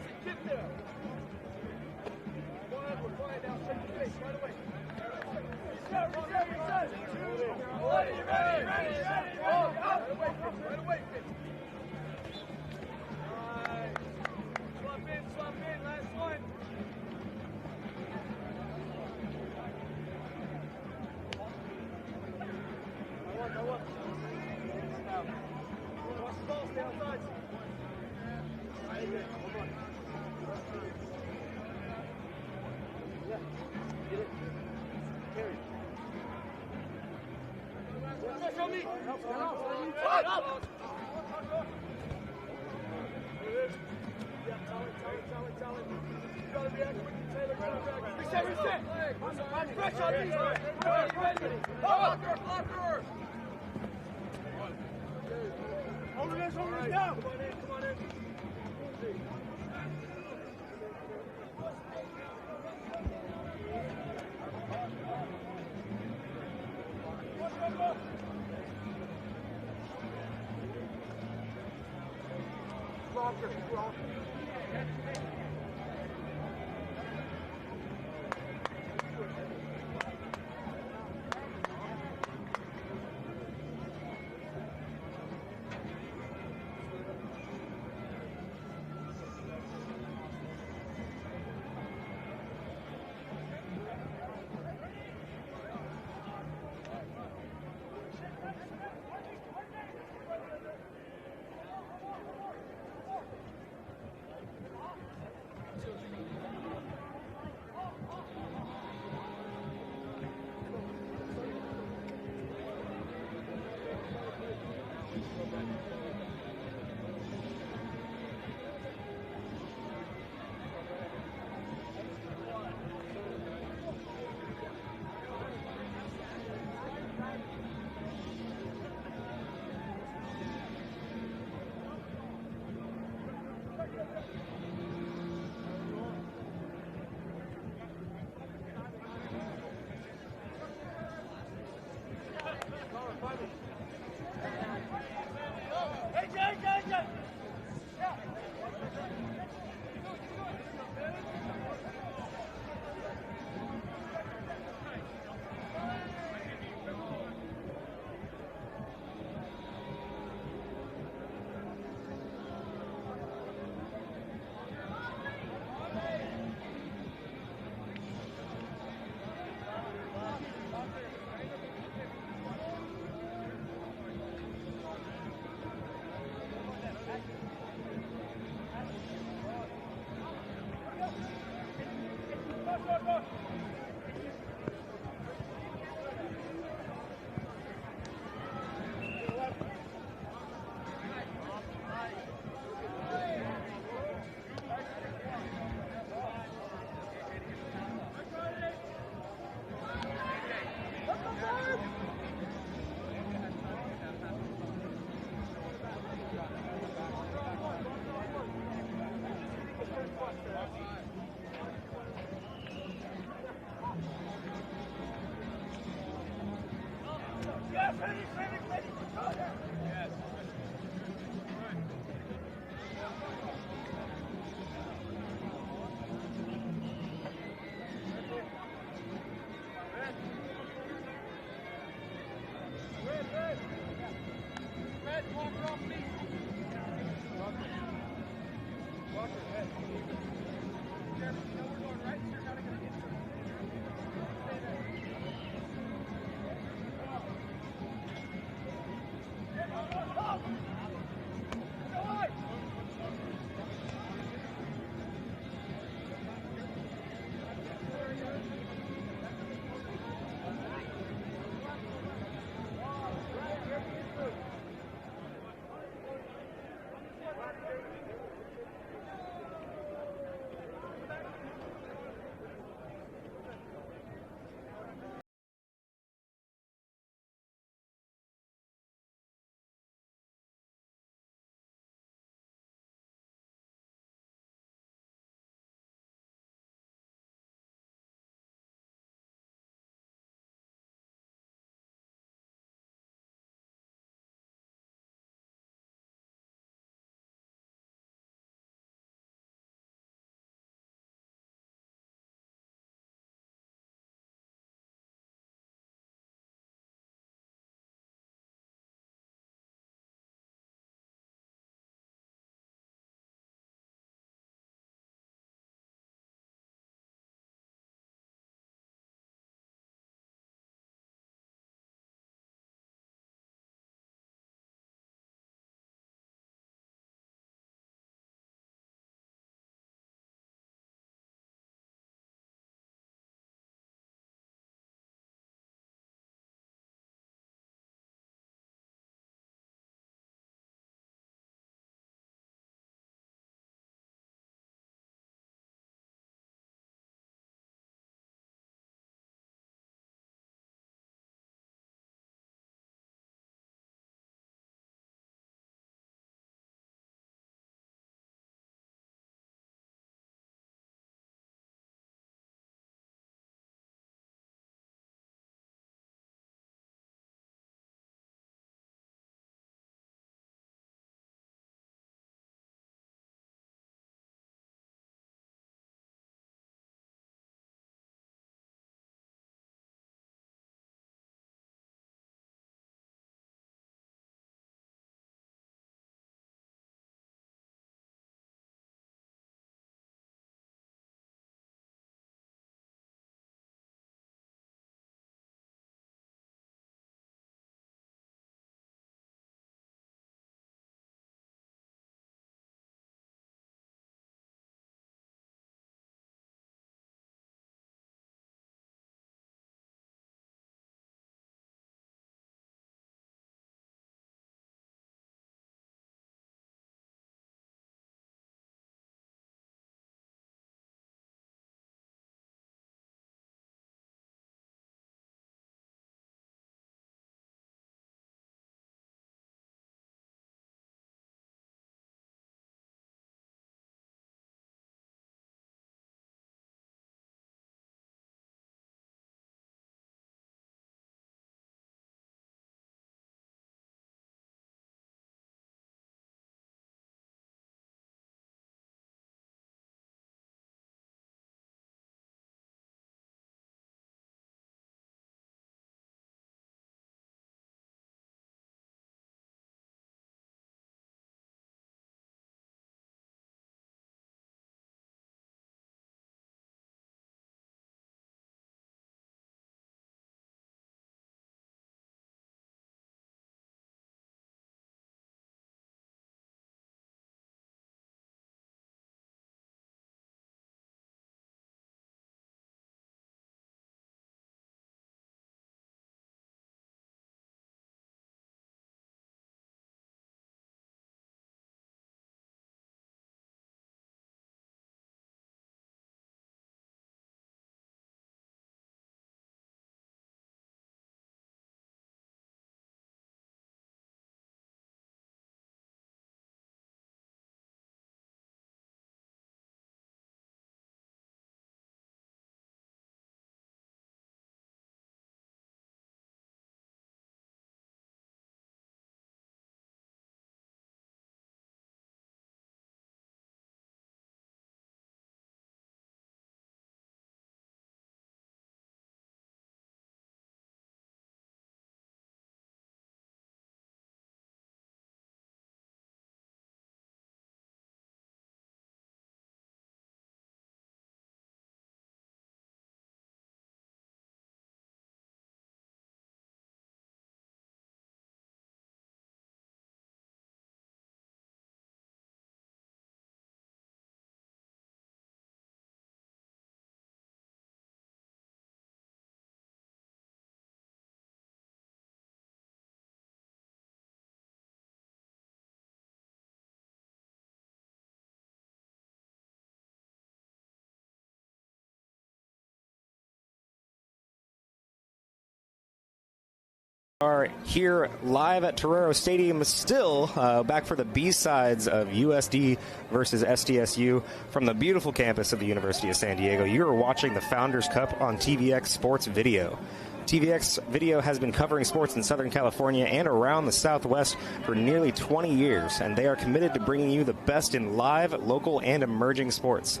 Are here live at Torero Stadium, still back for the B-sides of USD versus SDSU from the beautiful campus of the University of San Diego. You're watching the Founders Cup on TVX Sports Video. TVX Video has been covering sports in Southern California and around the Southwest for nearly 20 years, and they are committed to bringing you the best in live, local, and emerging sports.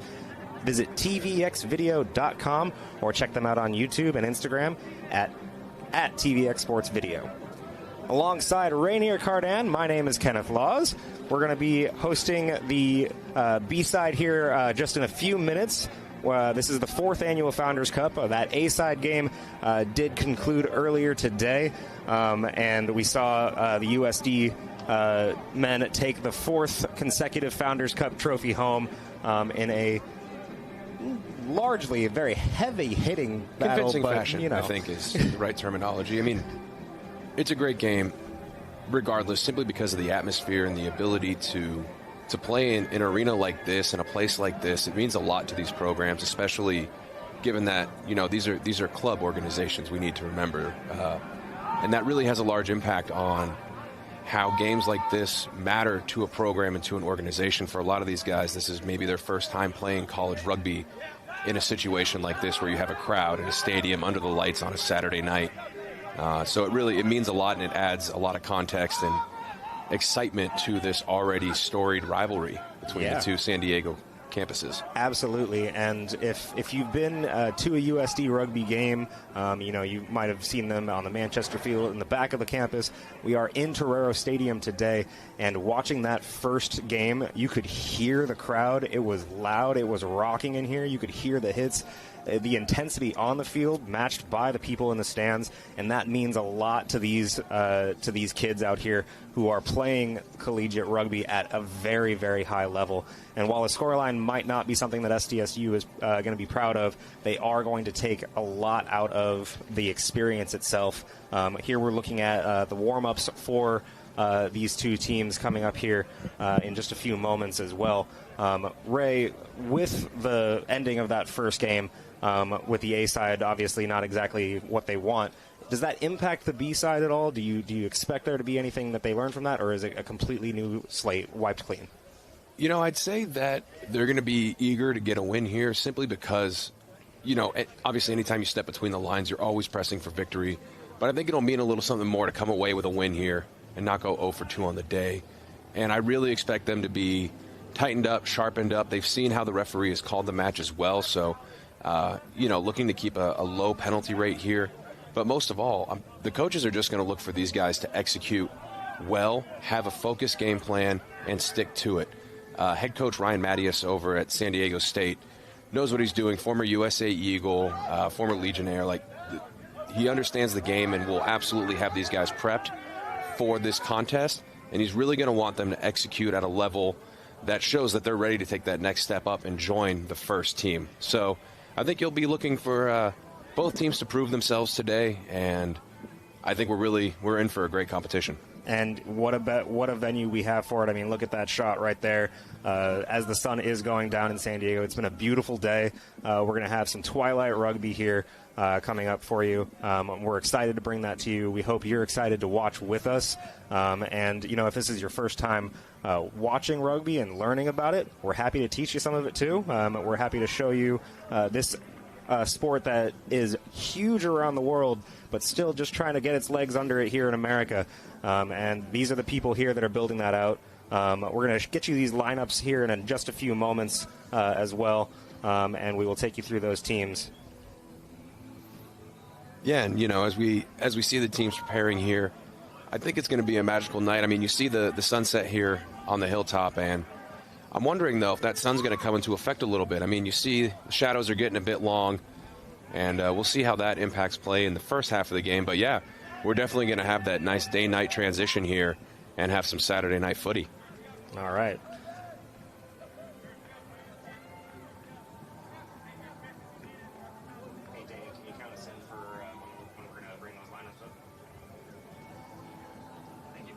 Visit tvxvideo.com or check them out on YouTube and Instagram at TVX Sports Video. Alongside Rainier Cardan, my name is Kenneth Laws. We're going to be hosting the B-side here just in a few minutes. This is the 4th annual Founders Cup. That A-side game did conclude earlier today, and we saw the USD men take the 4th consecutive Founders Cup trophy home in a largely a very heavy-hitting battle. Convincing but, fashion, you know. I think, is the right terminology. I mean, it's a great game, regardless, simply because of the atmosphere and the ability to play in an arena like this, in a place like this. It means a lot to these programs, especially given that, you know, these are club organizations, we need to remember. And that really has a large impact on how games like this matter to a program and to an organization. For a lot of these guys, this is maybe their first time playing college rugby in a situation like this where you have a crowd in a stadium under the lights on a Saturday night. So it means a lot, and it adds a lot of context and excitement to this already storied rivalry between the two San Diego campuses. Absolutely, and if you've been to a USD rugby game, you know, you might have seen them on the Manchester field in the back of the campus. We are in Torero Stadium today, and watching that first game, you could hear the crowd. It was loud. It was rocking in here. You could hear the hits. The intensity on the field matched by the people in the stands, and that means a lot to these kids out here who are playing collegiate rugby at a very, very high level. And while the scoreline might not be something that SDSU is going to be proud of, they are going to take a lot out of the experience itself. Here we're looking at the warm-ups for these two teams coming up here in just a few moments as well. Ray, with the ending of that first game, with the A side obviously not exactly what they want, does that impact the B side at all? Do you expect there to be anything that they learn from that, or is it a completely new slate, wiped clean? You know, I'd say that they're going to be eager to get a win here simply because, you know, obviously anytime you step between the lines, you're always pressing for victory. But I think it'll mean a little something more to come away with a win here and not go 0 for 2 on the day. And I really expect them to be tightened up, sharpened up. They've seen how the referee has called the match as well. So, you know, looking to keep a low penalty rate here. But most of all, the coaches are just going to look for these guys to execute well, have a focused game plan, and stick to it. Head coach Ryan Mattias over at San Diego State knows what he's doing. Former USA Eagle, former Legionnaire. Like, he understands the game and will absolutely have these guys prepped for this contest. And he's really going to want them to execute at a level that shows that they're ready to take that next step up and join the first team. So I think you'll be looking for both teams to prove themselves today, and I think we're in for a great competition. And what a venue we have for it. I mean, look at that shot right there. As the sun is going down in San Diego, it's been a beautiful day. We're going to have some twilight rugby here coming up for you. We're excited to bring that to you. We hope you're excited to watch with us. And, you know, if this is your first time watching rugby and learning about it, we're happy to teach you some of it too. We're happy to show you this sport that is huge around the world, but still just trying to get its legs under it here in America. And these are the people here that are building that out. We're going to get you these lineups here in just a few moments as well, and we will take you through those teams. Yeah, and, you know, as we see the teams preparing here, I think it's going to be a magical night. I mean, you see the sunset here on the hilltop, and I'm wondering, though, if that sun's going to come into effect a little bit. I mean, you see the shadows are getting a bit long, and we'll see how that impacts play in the first half of the game. But, yeah, we're definitely going to have that nice day-night transition here and have some Saturday night footy. All right. Hey, Dave, can you count us in for when we're going to bring those lineups up? Thank you.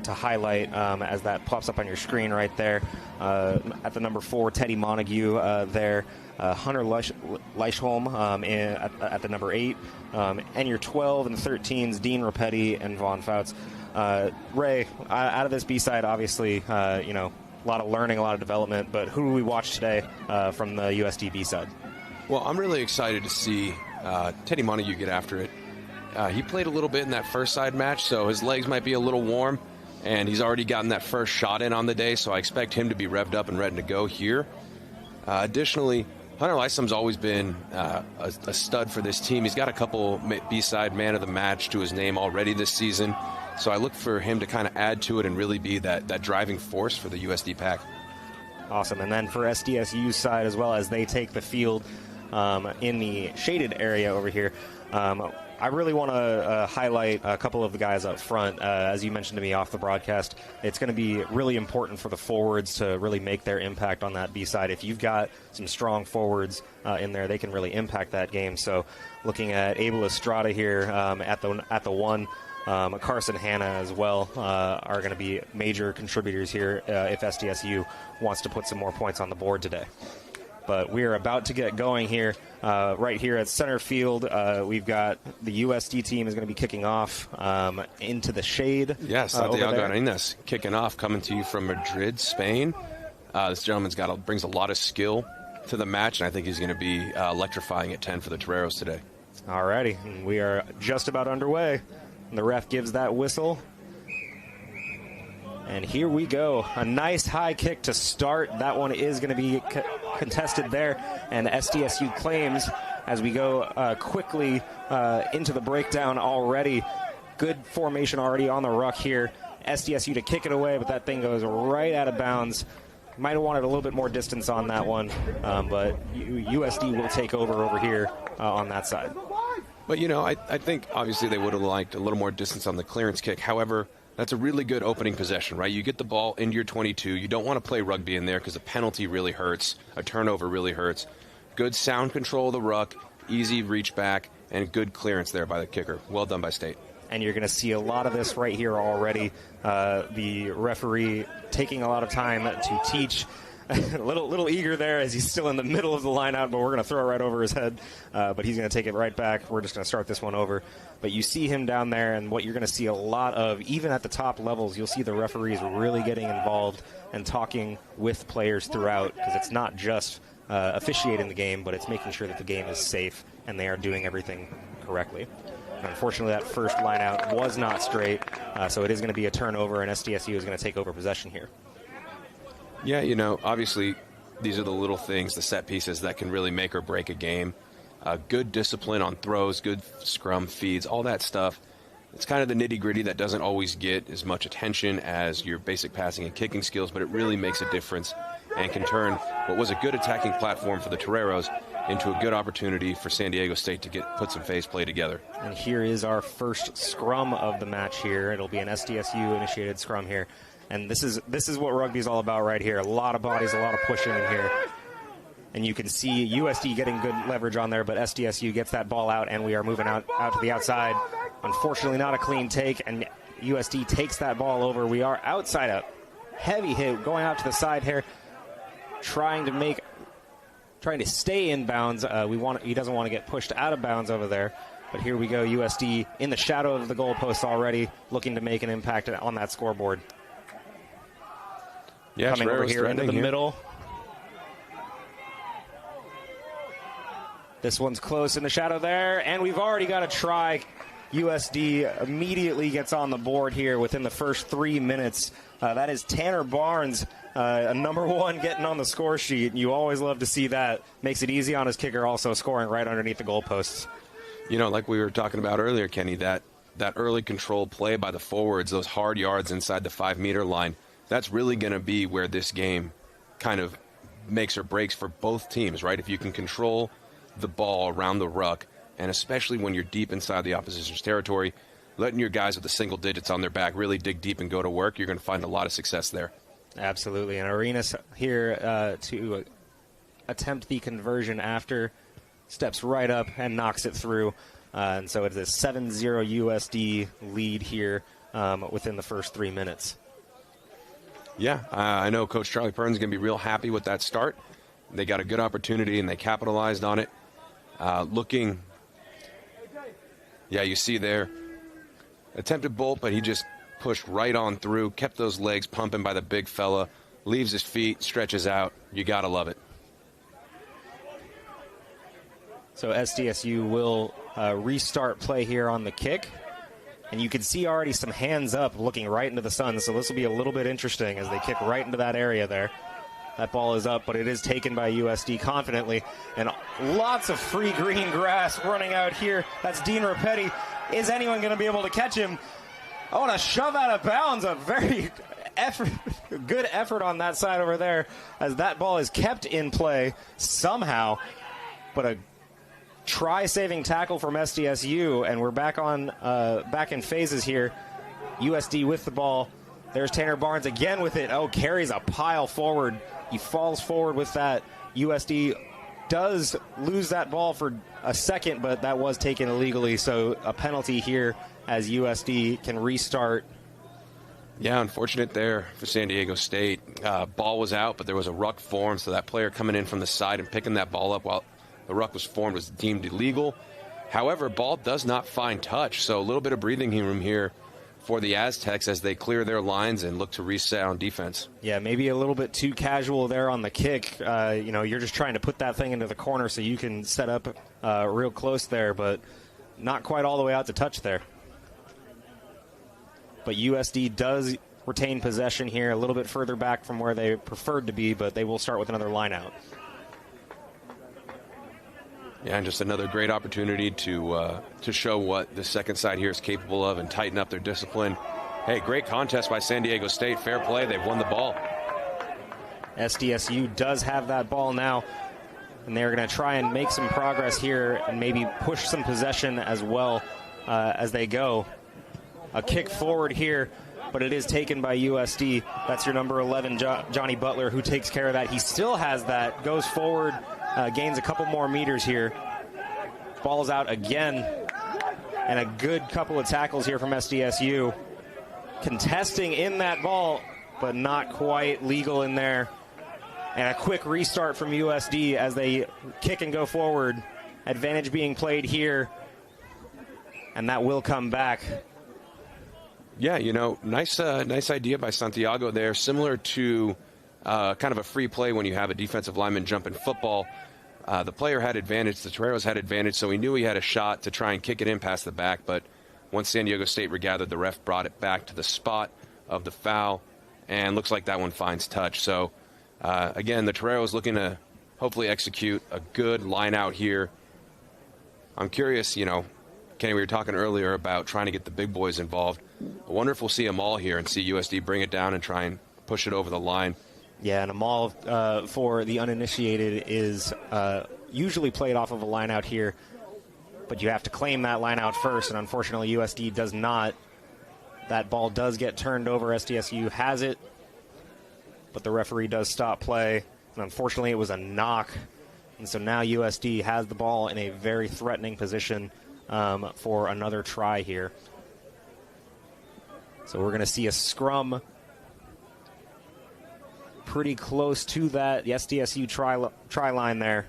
to highlight as that pops up on your screen right there. At the number 4, Teddy Montague there. Hunter Leichholm at the number 8. And your 12 and 13s, Dean Rapetti and Vaughn Fouts. Ray, out of this B-side, obviously, a lot of learning, a lot of development, but who do we watch today from the USD B-side? Well, I'm really excited to see Teddy Montague get after it. He played a little bit in that first side match, so his legs might be a little warm, and he's already gotten that first shot in on the day, so I expect him to be revved up and ready to go here. Additionally, Hunter Lysom's always been a stud for this team. He's got a couple B-side man of the match to his name already this season, so I look for him to kind of add to it and really be that driving force for the USD pack. Awesome. And then for SDSU's side, as well as they take the field in the shaded area over here, I really want to highlight a couple of the guys up front. As you mentioned to me off the broadcast, it's going to be really important for the forwards to really make their impact on that B side. If you've got some strong forwards in there, they can really impact that game. So looking at Abel Estrada here at the 1, Carson Hanna as well are going to be major contributors here if SDSU wants to put some more points on the board today. But we are about to get going here. Right here at center field, we've got the USD team is going to be kicking off into the shade. Yes, Santiago Arenas kicking off, coming to you from Madrid, Spain. This gentleman's brings a lot of skill to the match, and I think he's going to be electrifying at 10 for the Toreros today. All righty, we are just about underway. The ref gives that whistle. And here we go. A nice high kick to start. That one is going to be contested there. And SDSU claims as we go quickly into the breakdown already. Good formation already on the ruck here. SDSU to kick it away, but that thing goes right out of bounds. Might have wanted a little bit more distance on that one, but USD will take over here on that side. But, I think obviously they would have liked a little more distance on the clearance kick. However, that's a really good opening possession, right? You get the ball into your 22. You don't want to play rugby in there because a penalty really hurts. A turnover really hurts. Good sound control of the ruck, easy reach back, and good clearance there by the kicker. Well done by State. And you're going to see a lot of this right here already. The referee taking a lot of time to teach. A little eager there as he's still in the middle of the line out, but we're going to throw it right over his head. But he's going to take it right back. We're just going to start this one over. But you see him down there, and what you're going to see a lot of, even at the top levels, you'll see the referees really getting involved and talking with players throughout, because it's not just officiating the game, but it's making sure that the game is safe and they are doing everything correctly. And unfortunately, that first line out was not straight, so it is going to be a turnover, and SDSU is going to take over possession here. Yeah, obviously these are the little things, the set pieces that can really make or break a game. Good discipline on throws, good scrum feeds, all that stuff. It's kind of the nitty-gritty that doesn't always get as much attention as your basic passing and kicking skills, but it really makes a difference and can turn what was a good attacking platform for the Toreros into a good opportunity for San Diego State to put some phase play together. And here is our first scrum of the match here. It'll be an SDSU-initiated scrum here. And this is what rugby's all about right here. A lot of bodies, a lot of pushing in here. And you can see USD getting good leverage on there, but SDSU gets that ball out, and we are moving out to the outside. Unfortunately, not a clean take, and USD takes that ball over. We are outside a heavy hit, going out to the side here, trying to stay in bounds. He doesn't want to get pushed out of bounds over there. But here we go, USD in the shadow of the goalpost already, looking to make an impact on that scoreboard. Yeah, coming over here into the middle. This one's close in the shadow there, and we've already got a try. USD immediately gets on the board here within the first 3 minutes. That is Tanner Barnes, a number 1 getting on the score sheet. You always love to see that. Makes it easy on his kicker, also scoring right underneath the goalposts. Like we were talking about earlier, Kenny, that early control play by the forwards, those hard yards inside the 5-meter line, that's really going to be where this game kind of makes or breaks for both teams, right? If you can control the ball around the ruck, and especially when you're deep inside the opposition's territory, letting your guys with the single digits on their back really dig deep and go to work, you're going to find a lot of success there. Absolutely. And Arenas here to attempt the conversion after, steps right up and knocks it through. And so it is a 7-0 USD lead here within the first 3 minutes. Yeah, I know Coach Charlie Pern's going to be real happy with that start. They got a good opportunity, and they capitalized on it. You see there, attempted bolt, but he just pushed right on through, kept those legs pumping by the big fella, leaves his feet, stretches out. You got to love it. So SDSU will restart play here on the kick. And you can see already some hands up looking right into the sun. So this will be a little bit interesting as they kick right into that area there. That ball is up, but it is taken by USD confidently. And lots of free green grass running out here. That's Dean Rapetti. Is anyone going to be able to catch him? Oh, and a shove out of bounds. A very good effort on that side over there as that ball is kept in play somehow. But a try-saving tackle from SDSU, and we're back in phases here. USD with the ball. There's Tanner Barnes again with it. Oh, carries a pile forward. He falls forward with that. USD does lose that ball for a second, but that was taken illegally, so a penalty here as USD can restart. Yeah, unfortunate there for San Diego State. Ball was out, but there was a ruck formed, so that player coming in from the side and picking that ball up while the ruck was formed was deemed illegal. However, ball does not find touch, so a little bit of breathing room here for the Aztecs as they clear their lines and look to reset on defense. Yeah, maybe a little bit too casual there on the kick. You're just trying to put that thing into the corner so you can set up real close there, but not quite all the way out to touch there. But USD does retain possession here, a little bit further back from where they preferred to be, but they will start with another line out. Yeah, and just another great opportunity to show what the second side here is capable of and tighten up their discipline. Hey, great contest by San Diego State. Fair play. They've won the ball. SDSU does have that ball now, and they're going to try and make some progress here and maybe push some possession as well as they go. A kick forward here, but it is taken by USD. That's your number 11, Johnny Butler, who takes care of that. He still has that, goes forward, gains a couple more meters here. Ball's out again, and a good couple of tackles here from SDSU. Contesting in that ball, but not quite legal in there. And a quick restart from USD as they kick and go forward. Advantage being played here, and that will come back. Yeah, nice idea by Santiago there. Similar to kind of a free play when you have a defensive lineman jump in football. The player had advantage. The Toreros had advantage, so he knew he had a shot to try and kick it in past the back. But once San Diego State regathered, the ref brought it back to the spot of the foul, and looks like that one finds touch. So, again, the Toreros looking to hopefully execute a good line out here. I'm curious, Kenny, we were talking earlier about trying to get the big boys involved. I wonder if we'll see them all here and see USD bring it down and try and push it over the line. Yeah, and a maul for the uninitiated is usually played off of a line out here, but you have to claim that line out first, and unfortunately USD does not. That ball does get turned over. SDSU has it, but the referee does stop play, and unfortunately it was a knock, and so now USD has the ball in a very threatening position for another try here. So we're going to see a scrum pretty close to that, the SDSU try line there.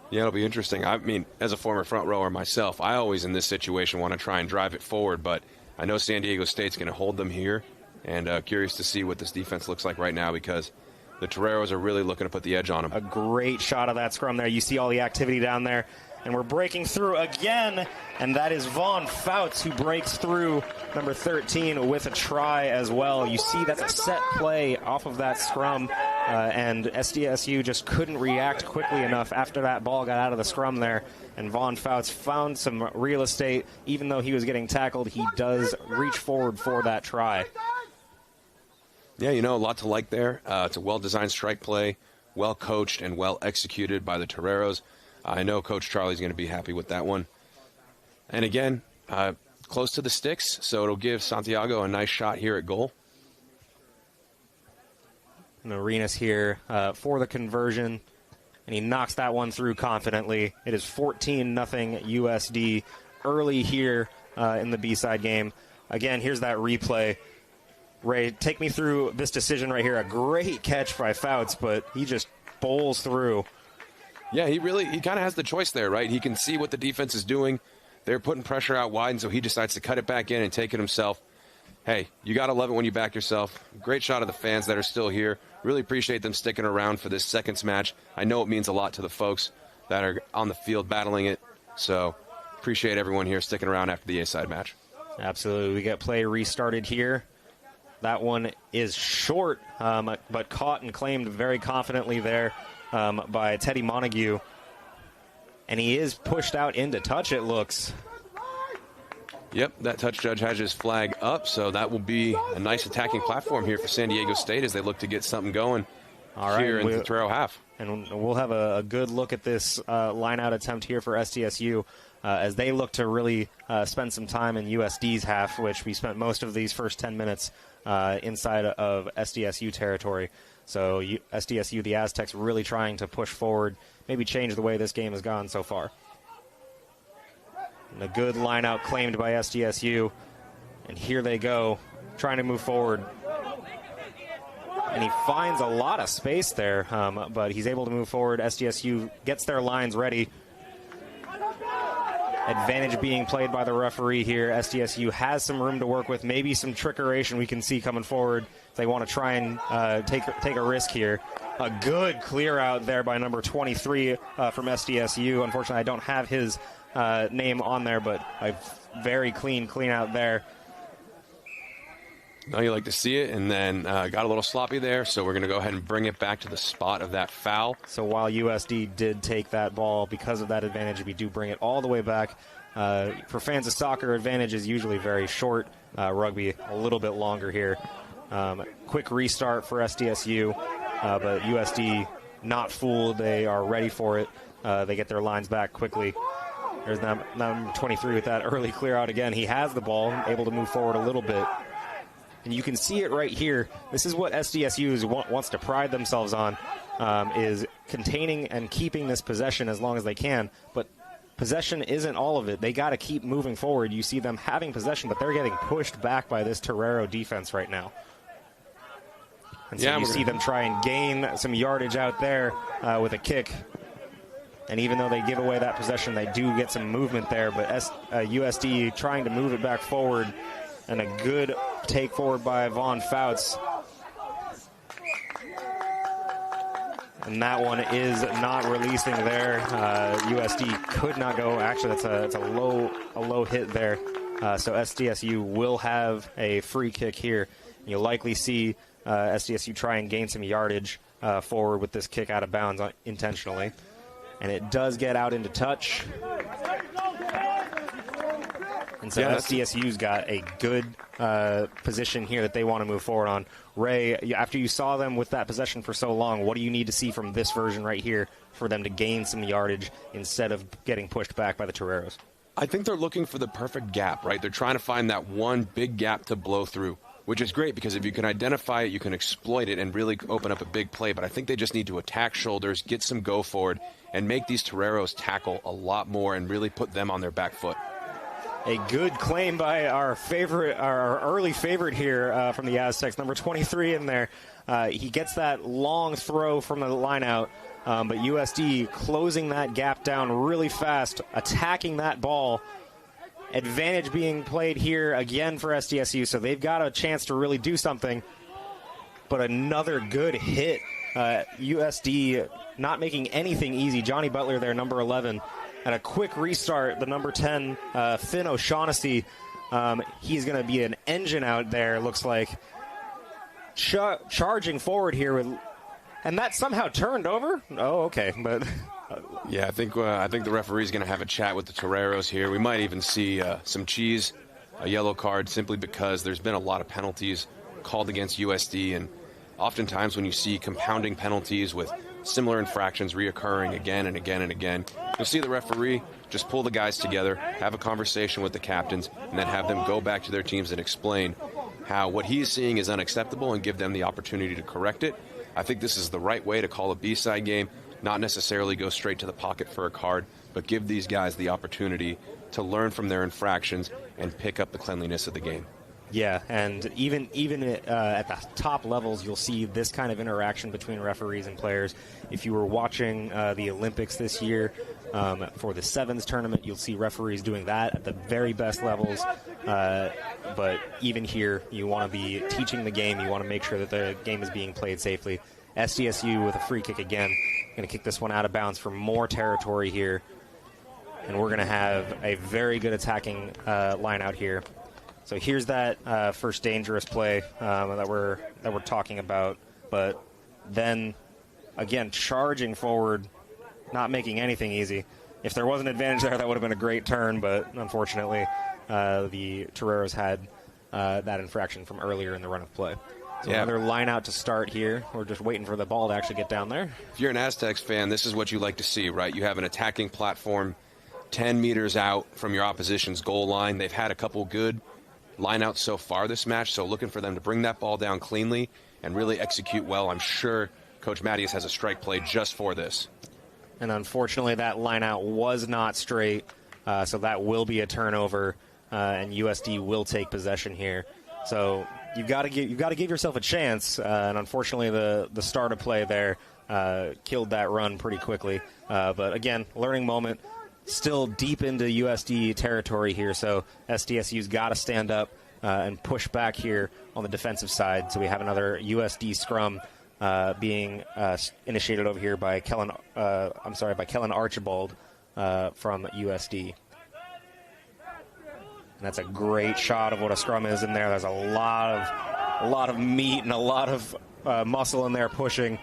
Yeah, it'll be interesting. I mean, as a former front rower myself, I always in this situation want to try and drive it forward, but I know San Diego State's going to hold them here, and curious to see what this defense looks like right now because the Toreros are really looking to put the edge on them. A great shot of that scrum there. You see all the activity down there. And we're breaking through again, and that is Vaughn Fouts who breaks through, number 13, with a try as well. You see that's a set play off of that scrum, and SDSU just couldn't react quickly enough after that ball got out of the scrum there. And Vaughn Fouts found some real estate. Even though he was getting tackled, he does reach forward for that try. Yeah, a lot to like there. It's a well-designed strike play, well-coached and well-executed by the Toreros. I know Coach Charlie's going to be happy with that one. And again, close to the sticks, so it'll give Santiago a nice shot here at goal. And Arenas here for the conversion, and he knocks that one through confidently. It is 14-0 USD early here in the B-side game. Again, here's that replay. Ray, take me through this decision right here. A great catch by Fouts, but he just bowls through. Yeah, he kind of has the choice there, right? He can see what the defense is doing. They're putting pressure out wide, and so he decides to cut it back in and take it himself. Hey, you got to love it when you back yourself. Great shot of the fans that are still here. Really appreciate them sticking around for this seconds match. I know it means a lot to the folks that are on the field battling it. So appreciate everyone here sticking around after the A-side match. Absolutely. We get play restarted here. That one is short, but caught and claimed very confidently there by Teddy Montague. And he is pushed out into touch, it looks. Yep, that touch judge has his flag up, so that will be a nice attacking platform here for San Diego State as they look to get something going here in the Torero half. And we'll have a good look at this line-out attempt here for SDSU as they look to really spend some time in USD's half, which we spent most of these first 10 minutes inside of SDSU territory. So SDSU, the Aztecs, really trying to push forward, maybe change the way this game has gone so far. And a good line-out claimed by SDSU. And here they go, trying to move forward. And he finds a lot of space there, but he's able to move forward. SDSU gets their lines ready. Advantage being played by the referee here. SDSU has some room to work with, maybe some trickeration we can see coming forward. They want to try and take a risk here. A good clear out there by number 23 from SDSU. Unfortunately, I don't have his name on there, but a very clean out there. Now you like to see it, and then got a little sloppy there, so we're going to go ahead and bring it back to the spot of that foul. So while USD did take that ball, because of that advantage, we do bring it all the way back. For fans of soccer, advantage is usually very short. Rugby, a little bit longer here. Quick restart for SDSU, but USD not fooled. They are ready for it. They get their lines back quickly. There's number 23 with that early clear out again. He has the ball, able to move forward a little bit. And you can see it right here. This is what SDSU wants to pride themselves on, is containing and keeping this possession as long as they can. But possession isn't all of it. They got to keep moving forward. You see them having possession, but they're getting pushed back by this Torero defense right now. And so you see them try and gain some yardage out there with a kick. And even though they give away that possession, they do get some movement there. But USD trying to move it back forward. And a good take forward by Von Fouts. And that one is not releasing there. USD could not go. Actually, that's a low hit there. So SDSU will have a free kick here. You'll likely see SDSU try and gain some yardage forward with this kick out of bounds intentionally. And it does get out into touch. And so SDSU's got a good position here that they want to move forward on. Ray, after you saw them with that possession for so long, what do you need to see from this version right here for them to gain some yardage instead of getting pushed back by the Toreros? I think they're looking for the perfect gap, right? They're trying to find that one big gap to blow through, which is great because if you can identify it, you can exploit it and really open up a big play. But I think they just need to attack shoulders, get some go forward, and make these Toreros tackle a lot more and really put them on their back foot. A good claim by our early favorite here from the Aztecs, number 23 in there. He gets that long throw from the line out, but USD closing that gap down really fast, attacking that ball. Advantage being played here again for SDSU, so they've got a chance to really do something. But another good hit. USD not making anything easy. Johnny Butler there, number 11. And a quick restart, the number 10, Finn O'Shaughnessy. He's going to be an engine out there, looks like. Charging forward here. And that somehow turned over? Oh, okay. But yeah, I think the referee's going to have a chat with the Toreros here. We might even see some cheese, a yellow card, simply because there's been a lot of penalties called against USD. And oftentimes when you see compounding penalties with similar infractions reoccurring again and again and again, you'll see the referee just pull the guys together, have a conversation with the captains, and then have them go back to their teams and explain how what he's seeing is unacceptable and give them the opportunity to correct it. I think this is the right way to call a B-side game, not necessarily go straight to the pocket for a card, but give these guys the opportunity to learn from their infractions and pick up the cleanliness of the game. Yeah, and even at the top levels, you'll see this kind of interaction between referees and players. If you were watching the Olympics this year for the sevens tournament, you'll see referees doing that at the very best levels. But even here, you want to be teaching the game. You want to make sure that the game is being played safely. SDSU with a free kick again. Going to kick this one out of bounds for more territory here. And we're going to have a very good attacking line out here. So here's that first dangerous play that we're talking about. But then, again, charging forward, not making anything easy. If there was an advantage there, that would have been a great turn. But unfortunately, the Toreros had that infraction from earlier in the run of play. So another line out to start here. We're just waiting for the ball to actually get down there. If you're an Aztecs fan, this is what you like to see, right? You have an attacking platform 10 meters out from your opposition's goal line. They've had a couple good lineouts so far this match, so looking for them to bring that ball down cleanly and really execute well. I'm sure Coach Mattias has a strike play just for this. And unfortunately, that lineout was not straight, so that will be a turnover, and USD will take possession here. So you've got to give yourself a chance, and unfortunately, the start of play there killed that run pretty quickly. But again, learning moment. Still deep into USD territory here, so SDSU's got to stand up and push back here on the defensive side. So we have another USD scrum being initiated over here by Kellen Archibald from USD. And that's a great shot of what a scrum is in there. There's a lot of meat and a lot of muscle in there pushing.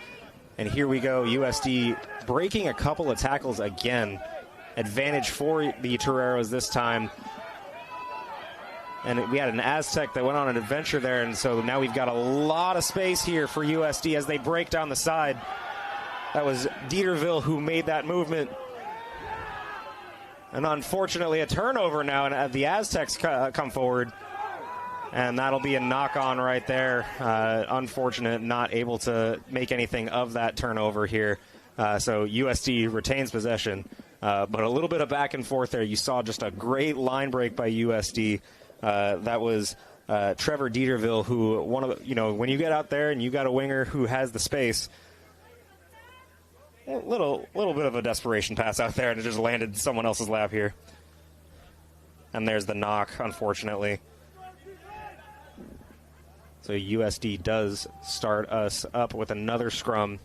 And here we go, USD breaking a couple of tackles again. Advantage for the Toreros this time. And we had an Aztec that went on an adventure there, and so now we've got a lot of space here for USD as they break down the side. That was Dieterville who made that movement. And unfortunately, a turnover now, and the Aztecs come forward. And that'll be a knock-on right there. Unfortunate, not able to make anything of that turnover here. So USD retains possession. But a little bit of back and forth there. You saw just a great line break by USD. That was Trevor Dieterville, who when you get out there and you got a winger who has the space, a little bit of a desperation pass out there, and it just landed someone else's lap here. And there's the knock, unfortunately. So USD does start us up with another scrum.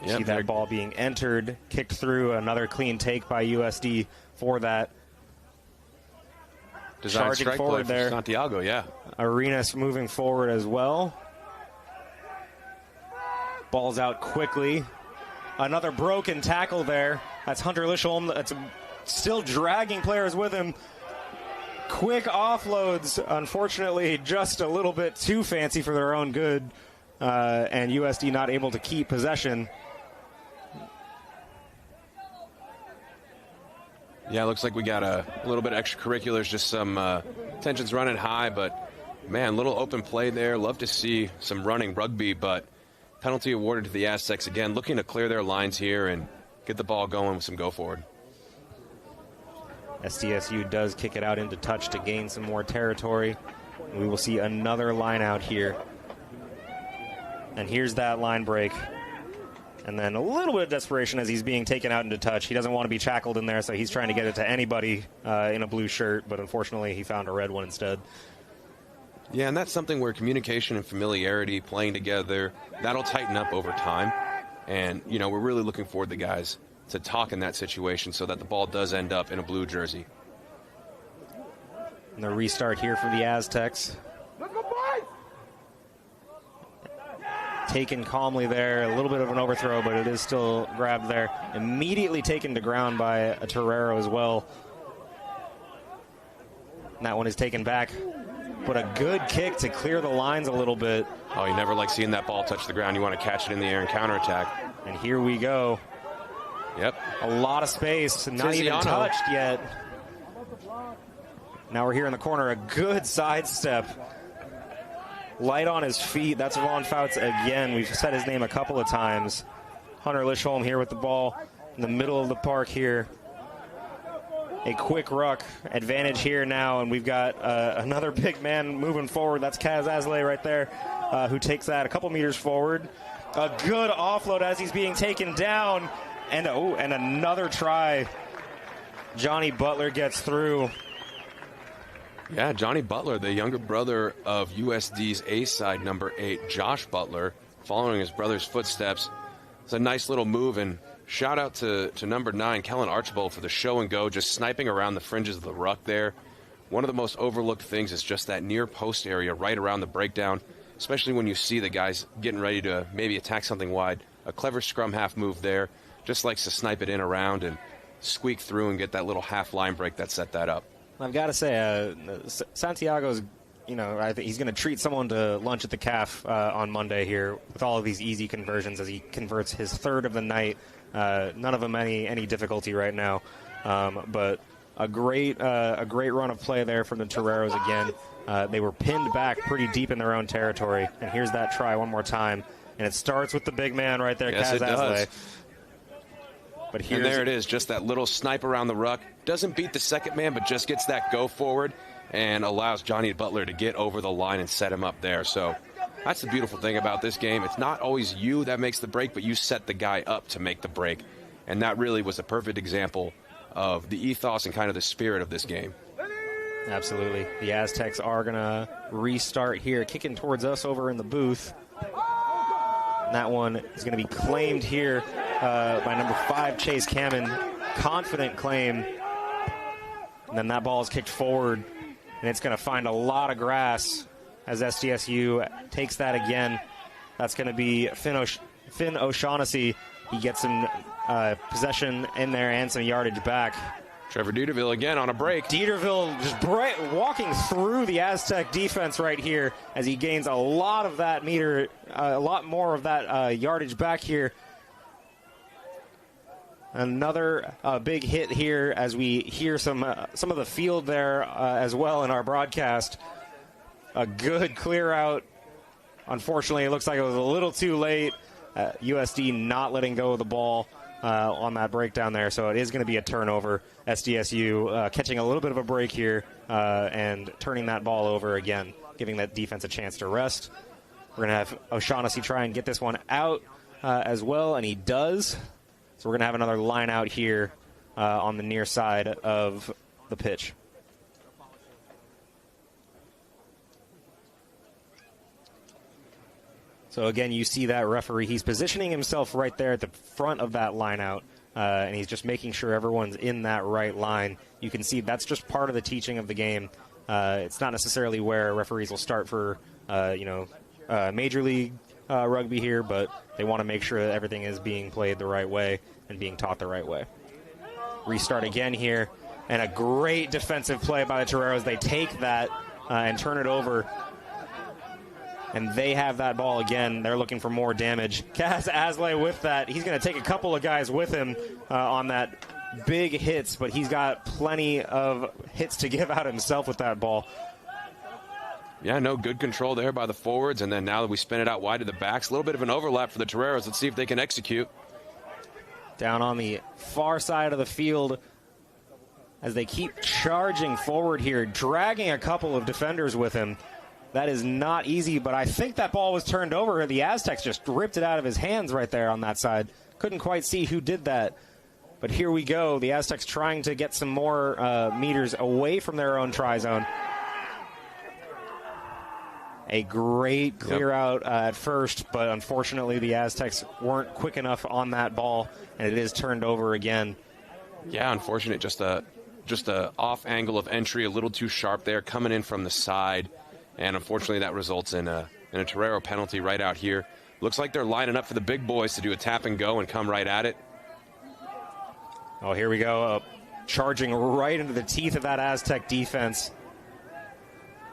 See that ball being entered, kicked through, another clean take by USD for that. Charging forward there. Santiago, yeah. Arenas moving forward as well. Ball's out quickly. Another broken tackle there. That's Hunter Lischholm. That's still dragging players with him. Quick offloads, unfortunately, just a little bit too fancy for their own good. And USD not able to keep possession. Yeah, looks like we got a little bit of extracurriculars, just some tensions running high, but man, little open play there. Love to see some running rugby, but penalty awarded to the Aztecs again, looking to clear their lines here and get the ball going with some go forward. SDSU does kick it out into touch to gain some more territory. We will see another line out here. And here's that line break. And then a little bit of desperation as he's being taken out into touch. He doesn't want to be shackled in there, so he's trying to get it to anybody in a blue shirt, but unfortunately he found a red one instead. Yeah, and that's something where communication and familiarity, playing together, that'll tighten up over time. And, we're really looking forward to guys to talk in that situation so that the ball does end up in a blue jersey. And the restart here for the Aztecs. Taken calmly there, a little bit of an overthrow, but it is still grabbed there. Immediately taken to ground by a Torero as well. And that one is taken back, but a good kick to clear the lines a little bit. Oh, you never like seeing that ball touch the ground. You want to catch it in the air and counterattack. And here we go. Yep. A lot of space, not even touched yet. Now we're here in the corner, a good sidestep. light on his feet. That's Vaughn Fouts again. We've said his name a couple of times. Hunter Lishholm here with the ball in the middle of the park here. A quick ruck advantage here now, and we've got another big man moving forward. That's Kaz Aslay right there, who takes that a couple meters forward. A good offload as he's being taken down, and another try. Johnny Butler gets through. Yeah, Johnny Butler, the younger brother of USD's A-side number 8, Josh Butler, following his brother's footsteps. It's a nice little move, and shout out to number 9, Kellen Archibald, for the show and go, just sniping around the fringes of the ruck there. One of the most overlooked things is just that near post area right around the breakdown, especially when you see the guys getting ready to maybe attack something wide. A clever scrum half move there, just likes to snipe it in around and squeak through and get that little half line break that set that up. I've got to say, Santiago's, I think he's going to treat someone to lunch at the CAF on Monday here with all of these easy conversions as he converts his third of the night. None of them any difficulty right now, but a great run of play there from the Toreros again. They were pinned back pretty deep in their own territory, and here's that try one more time, and it starts with the big man right there, yes, Kaz Aslay. But and there it is, just that little snipe around the ruck. Doesn't beat the second man, but just gets that go forward and allows Johnny Butler to get over the line and set him up there. So that's the beautiful thing about this game. It's not always you that makes the break, but you set the guy up to make the break. And that really was a perfect example of the ethos and kind of the spirit of this game. Absolutely. The Aztecs are going to restart here, kicking towards us over in the booth. And that one is going to be claimed here by number 5, Chase Cammon. Confident claim. And then that ball is kicked forward, and it's going to find a lot of grass as SDSU takes that again. That's going to be Finn O'Shaughnessy. He gets some possession in there and some yardage back. Trevor Dieterville again on a break. Dieterville just walking through the Aztec defense right here as he gains a lot of that meter, a lot more of that yardage back here. Another big hit here as we hear some of the field there as well in our broadcast. A good clear out. Unfortunately, it looks like it was a little too late. USD not letting go of the ball on that breakdown there, so it is going to be a turnover. SDSU catching a little bit of a break here and turning that ball over again, giving that defense a chance to rest. We're going to have O'Shaughnessy try and get this one out as well, and he does. So we're going to have another line out here on the near side of the pitch. So again, you see that referee. He's positioning himself right there at the front of that line out, and he's just making sure everyone's in that right line. You can see that's just part of the teaching of the game. It's not necessarily where referees will start for, Major League Rugby here, but they want to make sure that everything is being played the right way and being taught the right way. Restart again here, and a great defensive play by the Toreros. They take that and turn it over, and they have that ball again. They're looking for more damage. Kaz Aslay with that. He's going to take a couple of guys with him on that big hits, but he's got plenty of hits to give out himself with that ball. Yeah, no, good control there by the forwards, and then now that we spin it out wide to the backs, a little bit of an overlap for the Toreros. Let's see if they can execute. Down on the far side of the field as they keep charging forward here, dragging a couple of defenders with him. That is not easy, but I think that ball was turned over. The Aztecs just ripped it out of his hands right there on that side. Couldn't quite see who did that. But here we go. The Aztecs trying to get some more meters away from their own try zone. A great clear out at first, but unfortunately the Aztecs weren't quick enough on that ball, and it is turned over again. Yeah, unfortunate. Just a off angle of entry, a little too sharp there, coming in from the side, and unfortunately that results in a Torero penalty right out here. Looks like they're lining up for the big boys to do a tap and go and come right at it. Oh, here we go, charging right into the teeth of that Aztec defense.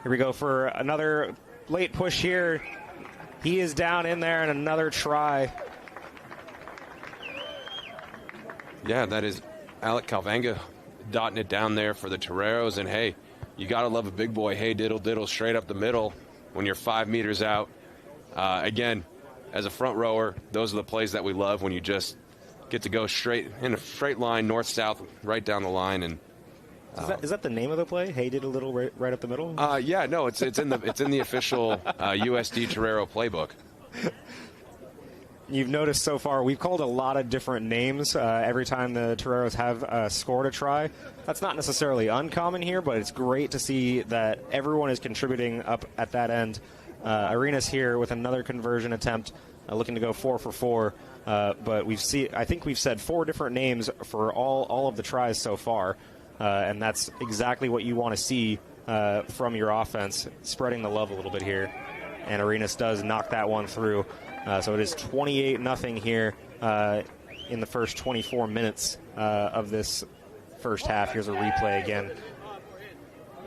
Here we go for another late push here. He is down in there, and another try. Yeah, that is Alec Calvanga dotting it down there for the Toreros. And, hey, you got to love a big boy. Hey, diddle, diddle, straight up the middle. when you're 5 meters out. Again, as a front rower, those are the plays that we love when you just get to go straight in a straight line, north-south, right down the line. And is that the name of the play? Hey, did a little right up the middle? Yeah, no, it's in the official USD Torero playbook. You've noticed so far we've called a lot of different names every time the Toreros have scored a try. That's not necessarily uncommon here, but it's great to see that everyone is contributing up at that end. Arenas here with another conversion attempt, looking to go 4 for 4. But I think we've said 4 different names for all of the tries so far, and that's exactly what you want to see from your offense, spreading the love a little bit here. And Arenas does knock that one through. So it is 28-0 here in the first 24 minutes of this first half. Here's a replay again.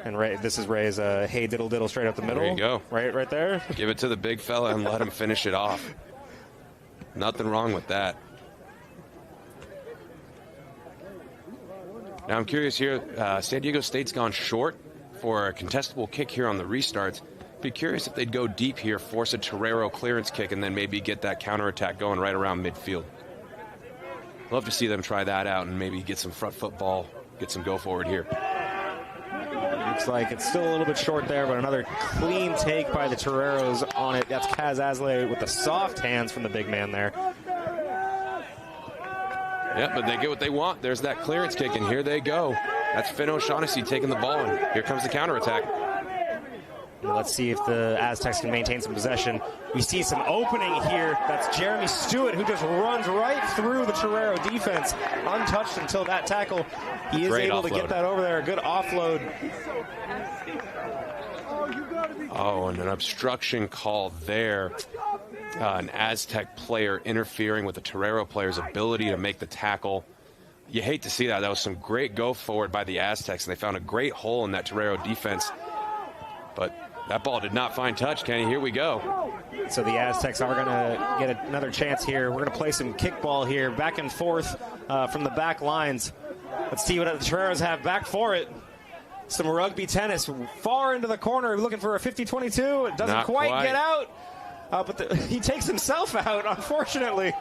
And this is Ray's hey diddle diddle straight up the middle. There you go. Right there. Give it to the big fella and let him finish it off. Nothing wrong with that. Now I'm curious here. San Diego State's gone short for a contestable kick here on the restarts. Be curious if they'd go deep here, force a Torero clearance kick, and then maybe get that counterattack going right around midfield. Love to see them try that out and maybe get some front football, get some go forward here. Looks like it's still a little bit short there, but another clean take by the Toreros on it. That's Kaz Asley with the soft hands from the big man there. Yeah, but they get what they want. There's that clearance kick, and here they go. That's Finn O'Shaughnessy taking the ball, and here comes the counterattack. Let's see if the Aztecs can maintain some possession. We see some opening here. That's Jeremy Stewart, who just runs right through the Torero defense, untouched until that tackle. He is Great able offload. to get that over there. A good offload. Oh, and an obstruction call there. An Aztec player interfering with the Torero player's ability to make the tackle. You hate to see that. That was some great go forward by the Aztecs, and they found a great hole in that Torero defense. But that ball did not find touch, Kenny. Here we go. So the Aztecs are going to get another chance here. We're going to play some kickball here, back and forth from the back lines. Let's see what the Toreros have back for it. Some rugby tennis far into the corner, looking for a 50-22. It doesn't quite get out, but he takes himself out, unfortunately.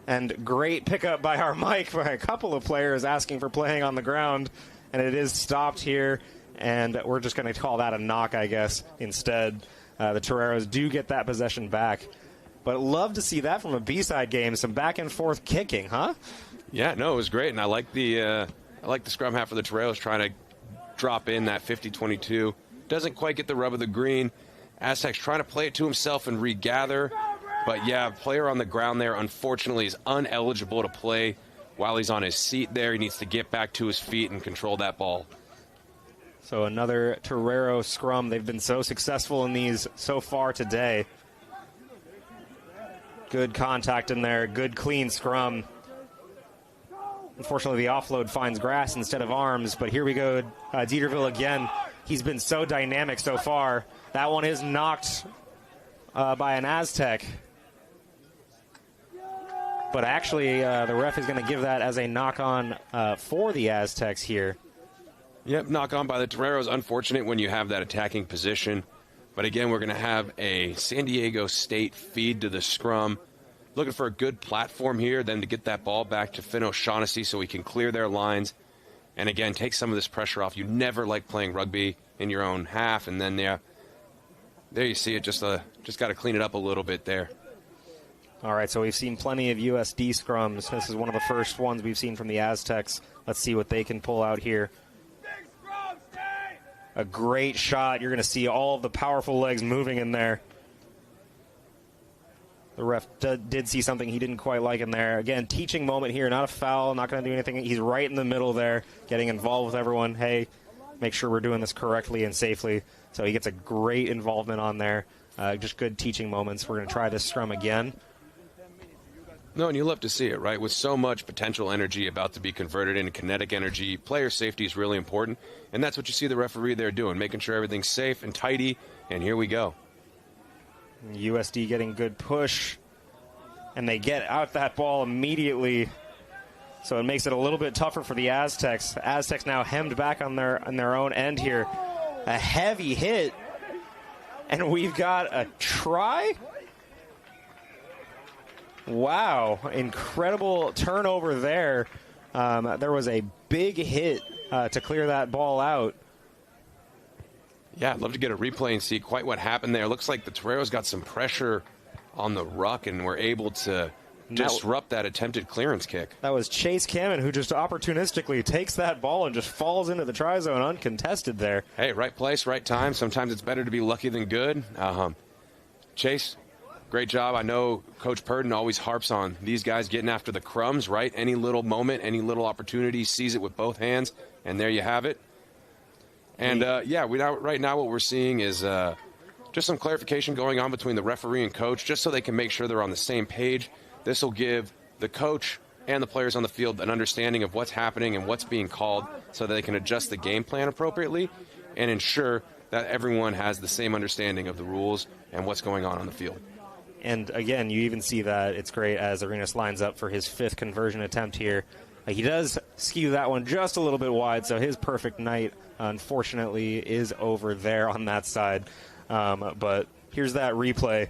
And great pickup by our Mike by a couple of players asking for playing on the ground. And it is stopped here, and we're just going to call that a knock, I guess, instead. The Toreros do get that possession back. But love to see that from a B-side game, some back-and-forth kicking, huh? Yeah, no, it was great, and I like the scrum half of the Toreros trying to drop in that 50-22. Doesn't quite get the rub of the green. Aztecs trying to play it to himself and regather. But, yeah, player on the ground there, unfortunately, is ineligible to play while he's on his seat there. He needs to get back to his feet and control that ball. So another Torero scrum. They've been so successful in these so far today. Good contact in there. Good, clean scrum. Unfortunately, the offload finds grass instead of arms. But here we go. Dieterville again. He's been so dynamic so far. That one is knocked by an Aztec. But actually, the ref is going to give that as a knock-on for the Aztecs here. Yep, knock-on by the Toreros. Unfortunate when you have that attacking position. But again, we're going to have a San Diego State feed to the scrum. Looking for a good platform here, then to get that ball back to Finn O'Shaughnessy so he can clear their lines. And again, take some of this pressure off. You never like playing rugby in your own half. And then, yeah, there you see it. Just got to clean it up a little bit there. All right, so we've seen plenty of USD scrums. This is one of the first ones we've seen from the Aztecs. Let's see what they can pull out here. A great shot. You're going to see all of the powerful legs moving in there. The ref did see something he didn't quite like in there. Again, teaching moment here, not a foul, not going to do anything. He's right in the middle there, getting involved with everyone. Hey, make sure we're doing this correctly and safely. So he gets a great involvement on there. Just good teaching moments. We're going to try this scrum again. No, and you love to see it, right? With so much potential energy about to be converted into kinetic energy, player safety is really important, and that's what you see the referee there doing, making sure everything's safe and tidy, and here we go. USD getting good push, and they get out that ball immediately. So it makes it a little bit tougher for the Aztecs. Aztecs now hemmed back on their own end here. A heavy hit. And we've got a try. Wow, incredible turnover there. There was a big hit to clear that ball out. Yeah, I'd love to get a replay and see quite what happened there. Looks like the Toreros got some pressure on the ruck and were able to disrupt that attempted clearance kick. That was Chase Kamen, who just opportunistically takes that ball and just falls into the try zone uncontested there. Hey, right place, right time. Sometimes it's better to be lucky than good. Chase, great job. I know Coach Purdon always harps on these guys getting after the crumbs, right? Any little moment, any little opportunity, seize it with both hands, and there you have it. And, right now what we're seeing is just some clarification going on between the referee and coach, just so they can make sure they're on the same page. This will give the coach and the players on the field an understanding of what's happening and what's being called so that they can adjust the game plan appropriately and ensure that everyone has the same understanding of the rules and what's going on the field. And, again, you even see that it's great as Arenas lines up for his 5th conversion attempt here. He does skew that one just a little bit wide, so his perfect night, unfortunately, is over there on that side. But here's that replay.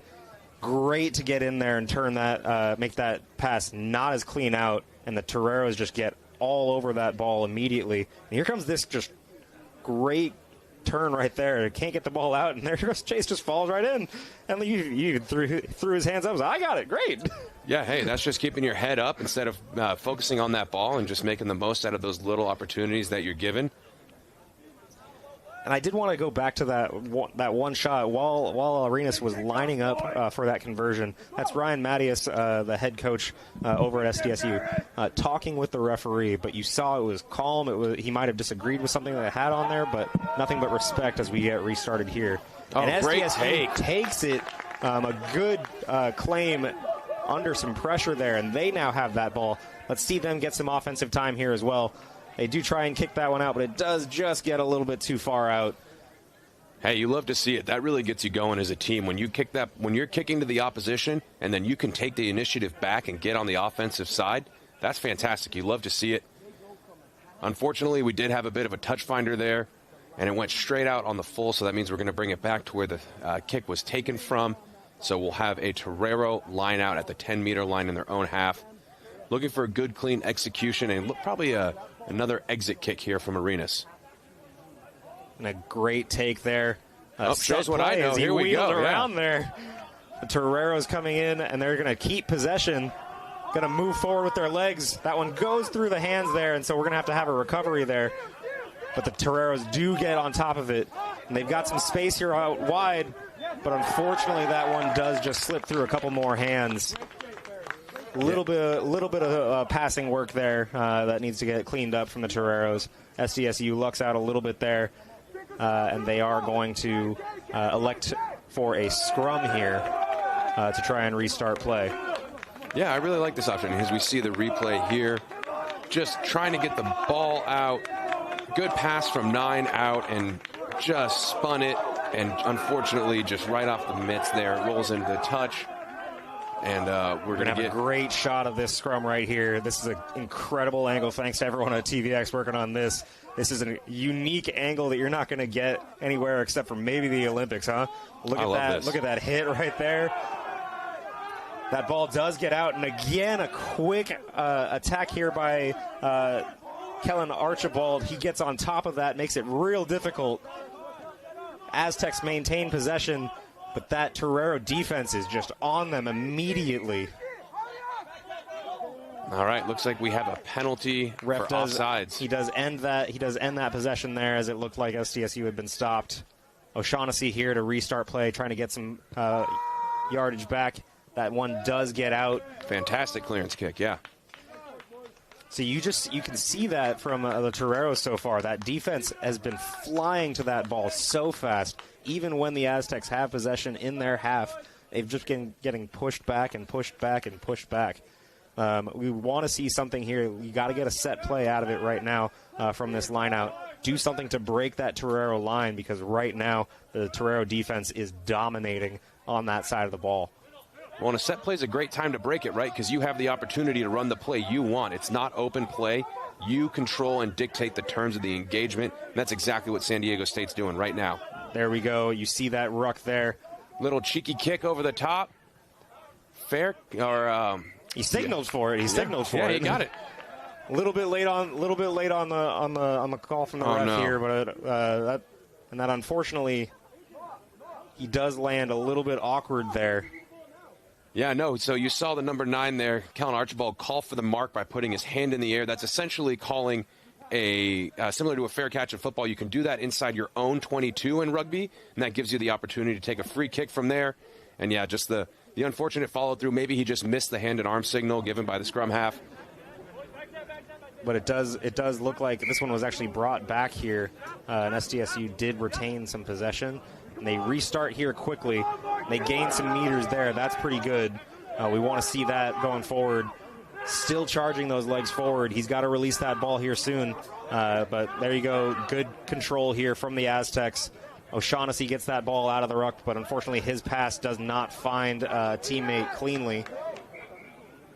Great to get in there and turn that, make that pass not as clean out, and the Toreros just get all over that ball immediately. And here comes this just great turn right there. Can't get the ball out, and there goes Chase, just falls right in. And you threw his hands up. I got it. Great. Yeah, hey, that's just keeping your head up instead of focusing on that ball and just making the most out of those little opportunities that you're given. And I did want to go back to that one shot while Arenas was lining up for that conversion. That's Ryan Mattias, the head coach over at SDSU, talking with the referee. But you saw it was calm. He might have disagreed with something that I had on there, but nothing but respect as we get restarted here. Oh, and great SDSU takes it, a good claim under some pressure there, and they now have that ball. Let's see them get some offensive time here as well. They do try and kick that one out, but it does just get a little bit too far out. Hey, you love to see it. That really gets you going as a team. When you're kicking to the opposition and then you can take the initiative back and get on the offensive side, that's fantastic. You love to see it. Unfortunately, we did have a bit of a touch finder there, and it went straight out on the full, so that means we're going to bring it back to where the kick was taken from. So we'll have a Torero line out at the 10-meter line in their own half. Looking for a good, clean execution and probably another exit kick here from Arenas. And a great take there. Shows what I know. Here we go. Around there. The Toreros coming in, and they're going to keep possession. Going to move forward with their legs. That one goes through the hands there, and so we're going to have a recovery there. But the Toreros do get on top of it. And they've got some space here out wide, but unfortunately that one does just slip through a couple more hands. A little bit of passing work there that needs to get cleaned up from the Toreros. SDSU lucks out a little bit there, and they are going to elect for a scrum here to try and restart play. Yeah, I really like this option as we see the replay here. Just trying to get the ball out. Good pass from 9 out and just spun it, and unfortunately just right off the mitts there. It rolls into the touch. And we're going to have a great shot of this scrum right here. This is an incredible angle. Thanks to everyone at TVX working on this. This is a unique angle that you're not going to get anywhere except for maybe the Olympics, huh? Look at that. Look at that hit right there. That ball does get out. And again, a quick attack here by Kellen Archibald. He gets on top of that, makes it real difficult. Aztecs maintain possession, but that Torero defense is just on them immediately. All right, looks like we have a penalty for offsides. He does end that possession there, as it looked like SDSU had been stopped. O'Shaughnessy here to restart play, trying to get some yardage back. That one does get out. Fantastic clearance kick, yeah. So you can see that from the Toreros so far. That defense has been flying to that ball so fast. Even when the Aztecs have possession in their half, they've just been getting pushed back and pushed back and pushed back. We want to see something here. You got to get a set play out of it right now from this line out. Do something to break that Torero line, because right now the Torero defense is dominating on that side of the ball. Well, and a set play is a great time to break it, right? Because you have the opportunity to run the play you want. It's not open play. You control and dictate the terms of the engagement. And that's exactly what San Diego State's doing right now. There we go. You see that ruck there. Little cheeky kick over the top. Fair, or he signaled for it. He signaled for it. Yeah, he got it. A little bit late on the call from the ref here, but that unfortunately he does land a little bit awkward there. Yeah, no. So you saw the number 9 there, Kellen Archibald, call for the mark by putting his hand in the air. That's essentially calling a similar to a fair catch in football. You can do that inside your own 22 in rugby, and that gives you the opportunity to take a free kick from there. And yeah, just the unfortunate follow through. Maybe he just missed the hand and arm signal given by the scrum half. But it does look like this one was actually brought back here, and SDSU did retain some possession. And they restart here quickly. They gain some meters there. That's pretty good. We want to see that going forward. Still charging those legs forward. He's got to release that ball here soon. But there you go. Good control here from the Aztecs. O'Shaughnessy gets that ball out of the ruck, but unfortunately his pass does not find a teammate cleanly.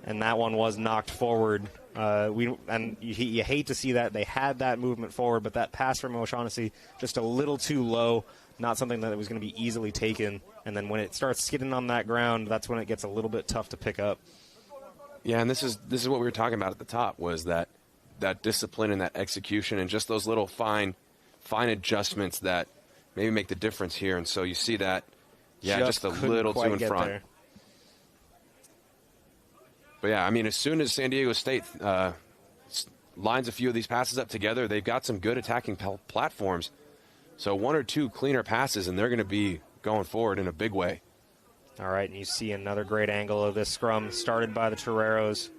And that one was knocked forward. You hate to see that. They had that movement forward, but that pass from O'Shaughnessy just a little too low. Not something that was going to be easily taken. And then when it starts skidding on that ground, that's when it gets a little bit tough to pick up. Yeah, and this is what we were talking about at the top, was that discipline and that execution and just those little fine adjustments that maybe make the difference here. And so you see that, just a little too in front. There. But yeah, I mean, as soon as San Diego State lines a few of these passes up together, they've got some good attacking platforms. So 1 or 2 cleaner passes, and they're going to be going forward in a big way. All right, and you see another great angle of this scrum started by the Toreros.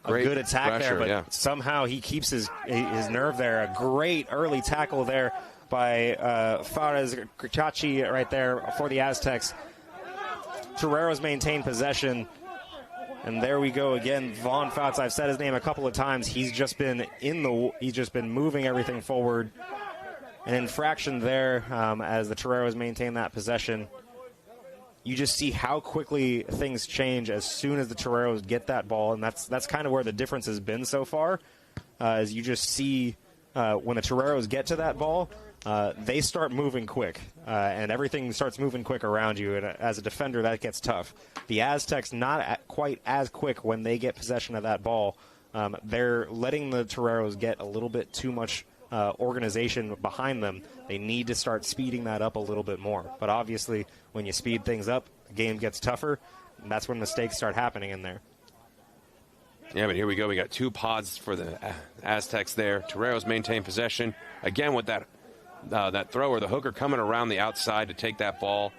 Great good attack pressure, there, but somehow he keeps his nerve there. A great early tackle there by Fares Krichachi right there for the Aztecs. Toreros maintain possession. And there we go again. Vaughn Fouts, I've said his name a couple of times. He's just been moving everything forward. An infraction there as the Toreros maintain that possession. You just see how quickly things change as soon as the Toreros get that ball, and that's kind of where the difference has been so far. As you just see when the Toreros get to that ball, they start moving quick, and everything starts moving quick around you. And as a defender, that gets tough. The Aztecs not quite as quick when they get possession of that ball. They're letting the Toreros get a little bit too much organization behind them. They need to start speeding that up a little bit more. But obviously, when you speed things up, the game gets tougher, and that's when mistakes start happening in there. Yeah, but here we go. We got 2 pods for the Aztecs there. Toreros maintain possession. Again, with that thrower, the hooker coming around the outside to take that ball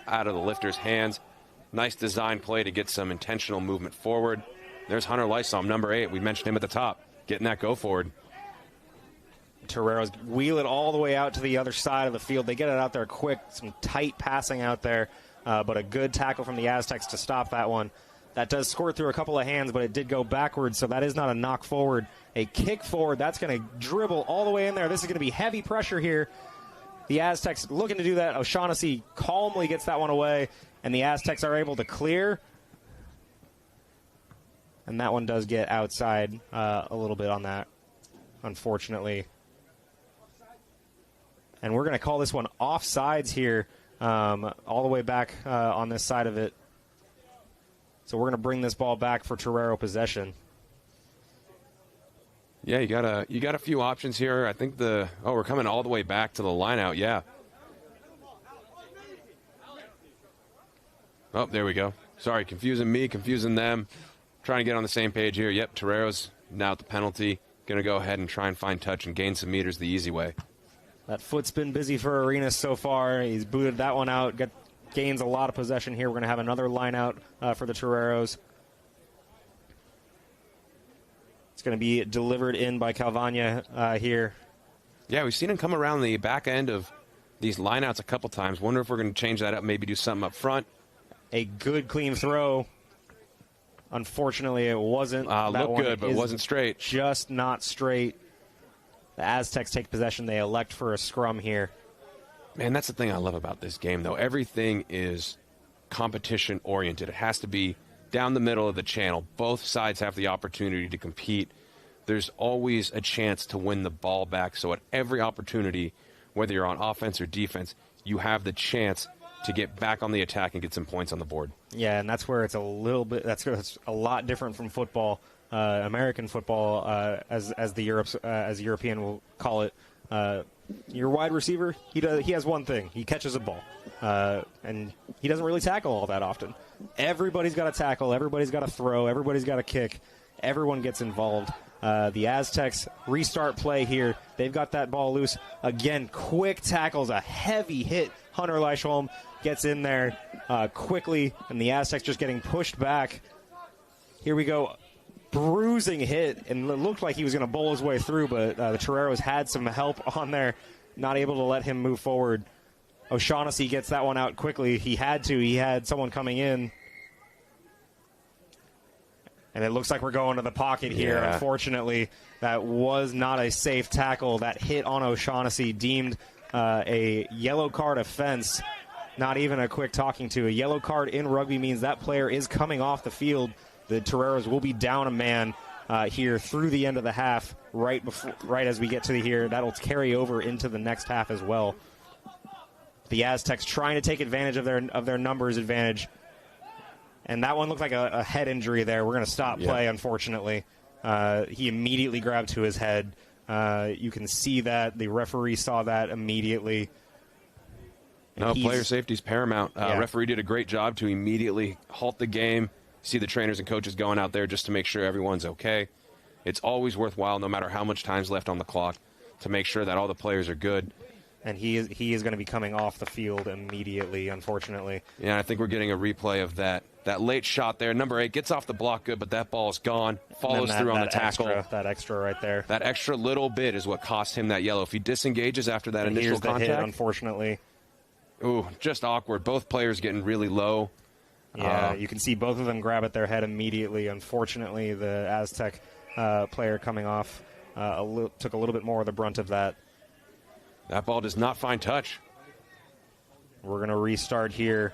out of the lifter's hands. Nice design play to get some intentional movement forward. There's Hunter Lysom, number 8. We mentioned him at the top, getting that go forward. Toreros wheel it all the way out to the other side of the field. They get it out there quick, some tight passing out there, but a good tackle from the Aztecs to stop that one. That does squirt through a couple of hands, but it did go backwards, so that is not a knock forward. A kick forward, that's going to dribble all the way in there. This is going to be heavy pressure here. The Aztecs looking to do that. O'Shaughnessy calmly gets that one away, and the Aztecs are able to clear. And that one does get outside a little bit on that, unfortunately. And we're going to call this one offsides here all the way back on this side of it. So we're going to bring this ball back for Torero possession. Yeah, you got a few options here. I think we're coming all the way back to the line out. Yeah. Oh, there we go. Sorry, confusing me, confusing them. Trying to get on the same page here. Yep, Toreros now at the penalty. Going to go ahead and try and find touch and gain some meters the easy way. That foot's been busy for Arenas so far. He's booted that one out. Gains a lot of possession here. We're going to have another line out for the Toreros. It's going to be delivered in by Calvania here. Yeah, we've seen him come around the back end of these lineouts a couple times. Wonder if we're going to change that up, maybe do something up front. A good clean throw. Unfortunately, it wasn't. Looked good, but it wasn't straight. Just not straight. The Aztecs take possession. They elect for a scrum here. Man, that's the thing I love about this game, though. Everything is competition oriented. It has to be down the middle of the channel. Both sides have the opportunity to compete. There's always a chance to win the ball back. So at every opportunity, whether you're on offense or defense, you have the chance to get back on the attack and get some points on the board. Yeah, and that's where it's that's a lot different from football, American football, as European will call it. Your wide receiver, he has one thing: he catches a ball, and he doesn't really tackle all that often. Everybody's got to tackle, everybody's got to throw, everybody's got to kick. Everyone gets involved. The Aztecs restart play here. They've got that ball loose. Again, quick tackles, a heavy hit. Hunter Leichholm gets in there quickly, and the Aztecs just getting pushed back. Here we go. Bruising hit, and it looked like he was going to bowl his way through, but the Toreros had some help on there, not able to let him move forward. O'Shaughnessy gets that one out quickly. He had to. He had someone coming in. And it looks like we're going to the pocket here. Yeah. Unfortunately, that was not a safe tackle. That hit on O'Shaughnessy deemed a yellow card offense. Not even a quick talking to. A yellow card in rugby means that player is coming off the field. The Toreros will be down a man here through the end of the half, right as we get to here. That'll carry over into the next half as well. The Aztecs trying to take advantage of their numbers advantage. And that one looked like a head injury there. We're going to stop play, unfortunately. He immediately grabbed to his head. You can see that. The referee saw that immediately. No, player safety is paramount. Referee did a great job to immediately halt the game. See the trainers and coaches going out there just to make sure everyone's okay. It's always worthwhile, no matter how much time's left on the clock, to make sure that all the players are good. And he is going to be coming off the field immediately, unfortunately. Yeah, I think we're getting a replay of that late shot there. Number 8 gets off the block good, but that ball is gone. Follows through on the tackle. That extra right there. That extra little bit is what cost him that yellow. If he disengages after that initial contact. The hit, unfortunately. Ooh, just awkward. Both players getting really low. Yeah, you can see both of them grab at their head immediately. Unfortunately, the Aztec player coming off took a little bit more of the brunt of that. That ball does not find touch. We're going to restart here.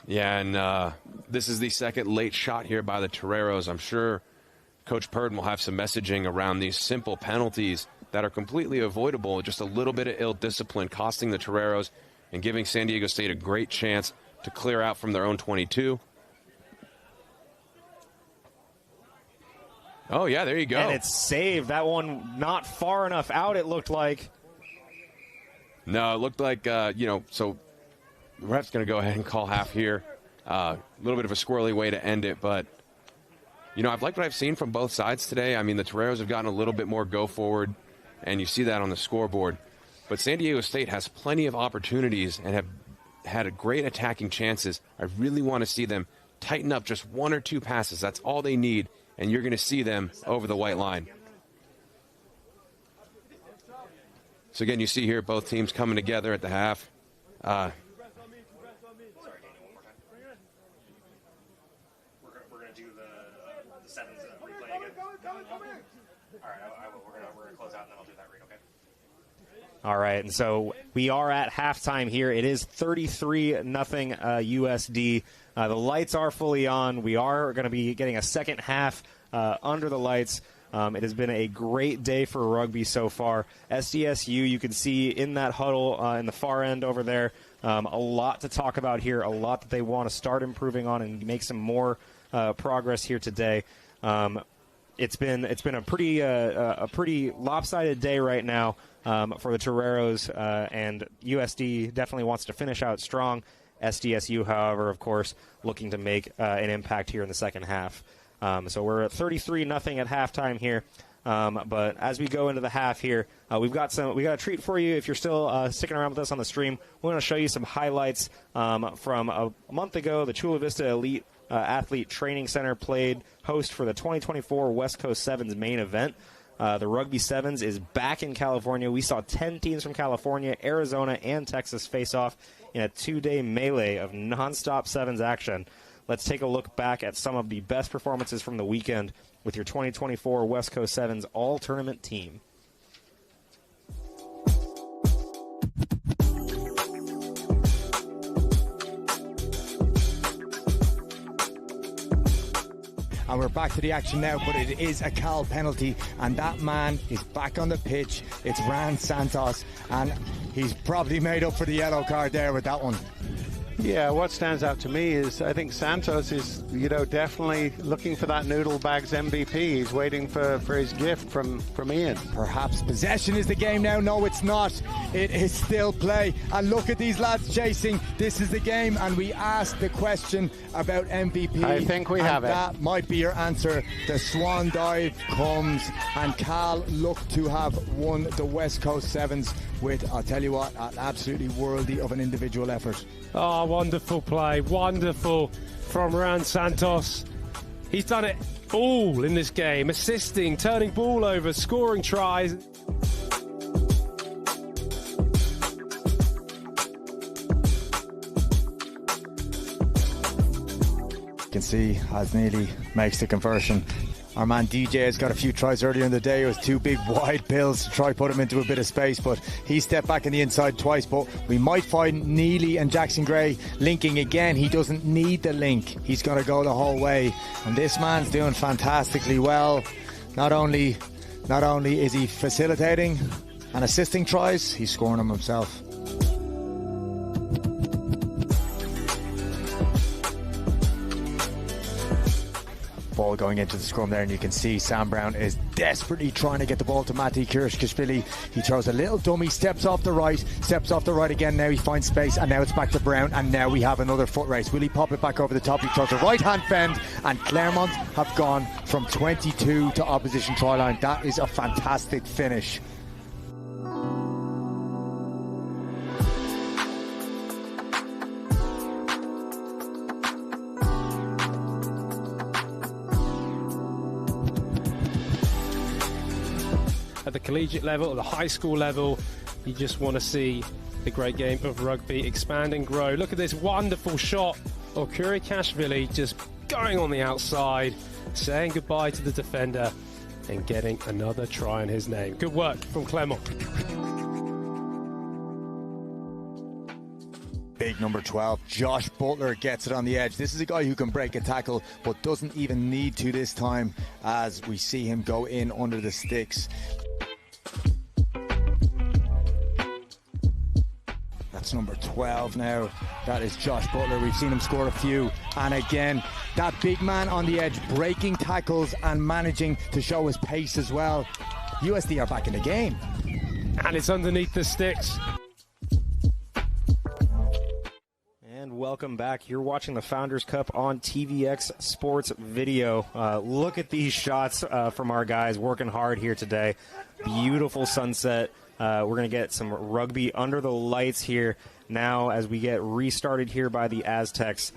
Yeah, and this is the second late shot here by the Toreros. I'm sure Coach Purden will have some messaging around these simple penalties that are completely avoidable. Just a little bit of ill discipline costing the Toreros and giving San Diego State a great chance to clear out from their own 22. Oh, yeah, there you go. And it's saved. That one not far enough out, it looked like. No, it looked like, so the ref's going to go ahead and call half here. A little bit of a squirrely way to end it, but, I've liked what I've seen from both sides today. I mean, the Toreros have gotten a little bit more go forward, and you see that on the scoreboard. But San Diego State has plenty of opportunities and have had great attacking chances. I really want to see them tighten up just one or two passes. That's all they need, and you're going to see them over the white line. So, again, you see here both teams coming together at the half. We're going to do the sevens replay again. All right, I will. We're going to close out, and then I'll do that read, okay? All right, and so we are at halftime here. It is 33-0 USD. The lights are fully on. We are going to be getting a second half under the lights. It has been a great day for rugby so far. SDSU, you can see in that huddle in the far end over there, a lot to talk about here, a lot that they want to start improving on and make some more progress here today. It's been a pretty lopsided day right now for the Toreros, and USD definitely wants to finish out strong. SDSU, however, of course, looking to make an impact here in the second half. So we're at 33-0 at halftime here. But as we go into the half here, we got a treat for you. If you're still sticking around with us on the stream, we want to show you some highlights from a month ago. The Chula Vista Elite Athlete Training Center played host for the 2024 West Coast Sevens main event. The Rugby Sevens is back in California. We saw 10 teams from California, Arizona, and Texas face off in a 2-day melee of nonstop Sevens action. Let's take a look back at some of the best performances from the weekend with your 2024 West Coast Sevens all-tournament team. and we're back to the action now, but it is a Cal penalty, and that man is back on the pitch. It's Ran Santos, and he's probably made up for the yellow card there with that one. Yeah, what stands out to me is I think Santos is, definitely looking for that noodle bag's MVP. He's waiting for his gift from Ian. Perhaps possession is the game now. No, it's not. It is still play. And look at these lads chasing. This is the game, and we asked the question about MVP. I think we have it. That might be your answer. The swan dive comes, and Cal look to have won the West Coast Sevens with, I'll tell you what, absolutely worthy of an individual effort. Oh, wonderful play. Wonderful from Ran Santos. He's done it all in this game. Assisting, turning ball over, scoring tries. You can see as Neely makes the conversion. Our man DJ has got a few tries earlier in the day. It was two big wide pills to try put him into a bit of space, but he stepped back in the inside twice. But we might find Neely and Jackson Gray linking again. He doesn't need the link. He's going to go the whole way. And this man's doing fantastically well. Not only is he facilitating and assisting tries, he's scoring them himself. Ball going into the scrum there, and you can see Sam Brown is desperately trying to get the ball to Matti Kirshkashvili. He throws a little dummy, steps off the right again. Now he finds space, and now it's back to Brown, and now we have another foot race. Will he pop it back over the top? He throws a right hand bend, and Claremont have gone from 22 to opposition try line. That is a fantastic finish. At the collegiate level, at the high school level, you just want to see the great game of rugby expand and grow. Look at this wonderful shot of Kurikashvili just going on the outside, saying goodbye to the defender and getting another try in his name. Good work from Clement. Big number 12, Josh Butler gets it on the edge. This is a guy who can break a tackle but doesn't even need to this time, as we see him go in under the sticks. That's number 12 now. That is Josh Butler. We've seen him score a few. And again, that big man on the edge, breaking tackles and managing to show his pace as well. USD are back in the game. And it's underneath the sticks. And welcome back. You're watching the Founders Cup on TVX Sports Video. Look at these shots from our guys working hard here today. Beautiful sunset. We're going to get some rugby under the lights here now as we get restarted here by the Aztecs.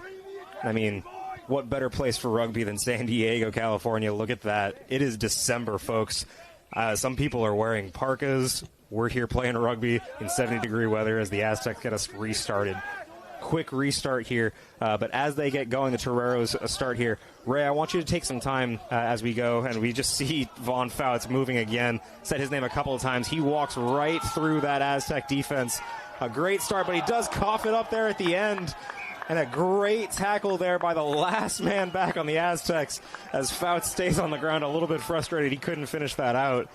I mean, what better place for rugby than San Diego, California? Look at that. It is December, folks. Some people are wearing parkas. We're here playing rugby in 70-degree weather as the Aztecs get us restarted. Quick restart here, but as they get going, the Toreros start here. Ray, I want you to take some time as we go, and we just see Von Fouts moving again. Said his name a couple of times. He walks right through that Aztec defense. A great start, but he does cough it up there at the end. And a great tackle there by the last man back on the Aztecs as Fouts stays on the ground a little bit frustrated. He couldn't finish that out.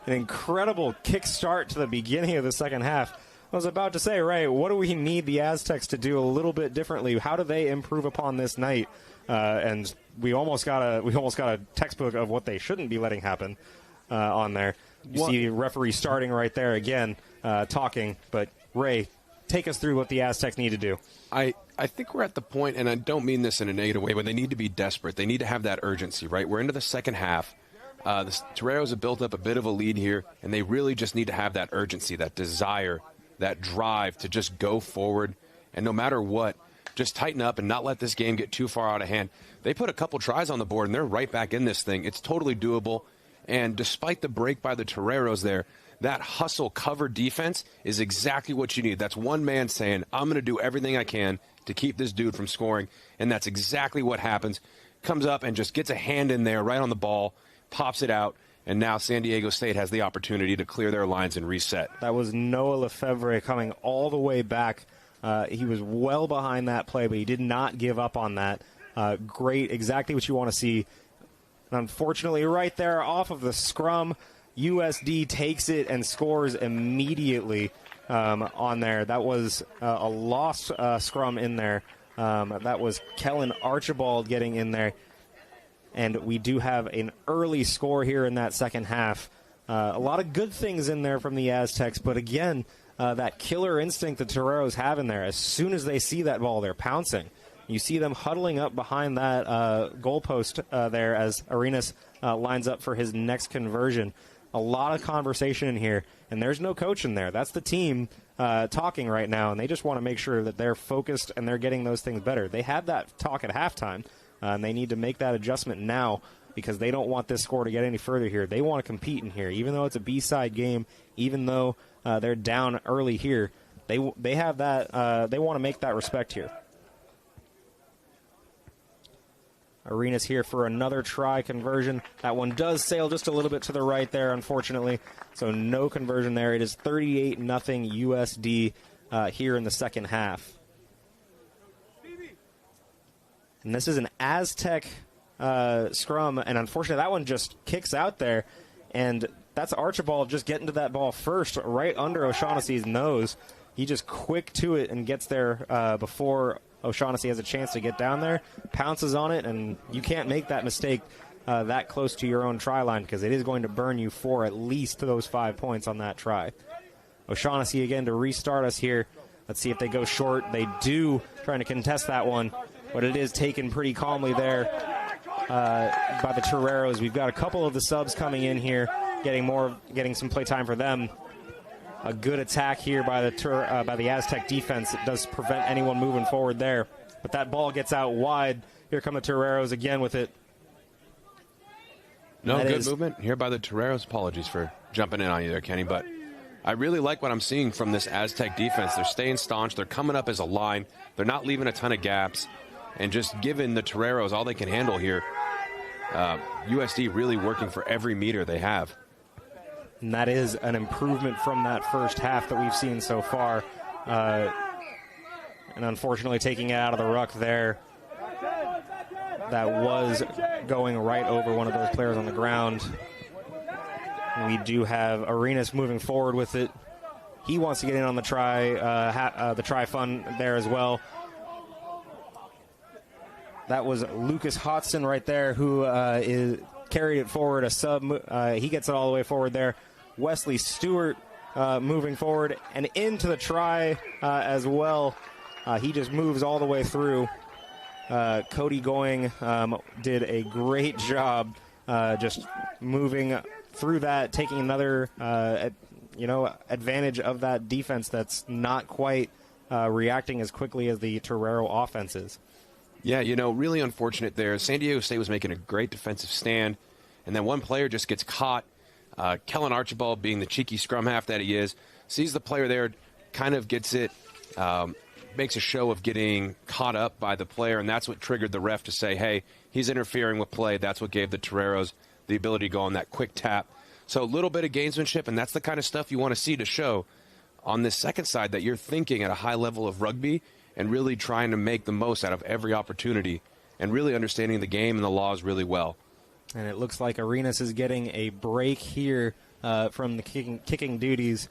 An incredible kick start to the beginning of the second half. I was about to say, Ray, what do we need the Aztecs to do a little bit differently? How do they improve upon this night? And we almost got a textbook of what they shouldn't be letting happen on there. You see the referee starting right there again, talking. But Ray, take us through what the Aztecs need to do. I think we're at the point, and I don't mean this in a negative way, but they need to be desperate. They need to have that urgency, right? We're into the second half. The Toreros have built up a bit of a lead here, and they really just need to have that urgency, that desire, that drive to just go forward, and no matter what, just tighten up and not let this game get too far out of hand. They put a couple tries on the board, and they're right back in this thing. It's totally doable, and despite the break by the Toreros there, that hustle cover defense is exactly what you need. That's one man saying, I'm going to do everything I can to keep this dude from scoring, and that's exactly what happens. Comes up and just gets a hand in there right on the ball, pops it out, and now San Diego State has the opportunity to clear their lines and reset. That was Noah Lefebvre coming all the way back. He was well behind that play, but he did not give up on that. Great, exactly what you want to see. And unfortunately, right there off of the scrum, USD takes it and scores immediately on there. That was a lost scrum in there. That was Kellen Archibald getting in there. And we do have an early score here in that second half. A lot of good things in there from the Aztecs, but again, that killer instinct the Toreros have in there. As soon as they see that ball, they're pouncing. You see them huddling up behind that goalpost there as Arenas lines up for his next conversion. A lot of conversation in here, and there's no coach in there. That's the team talking right now, and they just want to make sure that they're focused and they're getting those things better. They had that talk at halftime, and they need to make that adjustment now because they don't want this score to get any further here. They want to compete in here, even though it's a B-side game, even though they're down early here. They have that. They want to make that respect here. Arenas here for another try conversion. That one does sail just a little bit to the right there, unfortunately. So no conversion there. It is 38-0 USD here in the second half. And this is an Aztec scrum, and unfortunately that one just kicks out there. And that's Archibald just getting to that ball first, right under O'Shaughnessy's nose. He just quick to it and gets there before O'Shaughnessy has a chance to get down there, pounces on it, and you can't make that mistake that close to your own try line because it is going to burn you for at least those 5 points on that try. O'Shaughnessy again to restart us here. Let's see if they go short. They do, trying to contest that one, but it is taken pretty calmly there by the Toreros. We've got a couple of the subs coming in here, getting some play time for them. A good attack here by the Aztec defense. It does prevent anyone moving forward there. But that ball gets out wide. Here come the Toreros again with it. No, good movement here by the Toreros. Apologies for jumping in on you there, Kenny. But I really like what I'm seeing from this Aztec defense. They're staying staunch. They're coming up as a line. They're not leaving a ton of gaps. And just giving the Toreros all they can handle here. USD really working for every meter they have. And that is an improvement from that first half that we've seen so far. And unfortunately taking it out of the ruck there. That was going right over one of those players on the ground. We do have Arenas moving forward with it. He wants to get in on the try fun there as well. That was Lucas Hodson right there who carried it forward, a sub. He gets it all the way forward there. Wesley Stewart moving forward and into the try as well. He just moves all the way through. Cody Going did a great job just moving through that, taking another advantage of that defense that's not quite reacting as quickly as the Torero offense is. Yeah, really unfortunate there. San Diego State was making a great defensive stand, and then one player just gets caught. Kellen Archibald, being the cheeky scrum half that he is, sees the player there, kind of gets it, makes a show of getting caught up by the player, and that's what triggered the ref to say, hey, he's interfering with play. That's what gave the Toreros the ability to go on that quick tap. So a little bit of gamesmanship, and that's the kind of stuff you want to see to show on this second side, that you're thinking at a high level of rugby and really trying to make the most out of every opportunity and really understanding the game and the laws really well. And it looks like Arenas is getting a break here from the kicking duties.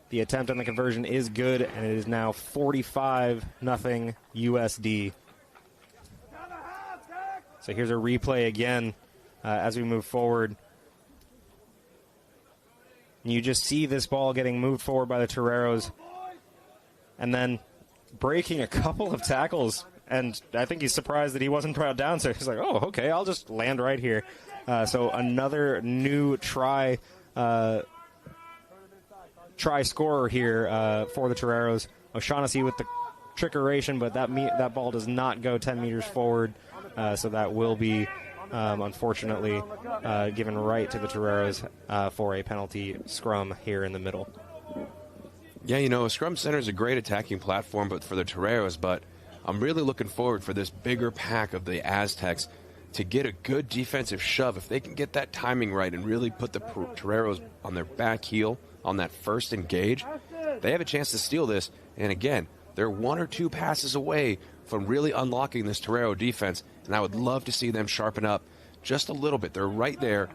The attempt on the conversion is good, and it is now 45-0 USD. So here's a replay again as we move forward. You just see this ball getting moved forward by the Toreros, and then breaking a couple of tackles. And I think he's surprised that he wasn't brought down, so he's like, oh, okay, I'll just land right here. So another new try scorer here for the Toreros. O'Shaughnessy with the trickeration, but that ball does not go 10 meters forward, so that will be, unfortunately, given right to the Toreros for a penalty scrum here in the middle. Yeah, a scrum center is a great attacking platform but for the Toreros, but I'm really looking forward for this bigger pack of the Aztecs to get a good defensive shove. If they can get that timing right and really put the Toreros on their back heel on that first engage, they have a chance to steal this. And again, they're one or two passes away from really unlocking this Torero defense, and I would love to see them sharpen up just a little bit. They're right there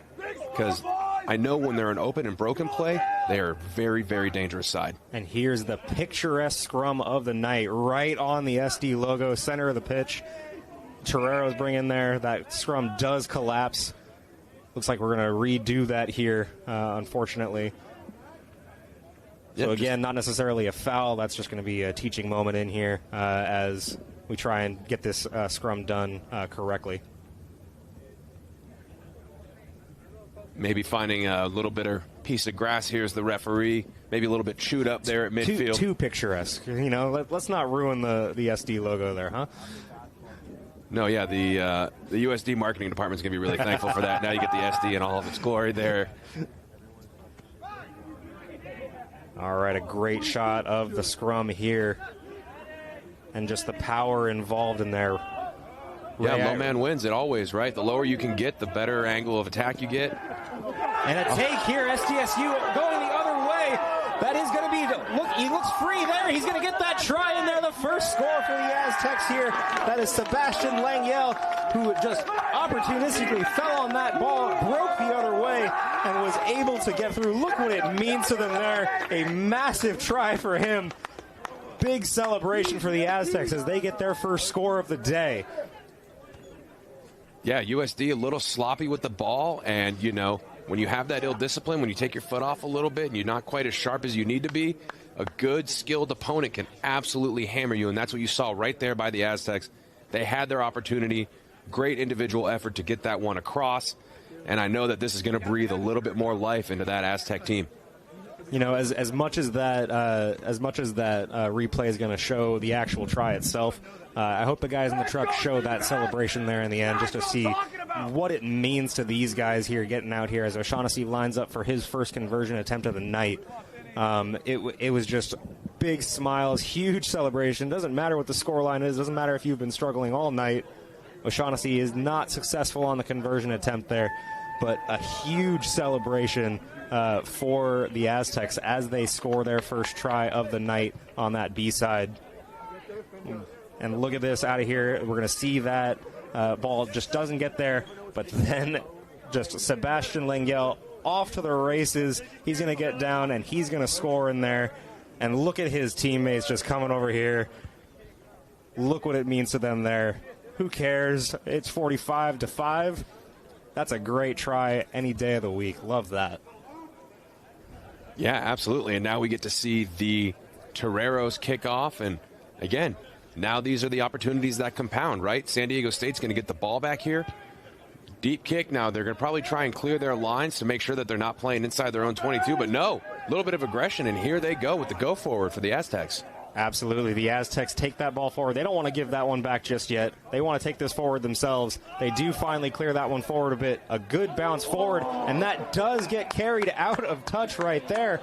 because I know when they're an open and broken play, they are very, very dangerous side. And here's the picturesque scrum of the night, right on the SD logo, center of the pitch. Toreros bring in there. That scrum does collapse. Looks like we're going to redo that here, unfortunately. So again, not necessarily a foul. That's just going to be a teaching moment in here as we try and get this scrum done correctly. Maybe finding a little bit of piece of grass here as the referee. Maybe a little bit chewed up there at midfield. Too picturesque. You know, let's not ruin the SD logo there, huh? No, yeah, the USD marketing department's going to be really thankful for that. Now you get the SD in all of its glory there. All right, a great shot of the scrum here. And just the power involved in there. Yeah, low man wins it always, right? The lower you can get, the better angle of attack you get. And a take here, SDSU going the other way. That is going to be, look, he looks free there. He's going to get that try in there, the first score for the Aztecs here. That is Sebastian Langiel, who just opportunistically fell on that ball, broke the other way, and was able to get through. Look what it means to them there. A massive try for him. Big celebration for the Aztecs as they get their first score of the day. Yeah, USD a little sloppy with the ball, and, you know, when you have that ill discipline, when you take your foot off a little bit and you're not quite as sharp as you need to be, a good, skilled opponent can absolutely hammer you, and that's what you saw right there by the Aztecs. They had their opportunity, great individual effort to get that one across, and I know that this is going to breathe a little bit more life into that Aztec team. You know, as much as that replay is going to show the actual try itself, I hope the guys in the truck show that celebration there in the end, just to see what it means to these guys here getting out here as O'Shaughnessy lines up for his first conversion attempt of the night. It was just big smiles, huge celebration. Doesn't matter what the scoreline is. Doesn't matter if you've been struggling all night. O'Shaughnessy is not successful on the conversion attempt there, but a huge celebration for the Aztecs as they score their first try of the night on that B side. And look at this out of here. We're going to see that ball just doesn't get there, but then just Sebastian Langiel off to the races. He's going to get down and he's going to score in there. And look at his teammates just coming over here. Look what it means to them there. Who cares? It's 45-5. That's a great try any day of the week. Love that. Yeah, absolutely. And now we get to see the Toreros kick off. And again, now these are the opportunities that compound, right? San Diego State's going to get the ball back here. Deep kick. Now they're going to probably try and clear their lines to make sure that they're not playing inside their own 22. But no, a little bit of aggression. And here they go with the go forward for the Aztecs. Absolutely. The Aztecs take that ball forward. They don't want to give that one back just yet. They want to take this forward themselves. They do finally clear that one forward a bit. A good bounce forward, and that does get carried out of touch right there.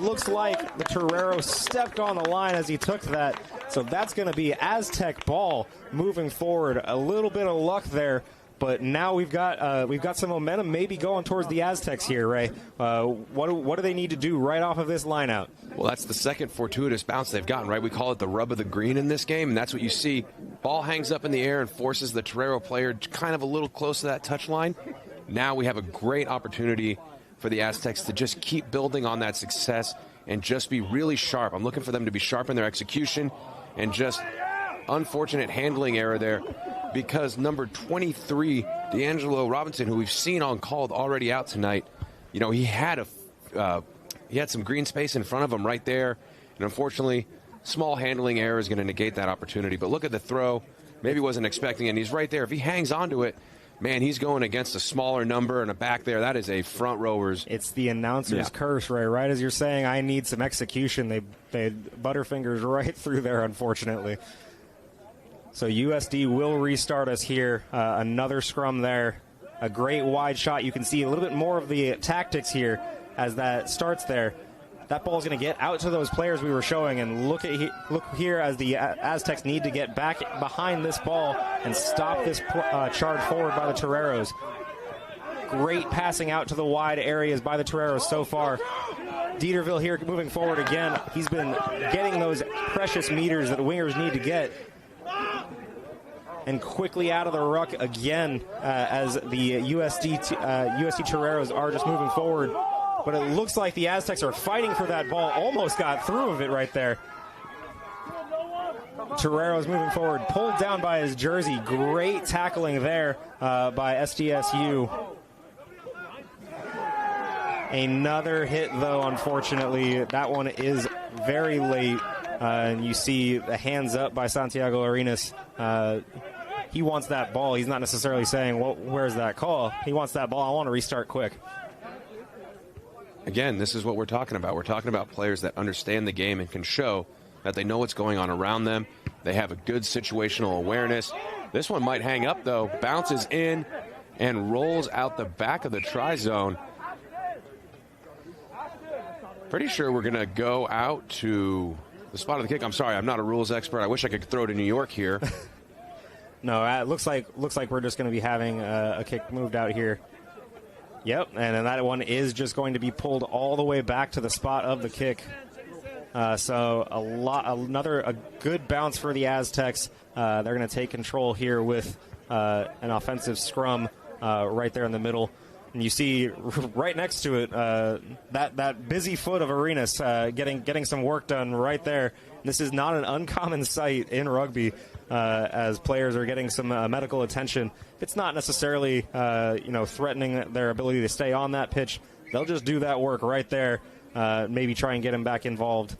Looks like the Torero stepped on the line as he took that. So that's going to be Aztec ball moving forward. A little bit of luck there. But now we've got some momentum maybe going towards the Aztecs here, Ray. What do they need to do right off of this line out? Well, that's the second fortuitous bounce they've gotten, right? We call it the rub of the green in this game, and that's what you see. Ball hangs up in the air and forces the Torero player kind of a little close to that touch line. Now we have a great opportunity for the Aztecs to just keep building on that success and just be really sharp. I'm looking for them to be sharp in their execution and just unfortunate handling error there, because number 23, D'Angelo Robinson, who we've seen on call already out tonight, you know, he had some green space in front of him right there, and unfortunately, small handling error is going to negate that opportunity. But look at the throw. Maybe wasn't expecting it, and he's right there. If he hangs onto it, man, he's going against a smaller number and a back there. That is a front rower's. It's the announcer's curse, Ray. Right as you're saying, I need some execution. They butterfingers right through there, unfortunately. So USD will restart us here. Another scrum there. A great wide shot. You can see a little bit more of the tactics here as that starts there. That ball is going to get out to those players we were showing, and look here as the Aztecs need to get back behind this ball and stop this charge forward by the Toreros. Great passing out to the wide areas by the Toreros so far. Dieterville here moving forward again. He's been getting those precious meters that the wingers need to get. and quickly out of the ruck again as the USD Toreros are just moving forward. But it looks like the Aztecs are fighting for that ball. Almost got through of it right there. Torero's moving forward, pulled down by his jersey. Great tackling there by SDSU. Another hit, though, unfortunately. That one is very late. And you see the hands up by Santiago Arenas. He wants that ball. He's not necessarily saying, well, where's that call? He wants that ball. I want to restart quick. Again, this is what we're talking about. We're talking about players that understand the game and can show that they know what's going on around them. They have a good situational awareness. This one might hang up, though. Bounces in and rolls out the back of the try zone. Pretty sure we're going to go out to the spot of the kick. I'm sorry, I'm not a rules expert. I wish I could throw to New York here. No, it looks like we're just going to be having a kick moved out here. Yep, and then that one is just going to be pulled all the way back to the spot of the kick. So a good bounce for the Aztecs. They're going to take control here with an offensive scrum right there in the middle. And you see right next to it that busy foot of Arenas getting some work done right there. This is not an uncommon sight in rugby as players are getting some medical attention. It's not necessarily threatening their ability to stay on that pitch. They'll just do that work right there. Maybe try and get him back involved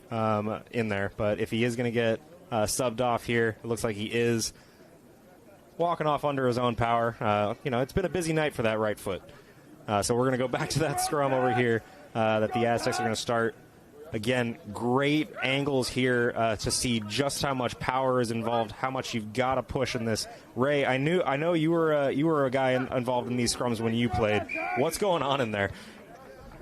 in there. But if he is going to get subbed off here, it looks like he is walking off under his own power. It's been a busy night for that right foot. So we're going to go back to that scrum over here that the Aztecs are going to start. Again, great angles here to see just how much power is involved, how much you've got to push in this. Ray, I know you were a guy involved in these scrums when you played. What's going on in there?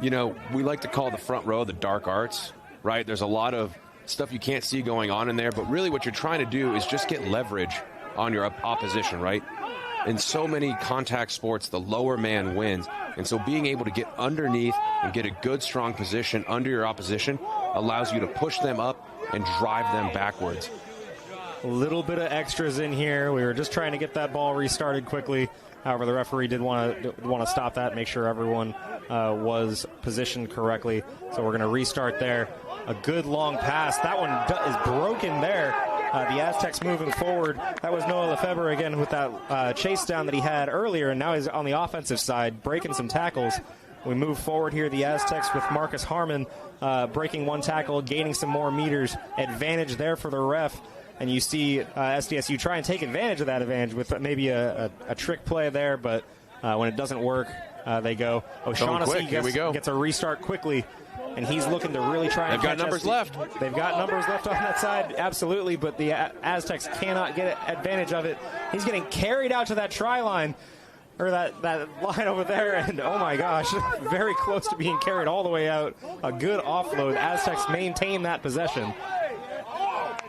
We like to call the front row the dark arts, right? There's a lot of stuff you can't see going on in there, but really what you're trying to do is just get leverage on your opposition, right? In so many contact sports, the lower man wins. And so being able to get underneath and get a good, strong position under your opposition allows you to push them up and drive them backwards. A little bit of extras in here. We were just trying to get that ball restarted quickly. However, the referee did want to stop that, make sure everyone was positioned correctly. So we're going to restart there. A good long pass. That one is broken there. The Aztecs moving forward. That was Noah Lefebvre again with that chase down that he had earlier, and now he's on the offensive side breaking some tackles. We move forward here, the Aztecs with Marcus Harmon breaking one tackle, gaining some more meters. Advantage there for the ref. And you see SDSU try and take advantage of that advantage with maybe a trick play there, but when it doesn't work, they go. O'Shaughnessy gets a restart quickly, and he's looking to really try and They've got numbers left. They've got numbers left on that side, absolutely, but the Aztecs cannot get advantage of it. He's getting carried out to that try line, or that line over there, and oh my gosh, very close to being carried all the way out. A good offload. Aztecs maintain that possession.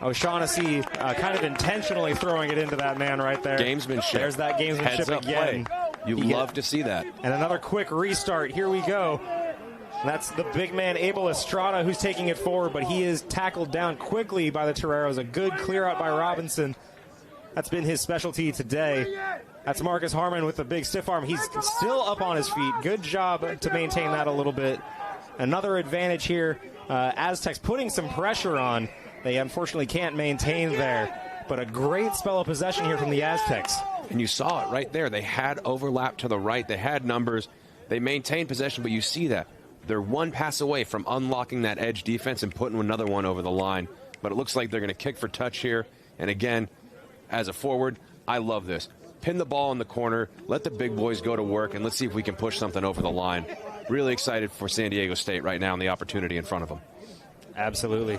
O'Shaughnessy kind of intentionally throwing it into that man right there. Gamesmanship. There's that gamesmanship Heads up again. Play. You love to see that. And another quick restart. Here we go. That's the big man, Abel Estrada, who's taking it forward, but he is tackled down quickly by the Toreros. A good clear out by Robinson. That's been his specialty today. That's Marcus Harmon with the big stiff arm. He's still up on his feet. Good job to maintain that a little bit. Another advantage here. Aztecs putting some pressure on. They unfortunately can't maintain there. But a great spell of possession here from the Aztecs. And you saw it right there. They had overlap to the right. They had numbers. They maintained possession, but you see that. They're one pass away from unlocking that edge defense and putting another one over the line. But it looks like they're going to kick for touch here. And again, as a forward, I love this. Pin the ball in the corner, let the big boys go to work, and let's see if we can push something over the line. Really excited for San Diego State right now and the opportunity in front of them. Absolutely.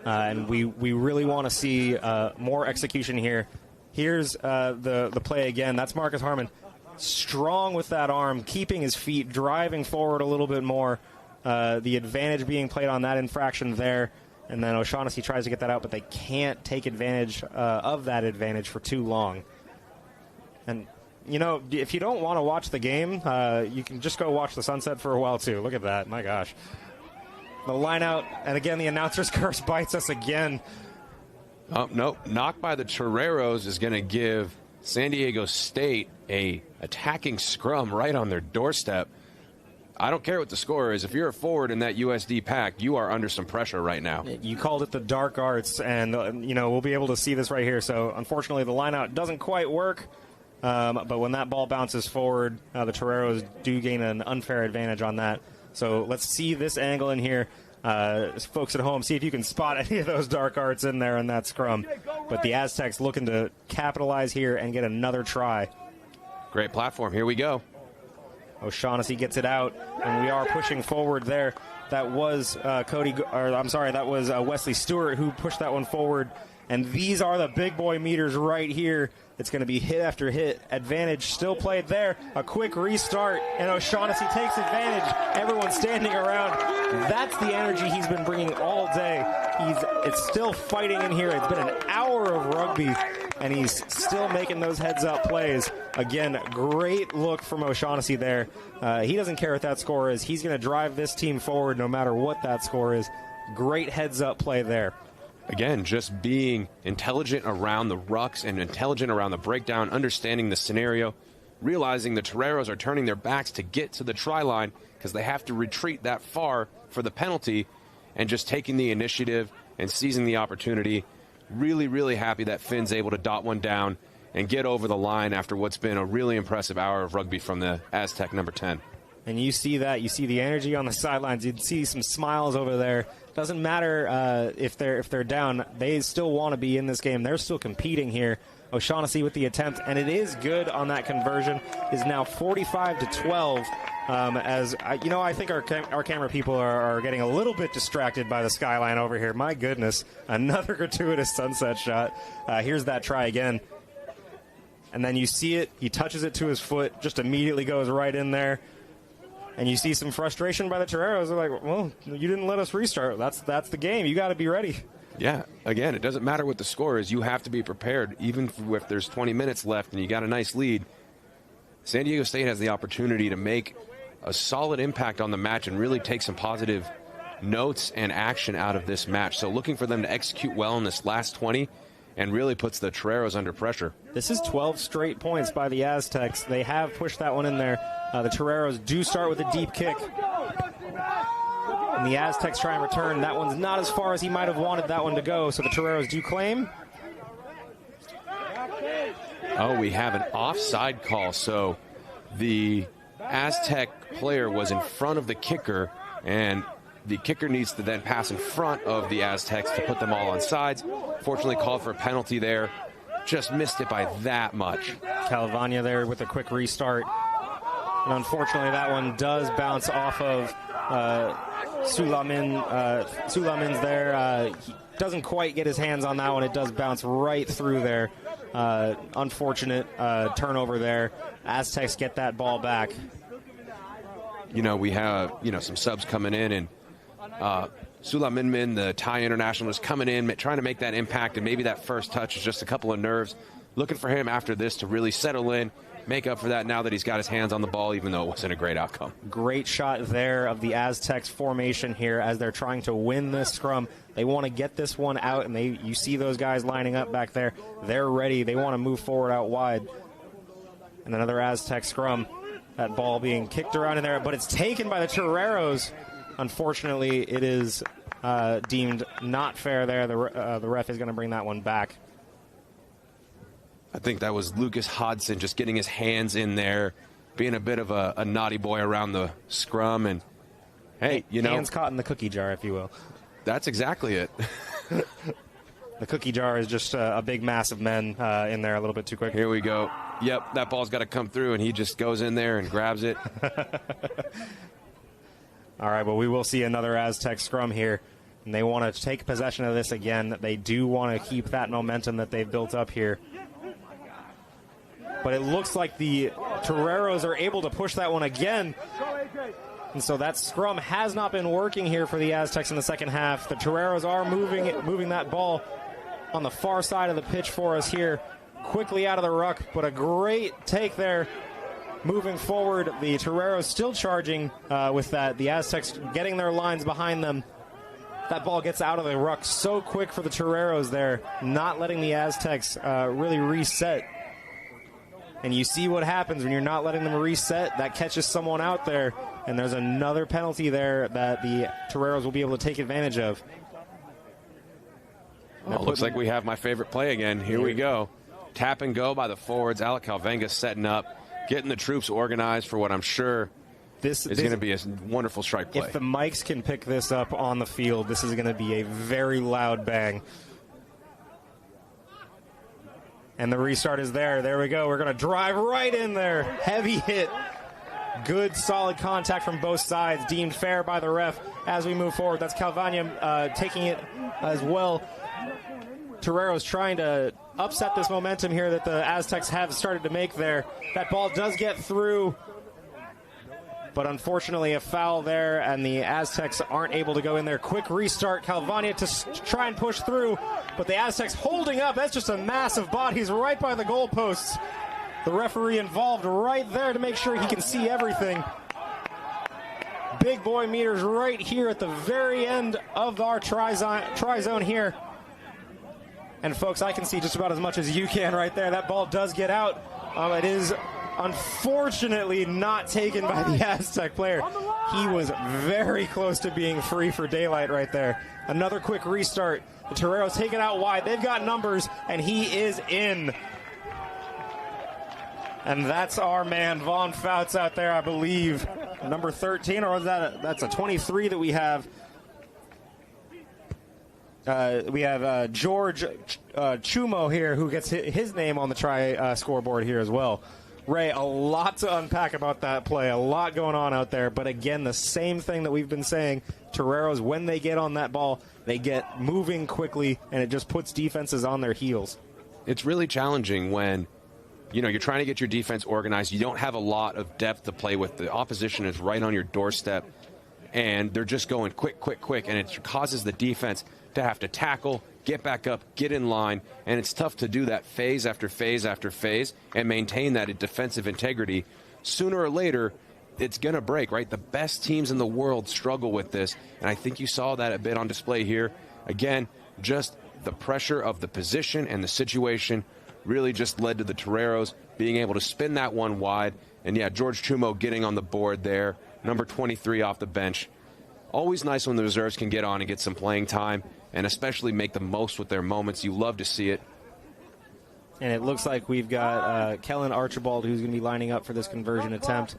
And we really want to see more execution here. Here's the play again. That's Marcus Harmon. Strong with that arm, keeping his feet, driving forward a little bit more. The advantage being played on that infraction there. And then O'Shaughnessy tries to get that out, but they can't take advantage of that advantage for too long. And, you know, if you don't want to watch the game, you can just go watch the sunset for a while, too. Look at that. My gosh. The line out, and again, the announcer's curse bites us again. No, knocked by the Toreros is going to give San Diego State a attacking scrum right on their doorstep. I don't care what the score is. If you're a forward in that USD pack, you are under some pressure right now. You called it the dark arts, and we'll be able to see this right here. So unfortunately, the lineout doesn't quite work. But when that ball bounces forward, the Toreros do gain an unfair advantage on that. So let's see this angle in here. Folks at home, see if you can spot any of those dark arts in there in that scrum. But the Aztecs looking to capitalize here and get another try. Great platform. Here we go. O'Shaughnessy gets it out, and we are pushing forward there. That was Wesley Stewart who pushed that one forward. And these are the big boy meters right here. It's going to be hit after hit. Advantage still played there. A quick restart, and O'Shaughnessy takes advantage. Everyone standing around. That's the energy he's been bringing all day. It's still fighting in here. It's been an hour of rugby, and he's still making those heads-up plays. Again, great look from O'Shaughnessy there. He doesn't care what that score is. He's going to drive this team forward no matter what that score is. Great heads-up play there. Again, just being intelligent around the rucks and intelligent around the breakdown, understanding the scenario, realizing the Toreros are turning their backs to get to the try line because they have to retreat that far for the penalty, and just taking the initiative and seizing the opportunity. Really, really happy that Finn's able to dot one down and get over the line after what's been a really impressive hour of rugby from the Aztec number 10. And you see that. You see the energy on the sidelines. You'd see some smiles over there. Doesn't matter if they're down. They still want to be in this game. They're still competing here. O'Shaughnessy with the attempt, and it is good on that conversion. Is now 45-12. I think our camera people are getting a little bit distracted by the skyline over here. My goodness, another gratuitous sunset shot. Here's that try again. And then you see it. He touches it to his foot, just immediately goes right in there. And you see some frustration by the Toreros. They're like, well, you didn't let us restart. That's the game. You got to be ready. Yeah, again, it doesn't matter what the score is. You have to be prepared, even if there's 20 minutes left and you got a nice lead. San Diego State has the opportunity to make a solid impact on the match and really take some positive notes and action out of this match. So looking for them to execute well in this last 20 and really puts the Toreros under pressure. This is 12 straight points by the Aztecs. They have pushed that one in there. The Toreros do start with a deep kick. And the Aztecs try and return. That one's not as far as he might have wanted that one to go, so the Toreros do claim. Oh, we have an offside call. So the Aztec player was in front of the kicker, and the kicker needs to then pass in front of the Aztecs to put them all on sides. Fortunately, called for a penalty there. Just missed it by that much. Calavagna there with a quick restart. And unfortunately, that one does bounce off of Sulamin's there. He doesn't quite get his hands on that one. It does bounce right through there. Unfortunate turnover there. Aztecs get that ball back. We have, some subs coming in, and Sulaminmin, the Thai international, is coming in, trying to make that impact, and maybe that first touch is just a couple of nerves. Looking for him after this to really settle in, make up for that now that he's got his hands on the ball, even though it wasn't a great outcome. Great shot there of the Aztecs formation here as they're trying to win this scrum. They want to get this one out, and you see those guys lining up back there. They're ready. They want to move forward out wide. And another Aztec scrum. That ball being kicked around in there, but it's taken by the Toreros. Unfortunately, it is deemed not fair there. The ref is going to bring that one back. I think that was Lucas Hodson just getting his hands in there, being a bit of a naughty boy around the scrum. And, hey, hands caught in the cookie jar, if you will. That's exactly it. The cookie jar is just a big mass of men in there a little bit too quick. Here we go. Yep, that ball's got to come through, and he just goes in there and grabs it. All right, well, we will see another Aztec scrum here, and they want to take possession of this again. They do want to keep that momentum that they've built up here. But it looks like the Toreros are able to push that one again. And so that scrum has not been working here for the Aztecs in the second half. The Toreros are moving that ball on the far side of the pitch for us here, quickly out of the ruck, but a great take there. Moving forward, the Toreros still charging with that. The Aztecs getting their lines behind them. That ball gets out of the ruck so quick for the Toreros there, not letting the Aztecs really reset. And you see what happens when you're not letting them reset. That catches someone out there, and there's another penalty there that the Toreros will be able to take advantage of. Oh, looks like we have my favorite play again. Here we go. Tap and go by the forwards. Alec Calvenga setting up, getting the troops organized for what I'm sure is going to be a wonderful strike play. If the mics can pick this up on the field, this is going to be a very loud bang. And the restart is there. There we go. We're going to drive right in there. Heavy hit. Good, solid contact from both sides. Deemed fair by the ref as we move forward. That's Calvania taking it as well. Torero's trying to upset this momentum here that the Aztecs have started to make there. That ball does get through, but unfortunately a foul there, and the Aztecs aren't able to go in there. Quick restart. Calvania to try and push through, but the Aztecs holding up. That's just a mass of bodies right by the goalposts. The referee involved right there to make sure he can see everything. Big boy meters right here at the very end of our tri-zone here. And folks, I can see just about as much as you can right there. That ball does get out. It is unfortunately not taken by the Aztec player. He was very close to being free for daylight right there. Another quick restart. The Toreros take it out wide. They've got numbers, and he is in. And that's our man, Vaughn Fouts, out there, I believe. Number 13, or is that's a 23 that we have. We have George Chumo here, who gets his name on the scoreboard here as well. Ray, a lot to unpack about that play, a lot going on out there. But again, the same thing that we've been saying, Toreros, when they get on that ball, they get moving quickly, and it just puts defenses on their heels. It's really challenging when, you're trying to get your defense organized. You don't have a lot of depth to play with. The opposition is right on your doorstep, and they're just going quick, and it causes the defense to have to tackle, get back up, get in line, and it's tough to do that phase after phase after phase and maintain that defensive integrity. Sooner or later, it's going to break, right? The best teams in the world struggle with this, and I think you saw that a bit on display here. Again, just the pressure of the position and the situation really just led to the Toreros being able to spin that one wide. And yeah, George Chumo getting on the board there, number 23 off the bench. Always nice when the reserves can get on and get some playing time, and especially make the most with their moments. You love to see it. And it looks like we've got Kellen Archibald, who's going to be lining up for this conversion attempt.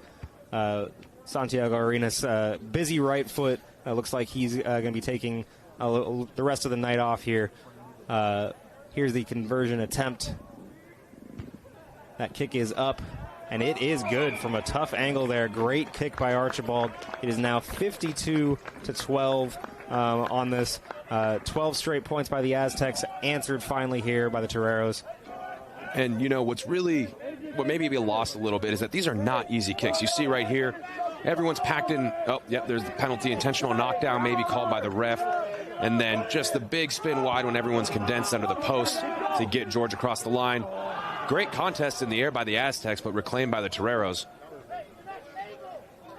Santiago Arenas, busy right foot. Looks like he's going to be taking the rest of the night off here. Here's the conversion attempt. That kick is up, and it is good from a tough angle there. Great kick by Archibald. It is now 52-12 on this. 12 straight points by the Aztecs, answered finally here by the Toreros. And, what maybe be lost a little bit is that these are not easy kicks. You see right here, everyone's packed in. Oh, yep, there's the penalty. Intentional knockdown maybe called by the ref. And then just the big spin wide when everyone's condensed under the post to get George across the line. Great contest in the air by the Aztecs, but reclaimed by the Toreros.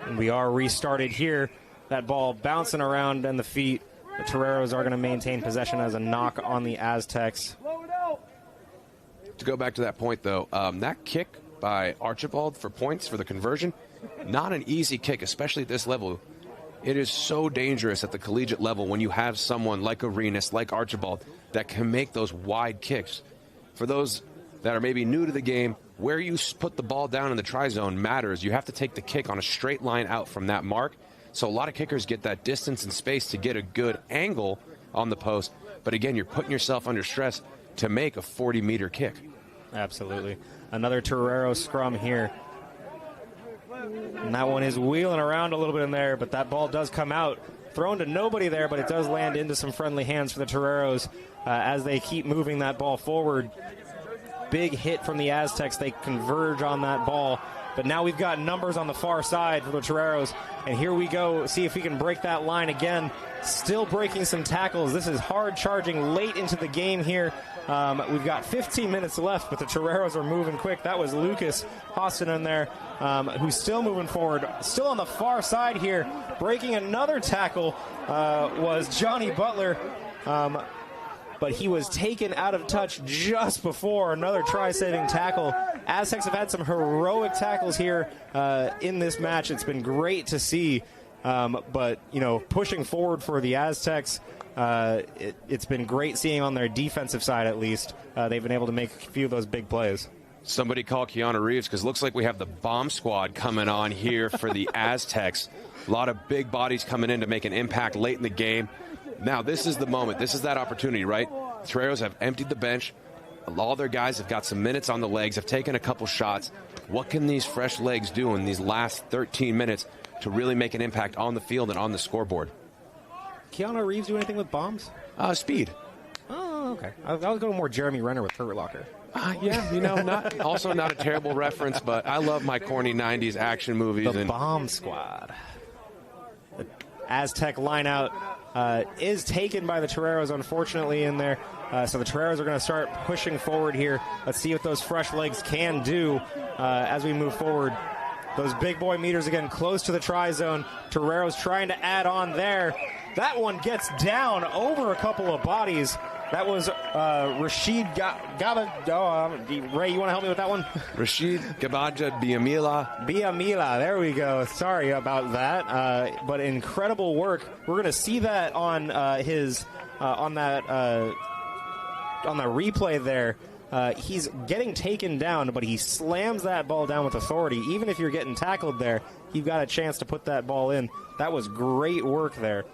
And we are restarted here. That ball bouncing around in the feet. The Toreros are going to maintain possession as a knock on the Aztecs. To go back to that point, though, that kick by Archibald for points for the conversion, not an easy kick, especially at this level. It is so dangerous at the collegiate level when you have someone like Arenas, like Archibald, that can make those wide kicks. For those that are maybe new to the game, where you put the ball down in the tri-zone matters. You have to take the kick on a straight line out from that mark. So a lot of kickers get that distance and space to get a good angle on the post. But again, you're putting yourself under stress to make a 40-meter kick. Absolutely. Another Torero scrum here. And that one is wheeling around a little bit in there, but that ball does come out. Thrown to nobody there, but it does land into some friendly hands for the Toreros as they keep moving that ball forward. Big hit from the Aztecs. They converge on that ball. But now we've got numbers on the far side for the Toreros. And here we go. See if we can break that line again. Still breaking some tackles. This is hard charging late into the game here. We've got 15 minutes left, but the Toreros are moving quick. That was Lucas Austin in there, who's still moving forward. Still on the far side here. Breaking another tackle was Johnny Butler. but he was taken out of touch just before another try-saving tackle. Aztecs have had some heroic tackles here in this match. It's been great to see, but, you know, pushing forward for the Aztecs, it's been great seeing on their defensive side at least. They've been able to make a few of those big plays. Somebody call Keanu Reeves, because looks like we have the bomb squad coming on here for the Aztecs. A lot of big bodies coming in to make an impact late in the game. Now, this is the moment. This is that opportunity, right? Toreros have emptied the bench. All their guys have got some minutes on the legs, have taken a couple shots. What can these fresh legs do in these last 13 minutes to really make an impact on the field and on the scoreboard? Keanu Reeves do anything with bombs? Speed. Oh, okay. I'll go more Jeremy Renner with Hurt Locker. Yeah, you know, not a terrible reference, but I love my corny 90s action movies. The Bomb Squad. The Aztec lineout is taken by the Toreros, unfortunately, in there. So the Toreros are going to start pushing forward here. Let's see what those fresh legs can do as we move forward. Those big boy meters again close to the try zone. Toreros trying to add on there. That one gets down over a couple of bodies. That was Rashid Gaba. Ray, you want to help me with that one? Rashid Gabaja Biamila. Biamila, there we go. Sorry about that. But incredible work. We're going to see that on on that replay there. He's getting taken down, but he slams that ball down with authority. Even if you're getting tackled there, you've got a chance to put that ball in. That was great work there.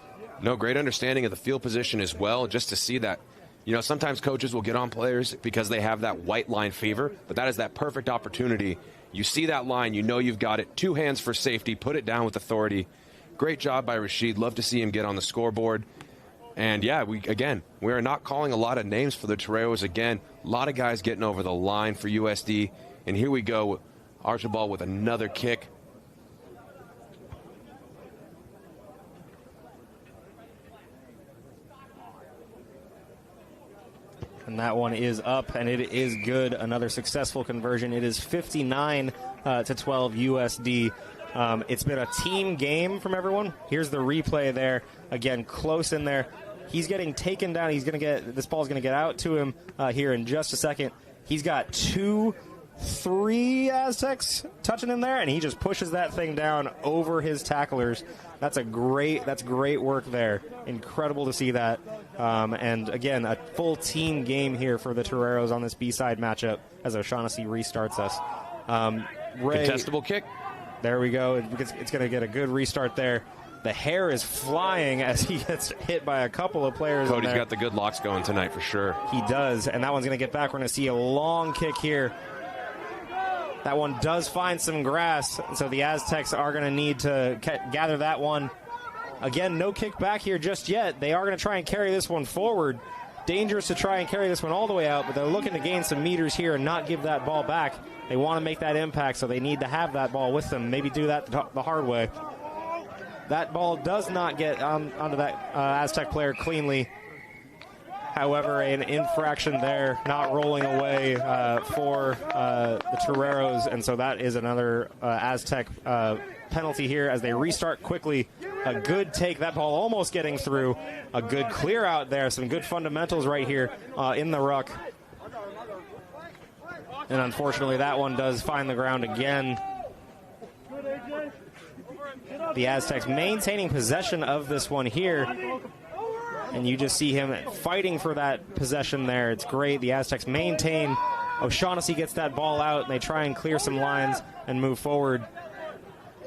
No, great understanding of the field position as well, just to see that. You know, sometimes coaches will get on players because they have that white line fever, but that is that perfect opportunity. You see that line, you know you've got it. 2 hands for safety, put it down with authority. Great job by Rashid. Love to see him get on the scoreboard. And, yeah, we are not calling a lot of names for the Toreros again. A lot of guys getting over the line for USD. And here we go, Archibald with another kick. And that one is up, and it is good. Another successful conversion. It is 59 to 12 USD. It's been a team game from everyone. Here's the replay there. Again, close in there. He's getting taken down. This ball's going to get out to him here in just a second. He's got 3 Aztecs touching him there, and he just pushes that thing down over his tacklers. That's great work there. Incredible to see that. And again, a full team game here for the Toreros on this B-side matchup as O'Shaughnessy restarts us. Ray, contestable kick. There we go. It's going to get a good restart there. The hair is flying as he gets hit by a couple of players. Cody's got the good locks going tonight for sure. He does, and that one's going to get back. We're going to see a long kick here. That one does find some grass, so the Aztecs are going to need to gather that one. Again, no kick back here just yet. They are going to try and carry this one forward. Dangerous to try and carry this one all the way out, but they're looking to gain some meters here and not give that ball back. They want to make that impact, so they need to have that ball with them. Maybe do that the hard way. That ball does not get onto that Aztec player cleanly. However, an infraction there, not rolling away for the Toreros, and so that is another Aztec penalty here as they restart quickly. A good take, that ball almost getting through. A good clear out there, some good fundamentals right here in the ruck. And unfortunately, that one does find the ground again. The Aztecs maintaining possession of this one here. And you just see him fighting for that possession there. It's great. The Aztecs maintain. O'Shaughnessy gets that ball out, and they try and clear some lines and move forward.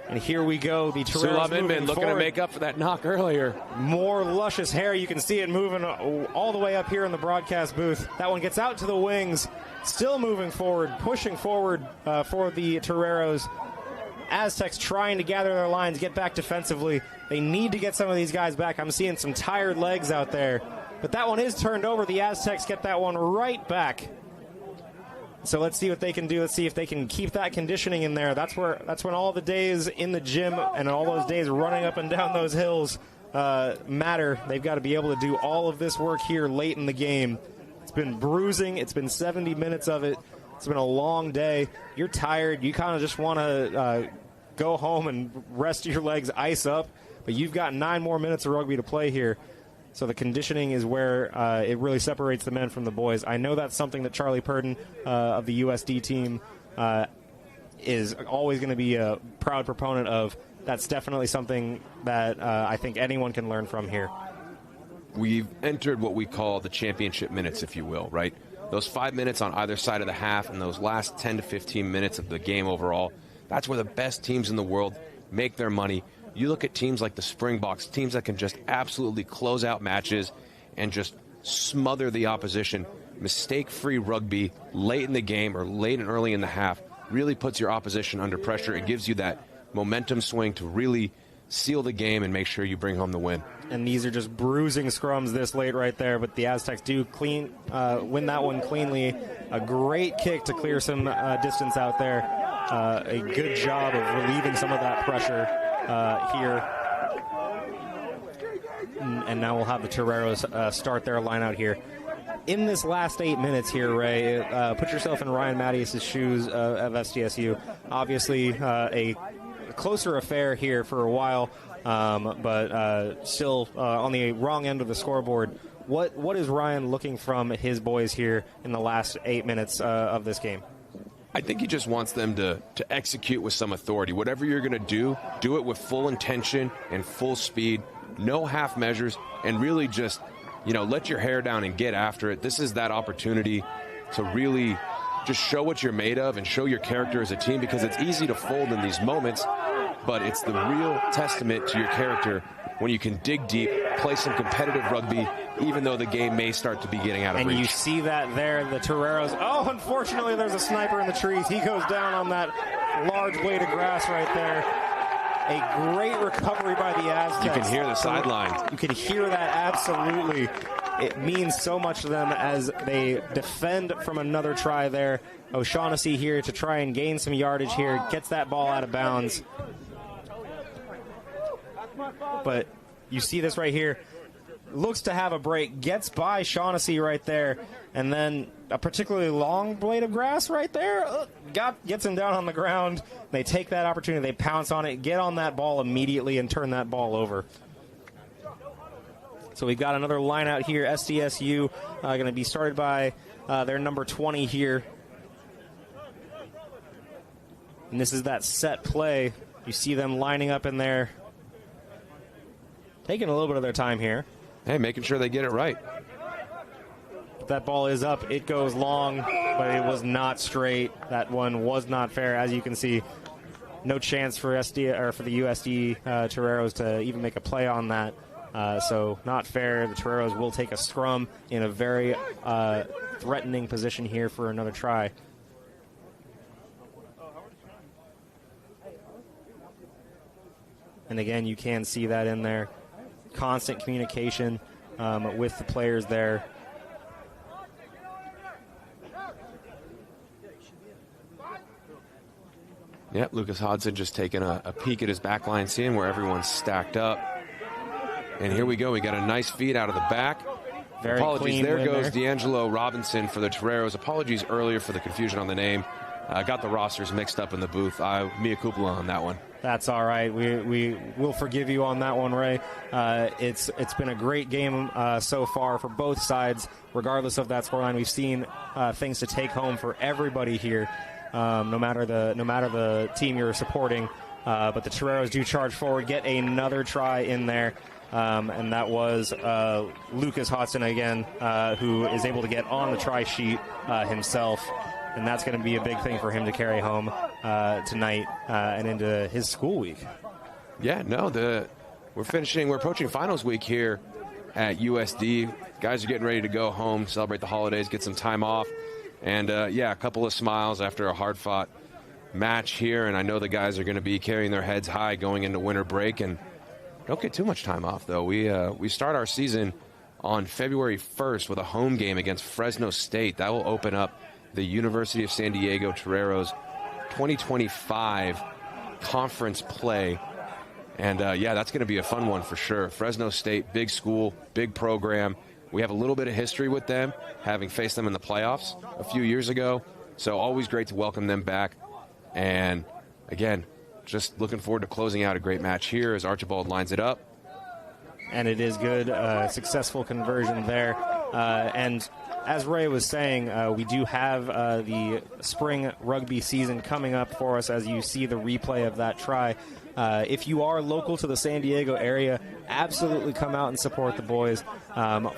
And here we go. The Toreros moving looking forward. to make up for that knock earlier. More luscious hair. You can see it moving all the way up here in the broadcast booth. That one gets out to the wings. Still moving forward, pushing forward for the Toreros. Aztecs trying to gather their lines, get back defensively. They need to get some of these guys back. I'm seeing some tired legs out there. But that one is turned over. The Aztecs get that one right back. So let's see what they can do. Let's see if they can keep that conditioning in there. That's when all the days in the gym and all those days running up and down those hills matter. They've got to be able to do all of this work here late in the game. It's been bruising. It's been 70 minutes of it. It's been a long day. You're tired. You kind of just want to go home and rest your legs, ice up. But you've got 9 more minutes of rugby to play here. So the conditioning is where it really separates the men from the boys. I know that's something that Charlie Purdon of the USD team is always going to be a proud proponent of. That's definitely something that I think anyone can learn from here. We've entered what we call the championship minutes, if you will, right? Those 5 minutes on either side of the half and those last 10 to 15 minutes of the game overall, that's where the best teams in the world make their money. You look at teams like the Springboks, teams that can just absolutely close out matches and just smother the opposition. Mistake-free rugby late in the game or late and early in the half really puts your opposition under pressure. It gives you that momentum swing to really seal the game and make sure you bring home the win. And these are just bruising scrums this late right there, but the Aztecs do win that one cleanly. A great kick to clear some distance out there. A good job of relieving some of that pressure here. And now we'll have the Toreros start their line out here. In this last 8 minutes here, Ray, put yourself in Ryan Mattias' shoes of SDSU. Obviously, a closer affair here for a while, but still on the wrong end of the scoreboard. What is Ryan looking from his boys here in the last 8 minutes of this game? I think he just wants them to execute with some authority. Whatever you're going to do it with full intention and full speed, no half measures, and really just, let your hair down and get after it. This is that opportunity to really just show what you're made of and show your character as a team, because it's easy to fold in these moments, but it's the real testament to your character when you can dig deep, play some competitive rugby, even though the game may start to be getting out of reach. And you see that there, the Toreros. Oh, unfortunately, there's a sniper in the trees. He goes down on that large blade of grass right there. A great recovery by the Aztecs. You can hear the sideline. You can hear that, absolutely. It means so much to them as they defend from another try there. O'Shaughnessy here to try and gain some yardage here. Gets that ball out of bounds. But you see this right here. Looks to have a break. Gets by Shaughnessy right there. And then a particularly long blade of grass right there. Gets him down on the ground. They take that opportunity. They pounce on it. Get on that ball immediately and turn that ball over. So we've got another line out here. SDSU going to be started by their number 20 here. And this is that set play. You see them lining up in there. Taking a little bit of their time here. Hey, making sure they get it right. That ball is up. It goes long, but it was not straight. That one was not fair. As you can see, no chance for the USD Toreros to even make a play on that. So not fair. The Toreros will take a scrum in a very threatening position here for another try. And again, you can see that in there. Constant communication with the players there. Yep, Lucas Hodson just taking a peek at his back line, seeing where everyone's stacked up. And here we go. We got a nice feed out of the back. Very Apologies. clean There win goes there. D'Angelo Robinson for the Toreros. Apologies earlier for the confusion on the name. Got the rosters mixed up in the booth. Mea culpa on that one. That's all right. We will forgive you on that one, Ray. It's been a great game so far for both sides. Regardless of that scoreline, we've seen things to take home for everybody here, no matter the team you're supporting. But the Toreros do charge forward, get another try in there, and that was Lucas Hodson again, who is able to get on the try sheet himself. And that's going to be a big thing for him to carry home tonight and into his school week. Yeah, no, we're approaching finals week here at USD. Guys are getting ready to go home, celebrate the holidays, get some time off. And, a couple of smiles after a hard-fought match here. And I know the guys are going to be carrying their heads high going into winter break. And don't get too much time off, though. We start our season on February 1st with a home game against Fresno State. That will open up the University of San Diego Toreros 2025 conference play. And, that's going to be a fun one for sure. Fresno State, big school, big program. We have a little bit of history with them, having faced them in the playoffs a few years ago. So always great to welcome them back. And, again, just looking forward to closing out a great match here as Archibald lines it up. and it is good. Successful conversion there. And as Ray was saying, we do have the spring rugby season coming up for us as you see the replay of that try. If you are local to the San Diego area, absolutely come out and support the boys.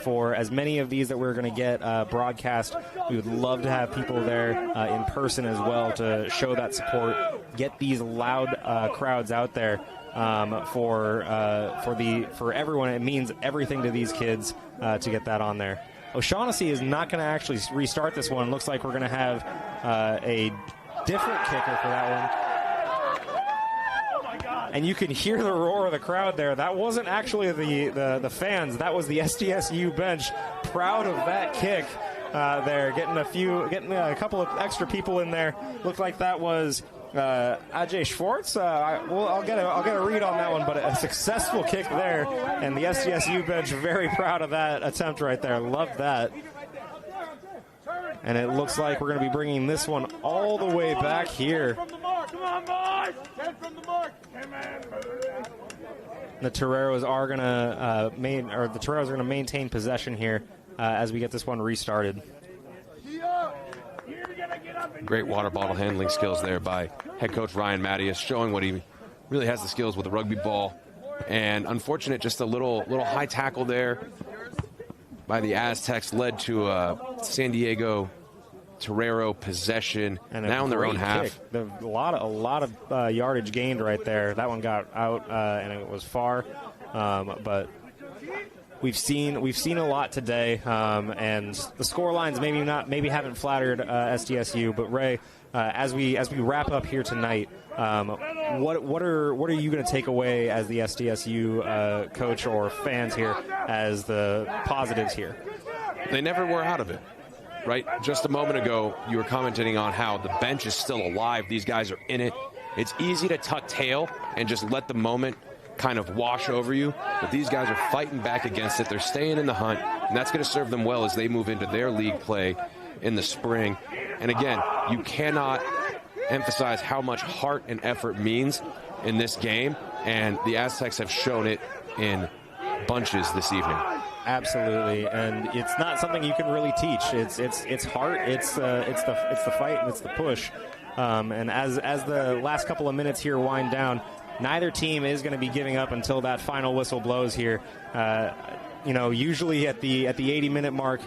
For as many of these that we're going to get broadcast, we would love to have people there in person as well to show that support. Get these loud crowds out there for everyone. It means everything to these kids to get that on there. O'Shaughnessy is not going to actually restart this one. Looks like we're going to have a different kicker for that one. And you can hear the roar of the crowd there. That wasn't actually the fans. That was the SDSU bench, proud of that kick there. Getting a couple of extra people in there. Looked like that was Ajay Schwartz. I'll get a read on that one, but a successful kick there, and the SDSU bench very proud of that attempt right there. Love that. And it looks like we're going to be bringing this one all the way back here. Come on, boys! 10 from the mark. The Toreros are going to maintain possession here as we get this one restarted. Great water bottle handling skills there by head coach Ryan Mattias, showing what he really has the skills with the rugby ball. And unfortunate, just a little high tackle there by the Aztecs led to a San Diego Torero possession, and now in their own half. A lot of yardage gained right there. That one got out and it was far, but we've seen a lot today, and the score lines maybe haven't flattered SDSU. But Ray, as we wrap up here tonight, what are you going to take away as the SDSU coach or fans here as the positives here? They never were out of it. Right? Just a moment ago, you were commenting on how the bench is still alive. These guys are in it. It's easy to tuck tail and just let the moment kind of wash over you. But these guys are fighting back against it. They're staying in the hunt, and that's going to serve them well as they move into their league play in the spring. And again, you cannot emphasize how much heart and effort means in this game, and the Aztecs have shown it in bunches this evening. Absolutely, and it's not something you can really teach. It's heart, it's the fight, and it's the push. And as the last couple of minutes here wind down, neither team is going to be giving up until that final whistle blows here. Usually at the 80-minute mark,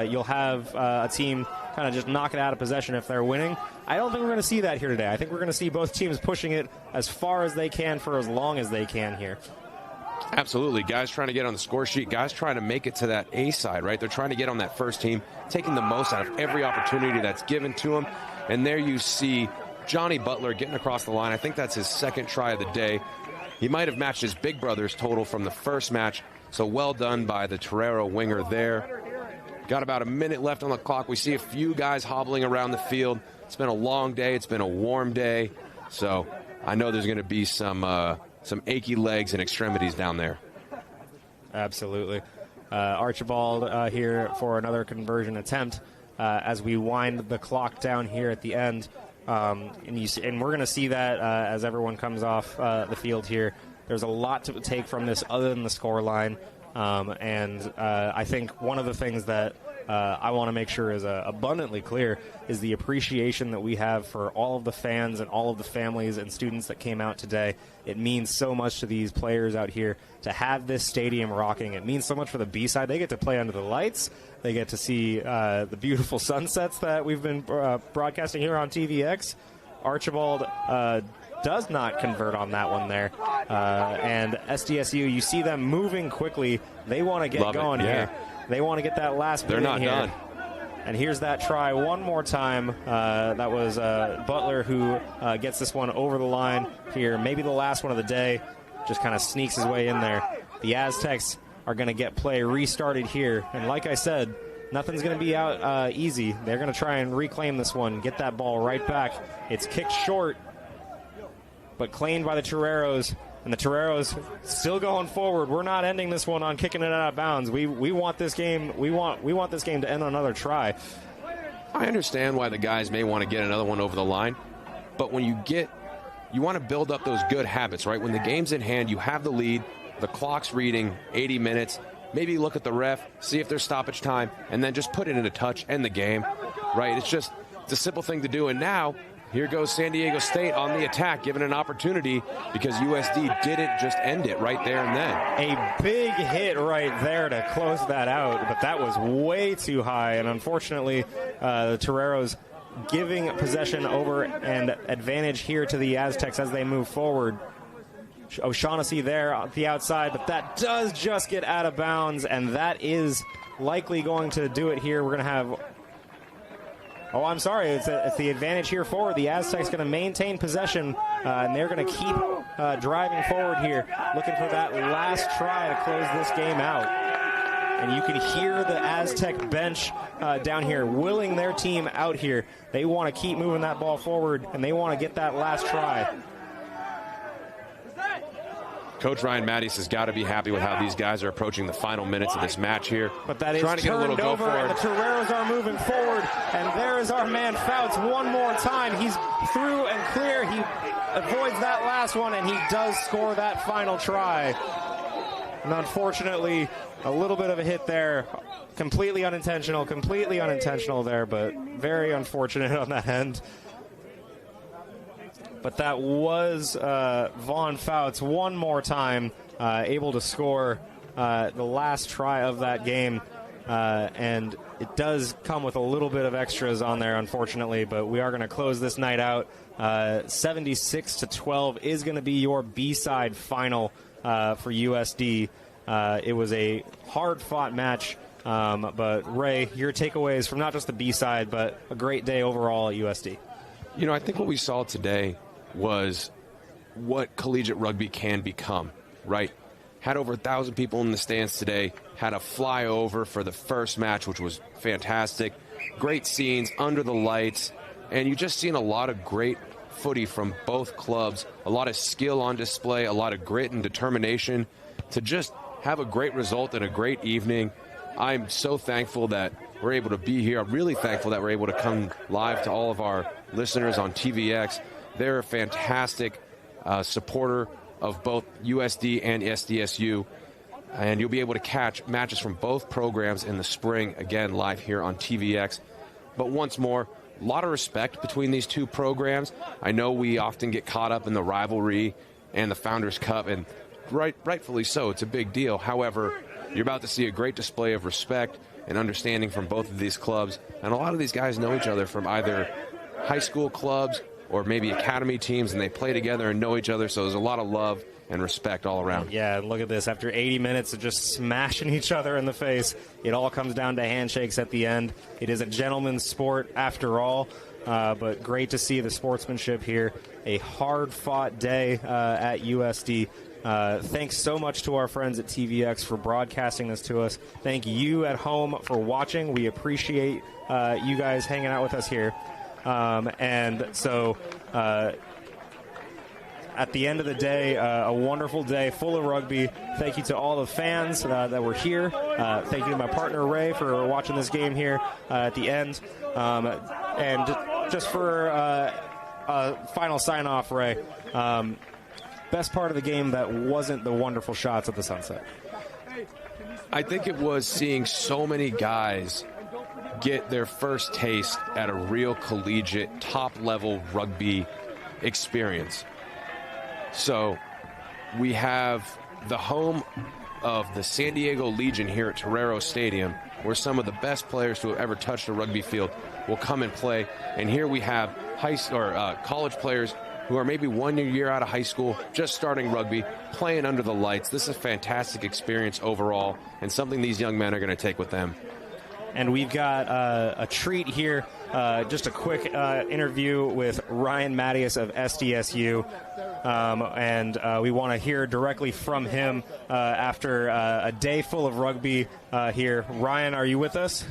you'll have a team kind of just knock it out of possession if they're winning. I don't think we're going to see that here today. I think we're going to see both teams pushing it as far as they can for as long as they can here. Absolutely. Guys trying to get on the score sheet. Guys trying to make it to that A side, right? They're trying to get on that first team, taking the most out of every opportunity that's given to them. And there you see Johnny Butler getting across the line. I think that's his second try of the day. He might have matched his big brother's total from the first match. So well done by the Torero winger there. Got about a minute left on the clock. We see a few guys hobbling around the field. It's been a long day. It's been a warm day. So I know there's going to be some achy legs and extremities down there. Absolutely. Archibald here for another conversion attempt as we wind the clock down here at the end. And we're going to see that as everyone comes off the field here. There's a lot to take from this other than the score line. And I think one of the things that I want to make sure is abundantly clear is the appreciation that we have for all of the fans and all of the families and students that came out today. It means so much to these players out here to have this stadium rocking. It means so much for the B-side. They get to play under the lights. They get to see the beautiful sunsets that we've been broadcasting here on TVX. Archibald does not convert on that one there. And SDSU, you see them moving quickly. They want to get going here. They want to get that last bit in here. They're not done. And here's that try one more time. That was Butler who gets this one over the line here. Maybe the last one of the day. Just kind of sneaks his way in there. The Aztecs are going to get play restarted here. And like I said, nothing's going to be out easy. They're going to try and reclaim this one, get that ball right back. It's kicked short, but claimed by the Toreros. And the Toreros still going forward. We're not ending this one on kicking it out of bounds. We want this game. We want this game to end on another try. I understand why the guys may want to get another one over the line, but when you want to build up those good habits, right? When the game's in hand, you have the lead. the clock's reading 80 minutes. Maybe look at the ref, see if there's stoppage time, and then just put it in a touch, end the game, right? It's a simple thing to do. And now, here goes San Diego State on the attack, given an opportunity because USD didn't just end it right there and then. A big hit right there to close that out, but that was way too high. And unfortunately, the Toreros giving possession over and advantage here to the Aztecs as they move forward. O'Shaughnessy there on the outside, but that does just get out of bounds, and that is likely going to do it here. We're going to have... Oh, I'm sorry. It's the advantage here forward. The Aztecs going to maintain possession, and they're going to keep driving forward here, looking for that last try to close this game out. And you can hear the Aztec bench down here willing their team out here. They want to keep moving that ball forward, and they want to get that last try. Coach Ryan Mattis has got to be happy with how these guys are approaching the final minutes of this match here. But that is trying to get a little turned go over, forward. and the Toreros are moving forward. And there is our man Fouts one more time. He's through and clear. He avoids that last one, and he does score that final try. And unfortunately, a little bit of a hit there. Completely unintentional there, but very unfortunate on that end. But that was Vaughn Fouts one more time, able to score the last try of that game. And it does come with a little bit of extras on there, unfortunately. But we are going to close this night out. 76-12 is going to be your B-side final for USD. It was a hard-fought match. But, Ray, your takeaways from not just the B-side, but a great day overall at USD. You know, I think what we saw today was what collegiate rugby can become, right? Had over 1,000 people in the stands today, had a flyover for the first match, which was fantastic. Great scenes under the lights, and you just seen a lot of great footy from both clubs, a lot of skill on display, a lot of grit and determination to just have a great result and a great evening. I'm so thankful that we're able to be here. I'm really thankful that we're able to come live to all of our listeners on TVX. They're a fantastic supporter of both USD and SDSU, and you'll be able to catch matches from both programs in the spring, again, live here on TVX. But once more, a lot of respect between these two programs. I know we often get caught up in the rivalry and the Founders Cup, and rightfully so. It's a big deal. However, you're about to see a great display of respect and understanding from both of these clubs, and a lot of these guys know each other from either high school clubs or maybe academy teams, and they play together and know each other, so there's a lot of love and respect all around. Yeah, look at this. After 80 minutes of just smashing each other in the face, it all comes down to handshakes at the end. It is a gentleman's sport after all, but great to see the sportsmanship here. A hard-fought day at USD. Thanks so much to our friends at TVX for broadcasting this to us. Thank you at home for watching. We appreciate you guys hanging out with us here. And so at the end of the day, a wonderful day full of rugby. Thank you to all the fans that were here. Thank you to my partner, Ray, for watching this game here at the end. And just for a final sign-off, Ray, best part of the game that wasn't the wonderful shots at the sunset? I think it was seeing so many guys get their first taste at a real collegiate, top-level rugby experience. So we have the home of the San Diego Legion here at Torero Stadium, where some of the best players who have ever touched a rugby field will come and play. And here we have college players who are maybe 1 year out of high school, just starting rugby, playing under the lights. This is a fantastic experience overall, and something these young men are going to take with them. And we've got a treat here, just a quick interview with Ryan Mattis of SDSU. And we want to hear directly from him after a day full of rugby here. Ryan, are you with us?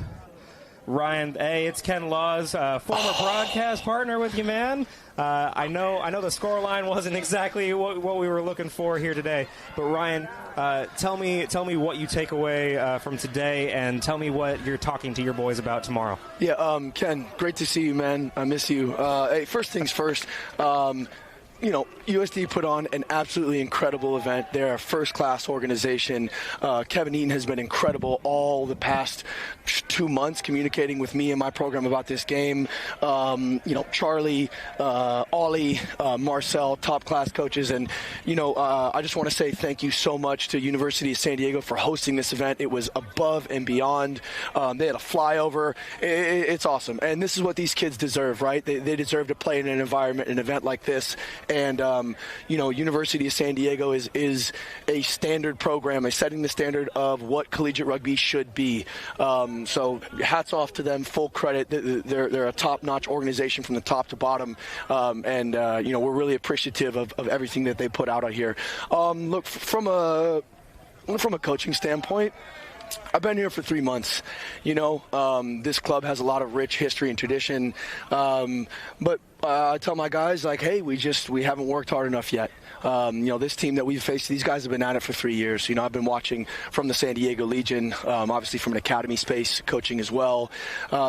Ryan, hey, it's Ken Laws, former broadcast partner with you, man. I know the scoreline wasn't exactly what we were looking for here today, but Ryan, tell me what you take away from today, and tell me what you're talking to your boys about tomorrow. Yeah, Ken, great to see you, man. I miss you. Hey, first things first. USD put on an absolutely incredible event. They're a first-class organization. Kevin Eaton has been incredible all the past 2 months communicating with me and my program about this game. Charlie, Ollie, Marcel, top-class coaches. And, I just want to say thank you so much to University of San Diego for hosting this event. It was above and beyond. They had a flyover. It's awesome. And this is what these kids deserve, right? They deserve to play in an environment, an event like this. And, University of San Diego is a standard program, setting the standard of what collegiate rugby should be. So hats off to them, full credit. They're a top-notch organization from the top to bottom. We're really appreciative of everything that they put out here. Look, from a coaching standpoint, I've been here for 3 months. This club has a lot of rich history and tradition. But I tell my guys, hey, we haven't worked hard enough yet. This team that we've faced, these guys have been at it for 3 years. I've been watching from the San Diego Legion, obviously from an academy space, coaching as well.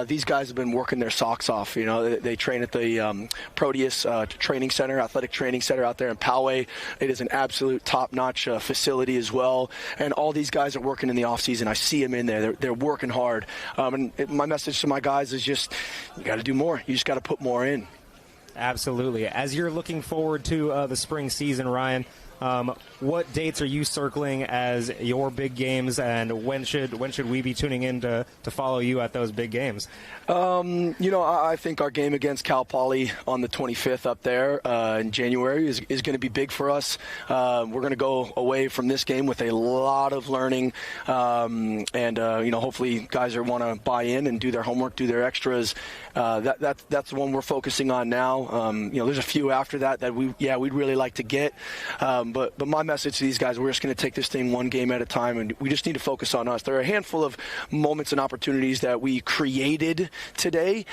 These guys have been working their socks off. They train at the Proteus Training Center, Athletic Training Center out there in Poway. It is an absolute top-notch facility as well. And all these guys are working in the off-season. I see them in there. They're working hard. My message to my guys is just, you got to do more. You just got to put more in. Absolutely. As you're looking forward to the spring season, Ryan, what dates are you circling as your big games, and when should we be tuning in to follow you at those big games? I think our game against Cal Poly on the 25th up there in January is going to be big for us. We're going to go away from this game with a lot of learning, hopefully guys want to buy in and do their homework, do their extras. That's the one we're focusing on now. There's a few after that we'd really like to get. But my message to these guys, we're just going to take this thing one game at a time, and we just need to focus on us. There are a handful of moments and opportunities that we created today.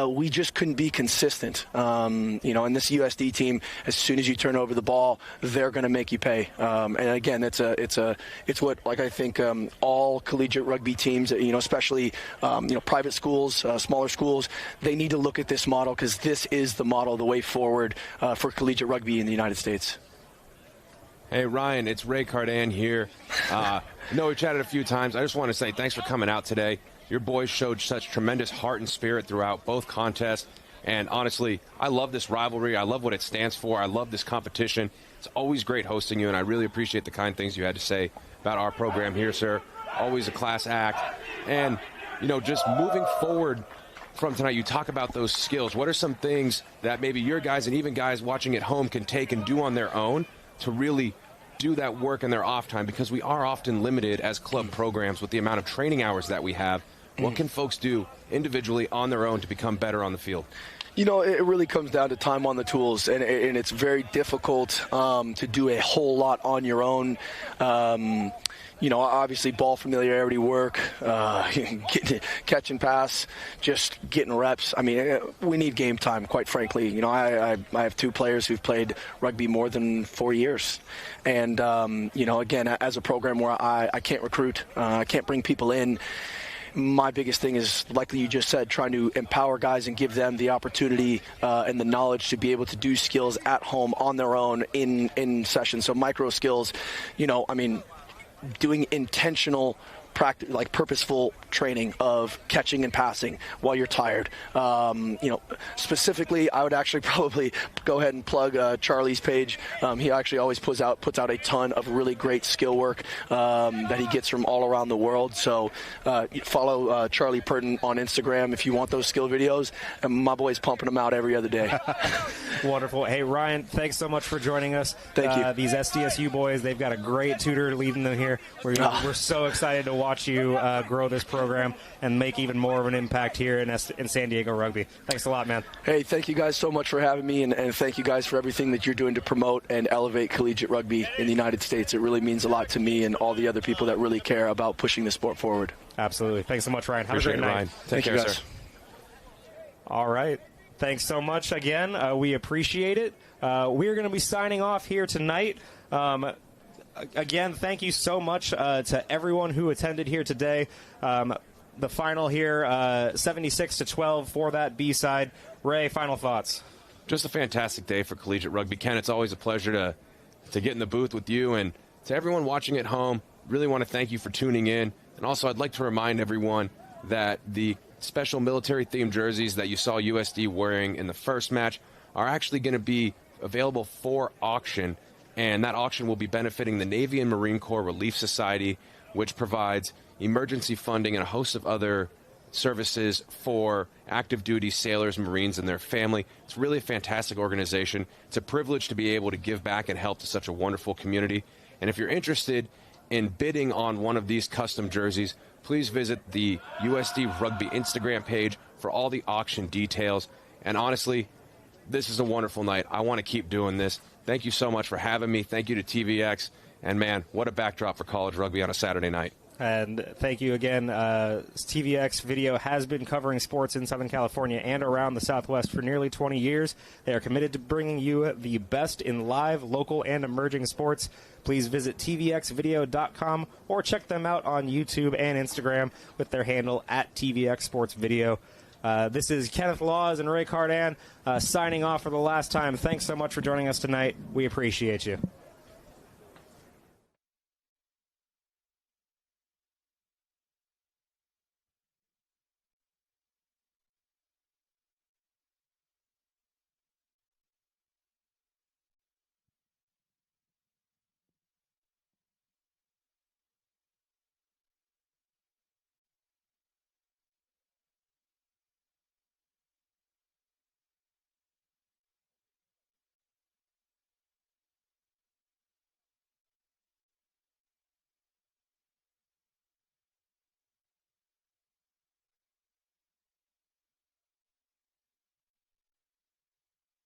We just couldn't be consistent. And this USD team, as soon as you turn over the ball, they're going to make you pay. And again, it's what, I think all collegiate rugby teams, especially private schools, smaller schools, they need to look at this model, because this is the model, the way forward for collegiate rugby in the United States. Hey, Ryan, it's Ray Cardan here. I know we've chatted a few times. I just want to say thanks for coming out today. Your boys showed such tremendous heart and spirit throughout both contests. And honestly, I love this rivalry. I love what it stands for. I love this competition. It's always great hosting you, and I really appreciate the kind things you had to say about our program here, sir. Always a class act. And, just moving forward from tonight, you talk about those skills. What are some things that maybe your guys and even guys watching at home can take and do on their own to really do that work in their off time? Because we are often limited as club programs with the amount of training hours that we have. What can folks do individually on their own to become better on the field? It really comes down to time on the tools, and it's very difficult to do a whole lot on your own. Obviously ball familiarity work, catch and pass, just getting reps. I mean, we need game time, quite frankly. I have two players who've played rugby more than 4 years. And, again, as a program where I can't recruit, I can't bring people in, my biggest thing is, like you just said, trying to empower guys and give them the opportunity and the knowledge to be able to do skills at home on their own in sessions. So micro skills, doing intentional practice, like purposeful training of catching and passing while you're tired. Specifically, I would actually probably go ahead and plug Charlie's page. He actually always puts out a ton of really great skill work that he gets from all around the world. So follow Charlie Purton on Instagram if you want those skill videos. And my boy's pumping them out every other day. Wonderful. Hey, Ryan, thanks so much for joining us. Thank you. These SDSU boys, they've got a great tutor leading them here. We're so excited to watch you grow this program and make even more of an impact here in San Diego Rugby. Thanks a lot, man. Hey, thank you guys so much for having me, and thank you guys for everything that you're doing to promote and elevate collegiate rugby in the United States. It really means a lot to me and all the other people that really care about pushing the sport forward. Absolutely. Thanks so much, Ryan. Have Appreciate a great night. Ryan. Thank you, guys. Sir. All right. Thanks so much again. We appreciate it. We're going to be signing off here tonight. Again, thank you so much to everyone who attended here today. The final here, 76-12 for that B-side. Ray, final thoughts. just a fantastic day for collegiate rugby. Ken, it's always a pleasure to get in the booth with you. And to everyone watching at home, really want to thank you for tuning in. And also, I'd like to remind everyone that the special military-themed jerseys that you saw USD wearing in the first match are actually going to be available for auction. And that auction will be benefiting the Navy and Marine Corps Relief Society, which provides emergency funding and a host of other services for active duty sailors, Marines, and their family. It's really a fantastic organization. It's a privilege to be able to give back and help to such a wonderful community. And if you're interested in bidding on one of these custom jerseys, please visit the USD Rugby Instagram page for all the auction details. And honestly, this is a wonderful night. I want to keep doing this. Thank you so much for having me. Thank you to TVX. And man, what a backdrop for college rugby on a Saturday night. And thank you again. TVX Video has been covering sports in Southern California and around the Southwest for nearly 20 years. They are committed to bringing you the best in live, local, and emerging sports. Please visit tvxvideo.com or check them out on YouTube and Instagram with their handle at TVX Sports Video. This is Kenneth Laws and Ray Cardan signing off for the last time. Thanks so much for joining us tonight. We appreciate you.